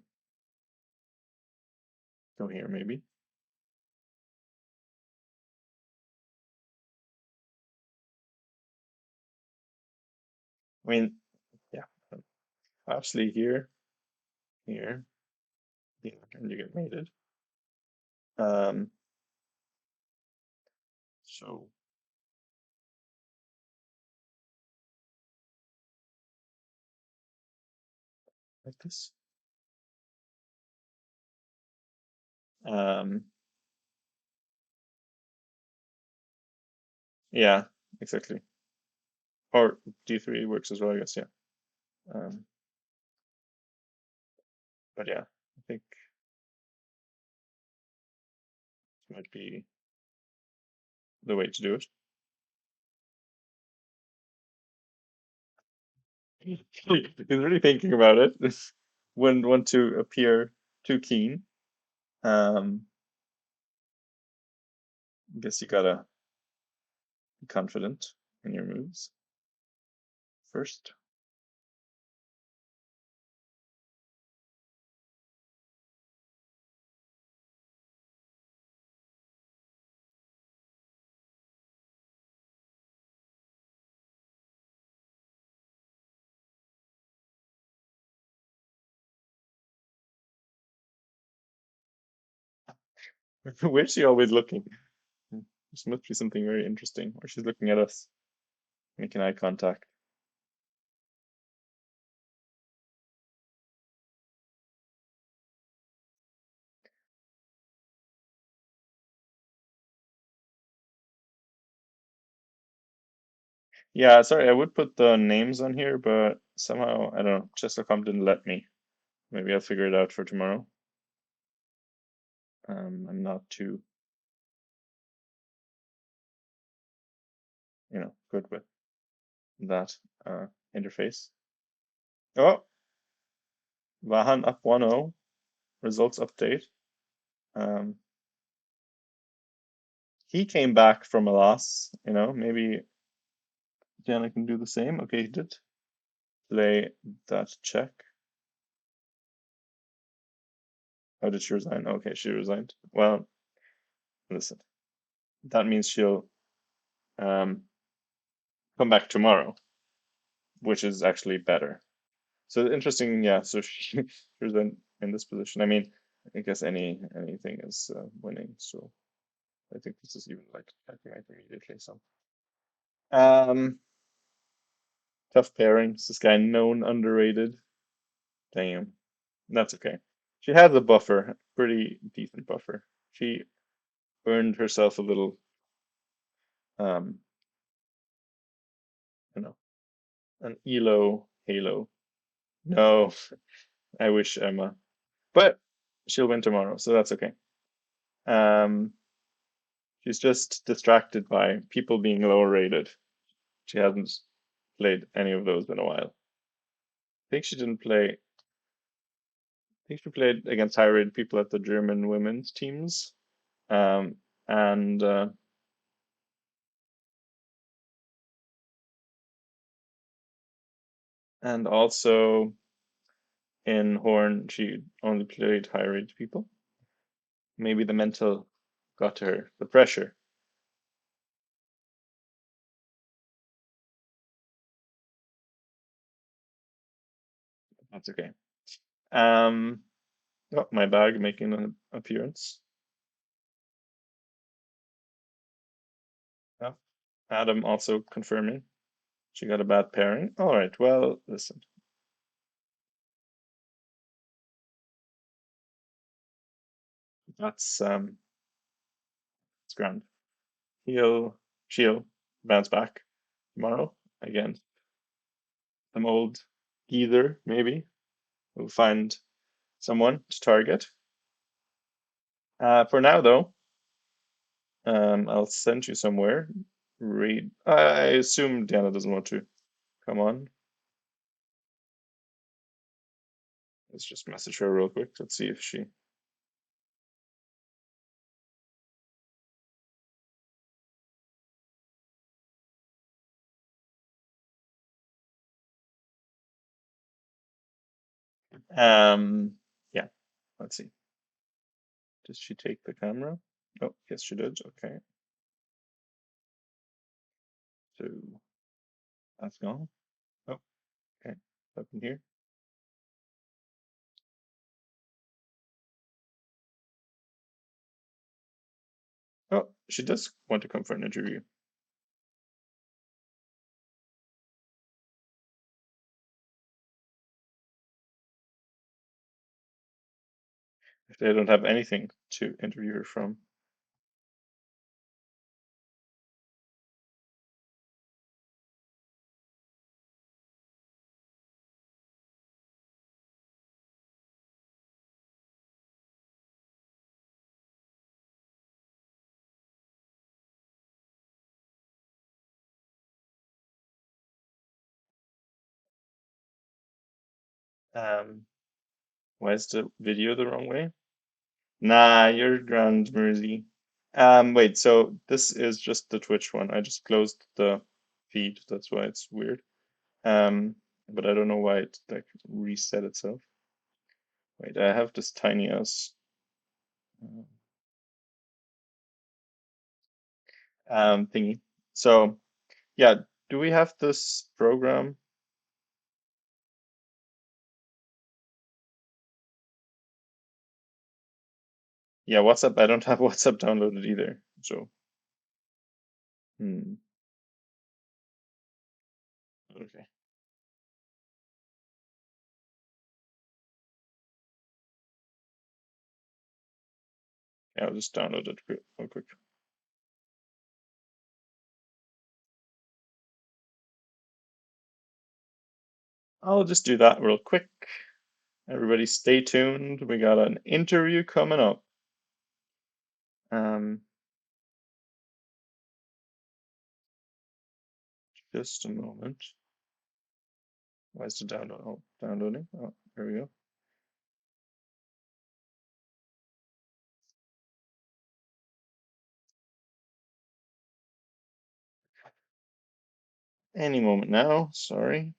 go here, maybe. I mean, yeah, actually here, here, yeah, and you get mated. Um, so like this. Um, yeah, exactly. Or d3 works as well, I guess, yeah. Um, but yeah, I think this might be the way to do it. He's really thinking about it. Wouldn't want to appear too keen. I guess you gotta be confident in your moves first. Where's she always looking? This must be something very interesting. Or she's looking at us, making eye contact. Yeah, sorry, I would put the names on here, but somehow, I don't know, Chess.com didn't let me. Maybe I'll figure it out for tomorrow. I'm not too, good with that interface. Oh, Vahan up 1-0. Results update. Um, he came back from a loss, maybe Diana can do the same. Okay, he did play that check. How did she resign? Okay, she resigned. Well, listen, that means she'll um, come back tomorrow, which is actually better. So interesting, yeah. So she was in this position. I mean, I guess anything is winning. So I think this is even like checking out immediately. So um, tough pairings. This guy known underrated. Damn, that's okay. She has a buffer, pretty decent buffer. She earned herself a little, um, you know, an Elo Halo. No, I wish Emma, but she'll win tomorrow, so that's okay. Um, she's just distracted by people being lower rated. She hasn't played any of those in a while. I think she didn't play. I think she played against high rated people at the German women's teams. Um, and and also in Horn, she only played high rated people. Maybe the mental got to her, the pressure. That's okay. Um, oh, my bag making an appearance. Yeah. Adam also confirming she got a bad pairing. All right, well, listen, that's it's grand. He'll she'll bounce back tomorrow again. Some old geezer, maybe. We'll find someone to target. For now, though, I'll send you somewhere. Read. I assume Diana doesn't want to come on. Let's just message her real quick. Let's see if she. Yeah. Let's see. Did she take the camera? Oh, yes, she did. Okay. So that's gone. Oh, okay. Up in here. Oh, she does want to come for an interview. If they don't have anything to interview her from. Um, why is the video the wrong way? Nah, you're grand, Mersey. Wait, so this is just the Twitch one. I just closed the feed. That's why it's weird. Um, but I don't know why it like reset itself. Wait, I have this tiny ass thingy. So yeah, do we have this program? Yeah, WhatsApp. I don't have WhatsApp downloaded either. So hmm, okay. Yeah, I'll just download it real quick. I'll just do that real quick. Everybody stay tuned. We got an interview coming up. Um, just a moment. Why is the download? Oh, downloading. Oh, here we go. Any moment now, sorry.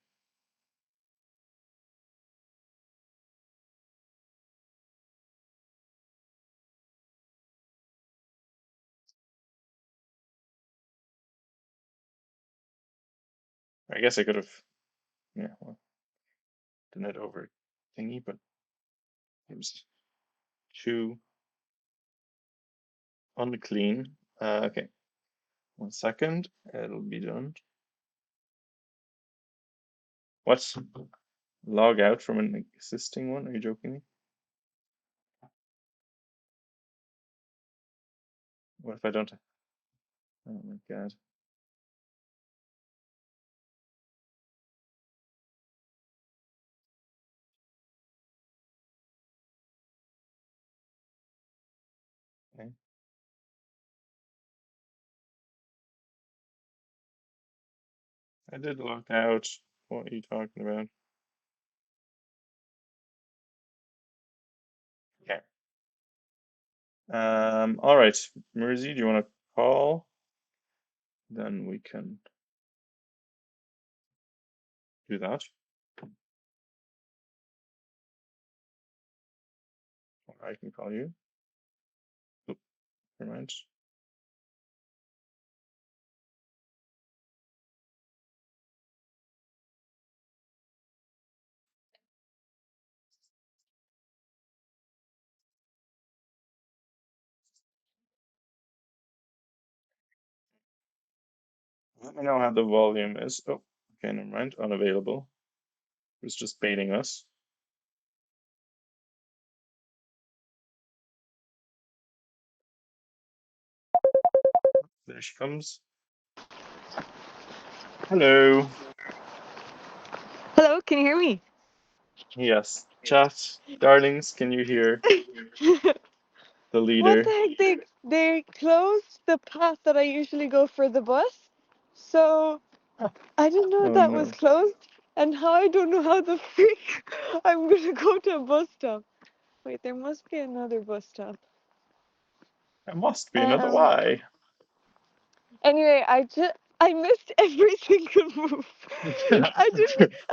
I guess I could have, yeah, well, done it over thingy, but it was too unclean. Okay, 1 second, it'll be done. What? Log out from an existing one? Are you joking me? What if I don't? Oh my God. Okay. I did log out. What are you talking about? Okay. All right, Mersey, do you want to call? Then we can do that. Or I can call you. Oop, never mind. Let me know how the volume is. Oh, okay, never mind. Unavailable. It was just baiting us. There she comes. Hello. Hello, can you hear me? Yes. Chat, darlings, can you hear the What the leader? heck? They closed the path that I usually go for the bus. So I didn't know Oh that was no. closed. And how I don't know how the freak I'm gonna go to a bus stop. Wait, there must be another bus stop. There must be another Um Y. anyway, I missed every single move. I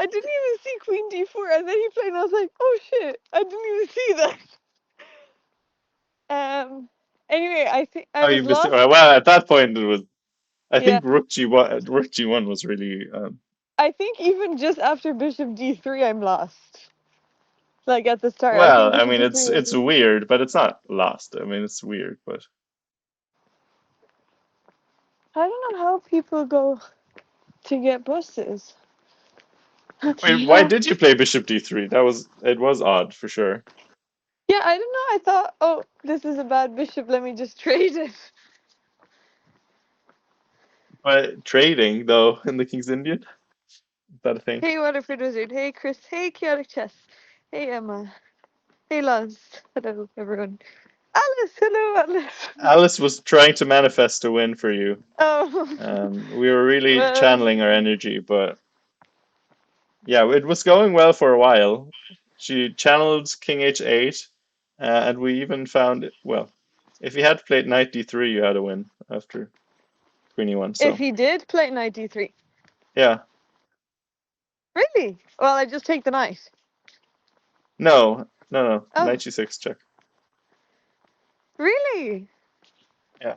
didn't even see Queen D4 and then he played and I was like, oh shit, I didn't even see that. Anyway, I think I Oh, was you missed it. lost. Well, at that point, it was. I Yeah. think Rook G1 was really. I think even just after Bishop D3, I'm lost. Like at the start, I think Well, I Bishop mean, D3 was. it's weird, but it's not lost. I mean, it's weird, but I don't know how people go to get buses. wait, Okay. why did you play Bishop D3? It was odd for sure. Yeah, I don't know. I thought, oh, this is a bad bishop. Let me just trade it. But trading though in the King's Indian, is that a thing? Hey, Waterford Wizard. Hey, Chris. Hey, Chaotic Chess. Hey, Emma. Hey, Lance. Hello, everyone. Alice. Hello, Alice. Alice was trying to manifest a win for you. Oh, We were really well, channeling our energy, but yeah, it was going well for a while. She channeled King H8, and we even found it. Well, if you had played Knight D3, you had a win after Queen E1. if So he did play knight D3. yeah, Really? Well, I just take the knight. no, Knight Oh, G6 check. really? Yeah.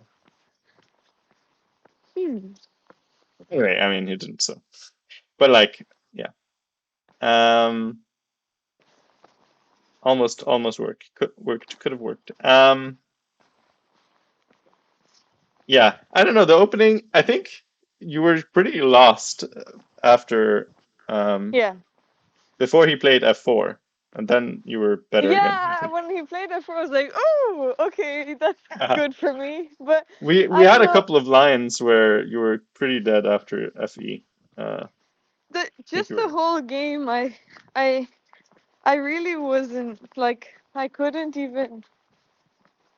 Hmm. Anyway, I mean he didn't. So, but like, yeah, um, almost worked. Could have worked. Yeah, I don't know. The opening, I think you were pretty lost after um Yeah. before he played F4, and then you were better again, I Yeah, think. when he played it for, I was like, oh, okay, that's good for me. But We I had don't a know. couple of lines where you were pretty dead after FE. The I think just you the were, whole game, I, I really wasn't like I couldn't even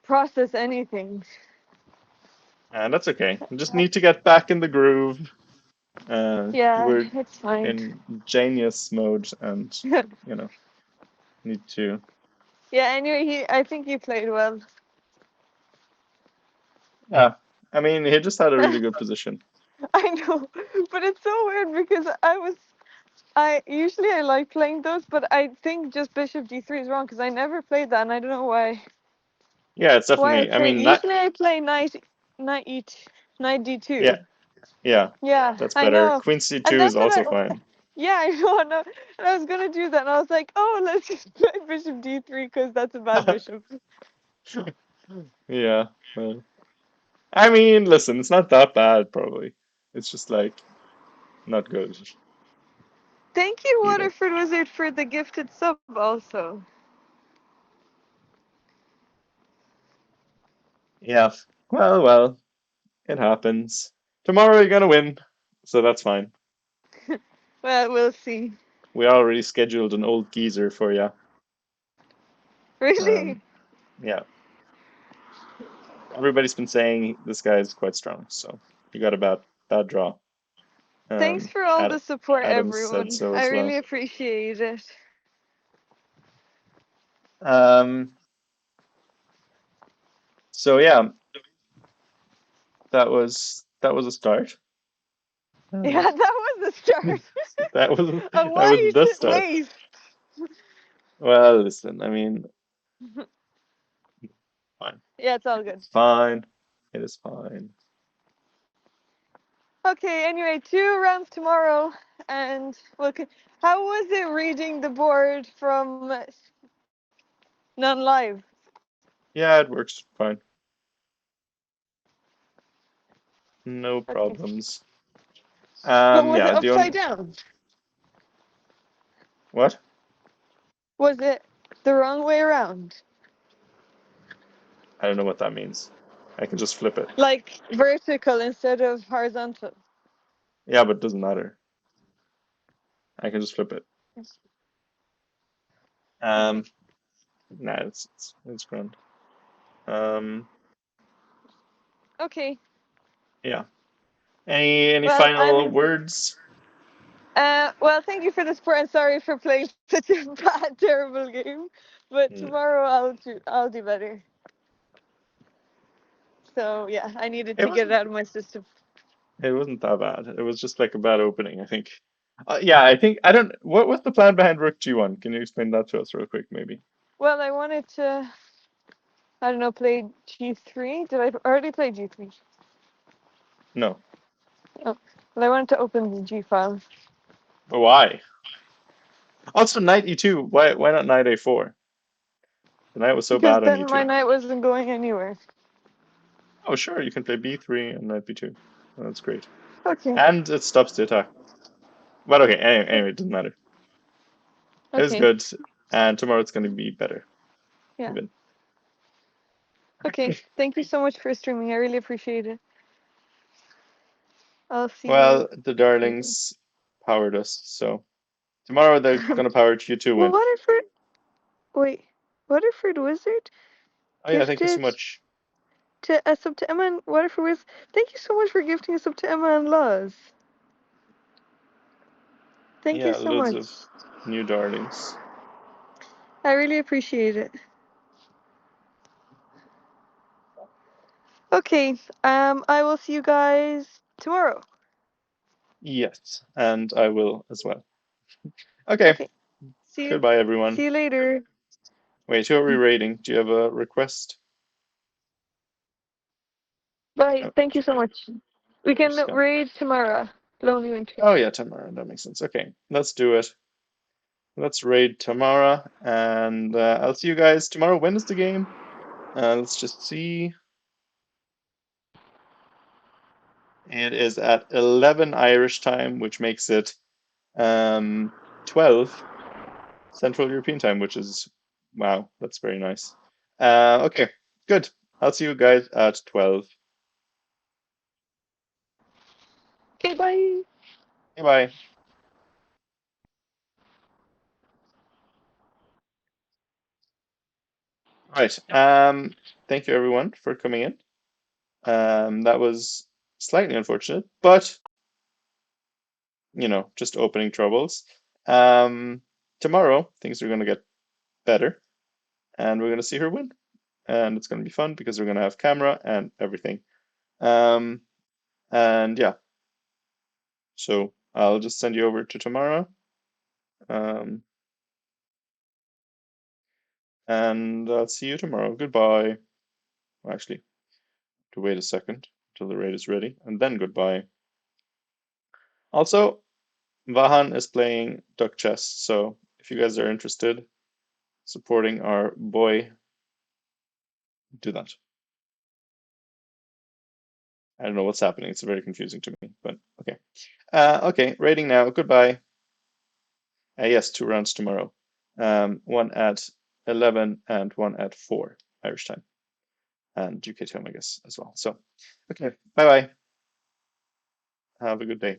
process anything. and that's okay. You just need to get back in the groove. You Yeah, were it's fine. in genius mode, and you know need to. Yeah. Anyway, I think he played well. Yeah, I mean he just had a really good position. I know, but it's so weird because I usually I like playing those, but I think just bishop d3 is wrong because I never played that and I don't know Yeah, it's why I definitely. I play. mean, not. Usually I play knight knight Yeah, d2. yeah, Yeah, that's I better. know, Queen and C2 then is but also fine. yeah, I know, and I was gonna do that, and I was like, oh, let's just play bishop d3 because that's a bad bishop. Yeah. Well, I mean, listen, it's not that bad, probably. It's just like not good Thank you, either. Waterford Wizard, for the gifted sub also. Yeah. Well, it happens. Tomorrow you're gonna win, so that's fine. Well, we'll see. We already scheduled an old geezer for you. Really? Um, yeah. Everybody's been saying this guy is quite strong, so you got a bad draw. Thanks Um, for all Ad the support, Adams said everyone. so I as really well. appreciate it. Um, so yeah, that was a start. Yeah, Um, that was the start. that was A that was white the start. waste. Well, listen, I mean, fine. Yeah, it's all good. It's fine. It is fine. Okay, anyway, 2 rounds tomorrow, and how was it reading the board from non-live? Yeah, it works fine. No Okay. problems. But was it Yeah, the upside only down? what? Was it the wrong way around? I don't know what that means. I can just flip it. Like vertical instead of horizontal? Yeah, but it doesn't matter. I can just flip it. Um, Okay. nah, it's grand. Um, Okay. yeah. Any Well, final words? well, thank you for the support and sorry for playing such a bad, terrible game. But Mm, tomorrow I'll do better. So yeah, I needed It to get it wasn't out of my system. it wasn't that bad. It was just like a bad opening, I think. Yeah, I think I don't. What's the plan behind Rook G1? Can you explain that to us real quick, maybe? Well, I wanted to, I don't know, play G3. Did I already play G3? No. Oh, well, I wanted to open the G file But why? Also, knight E2. Why not knight A4? The knight was so because bad on then my E2. knight wasn't going anywhere. Oh, sure, you can play B3 and knight B2. That's great. Okay. And it stops the attack. But okay, anyway, it doesn't matter. It was Okay. good, and tomorrow it's going to be better, Yeah. even. Okay. Thank you so much for streaming. I really appreciate it. I'll see you Well, the later. darlings powered us, so tomorrow they're going to power you to win. Waterford. Wait. Waterford Wizard Oh yeah, thank you so gifted much. to a sub to Emma and Waterford Wizard. Thank you so much for gifting a sub to Emma and Laws. Thank you Yeah, so loads much. of new darlings. I really appreciate it. Okay. I will see you guys tomorrow. Yes, and I will as well. Okay, Okay. See you. goodbye everyone. See you later. Wait, who are we rating? Do you have a request? Bye. Oh, Thank you so much. We you can just got. raid Tamara. Lonely Winter. Oh yeah, Tamara. That makes sense. Okay, let's do it. Let's raid Tamara, and I'll see you guys tomorrow. When is the game? Let's just see. It is at 11 Irish time, which makes it 12 Central European time, which is wow, that's very nice. Okay, good. I'll see you guys at 12. Okay, bye. Bye. Right. Thank you everyone for coming in. That was slightly unfortunate, but just opening troubles. Um, Tomorrow things are gonna get better, and we're gonna see her win, and it's gonna be fun because we're gonna have camera and everything. Um, and yeah. So I'll just send you over to tomorrow. Um, and I'll see you tomorrow. Goodbye. Well, actually, to wait a second until the raid is ready, and then goodbye. Also, Vahan is playing Duck Chess, so if you guys are interested, supporting our boy, do that. I don't know what's happening. It's very confusing to me, but okay. Okay, raiding now. Goodbye. Yes, 2 rounds tomorrow. One at 11 and one at 4 Irish time, and UK time, I guess, as well. So, okay, bye bye. Have a good day.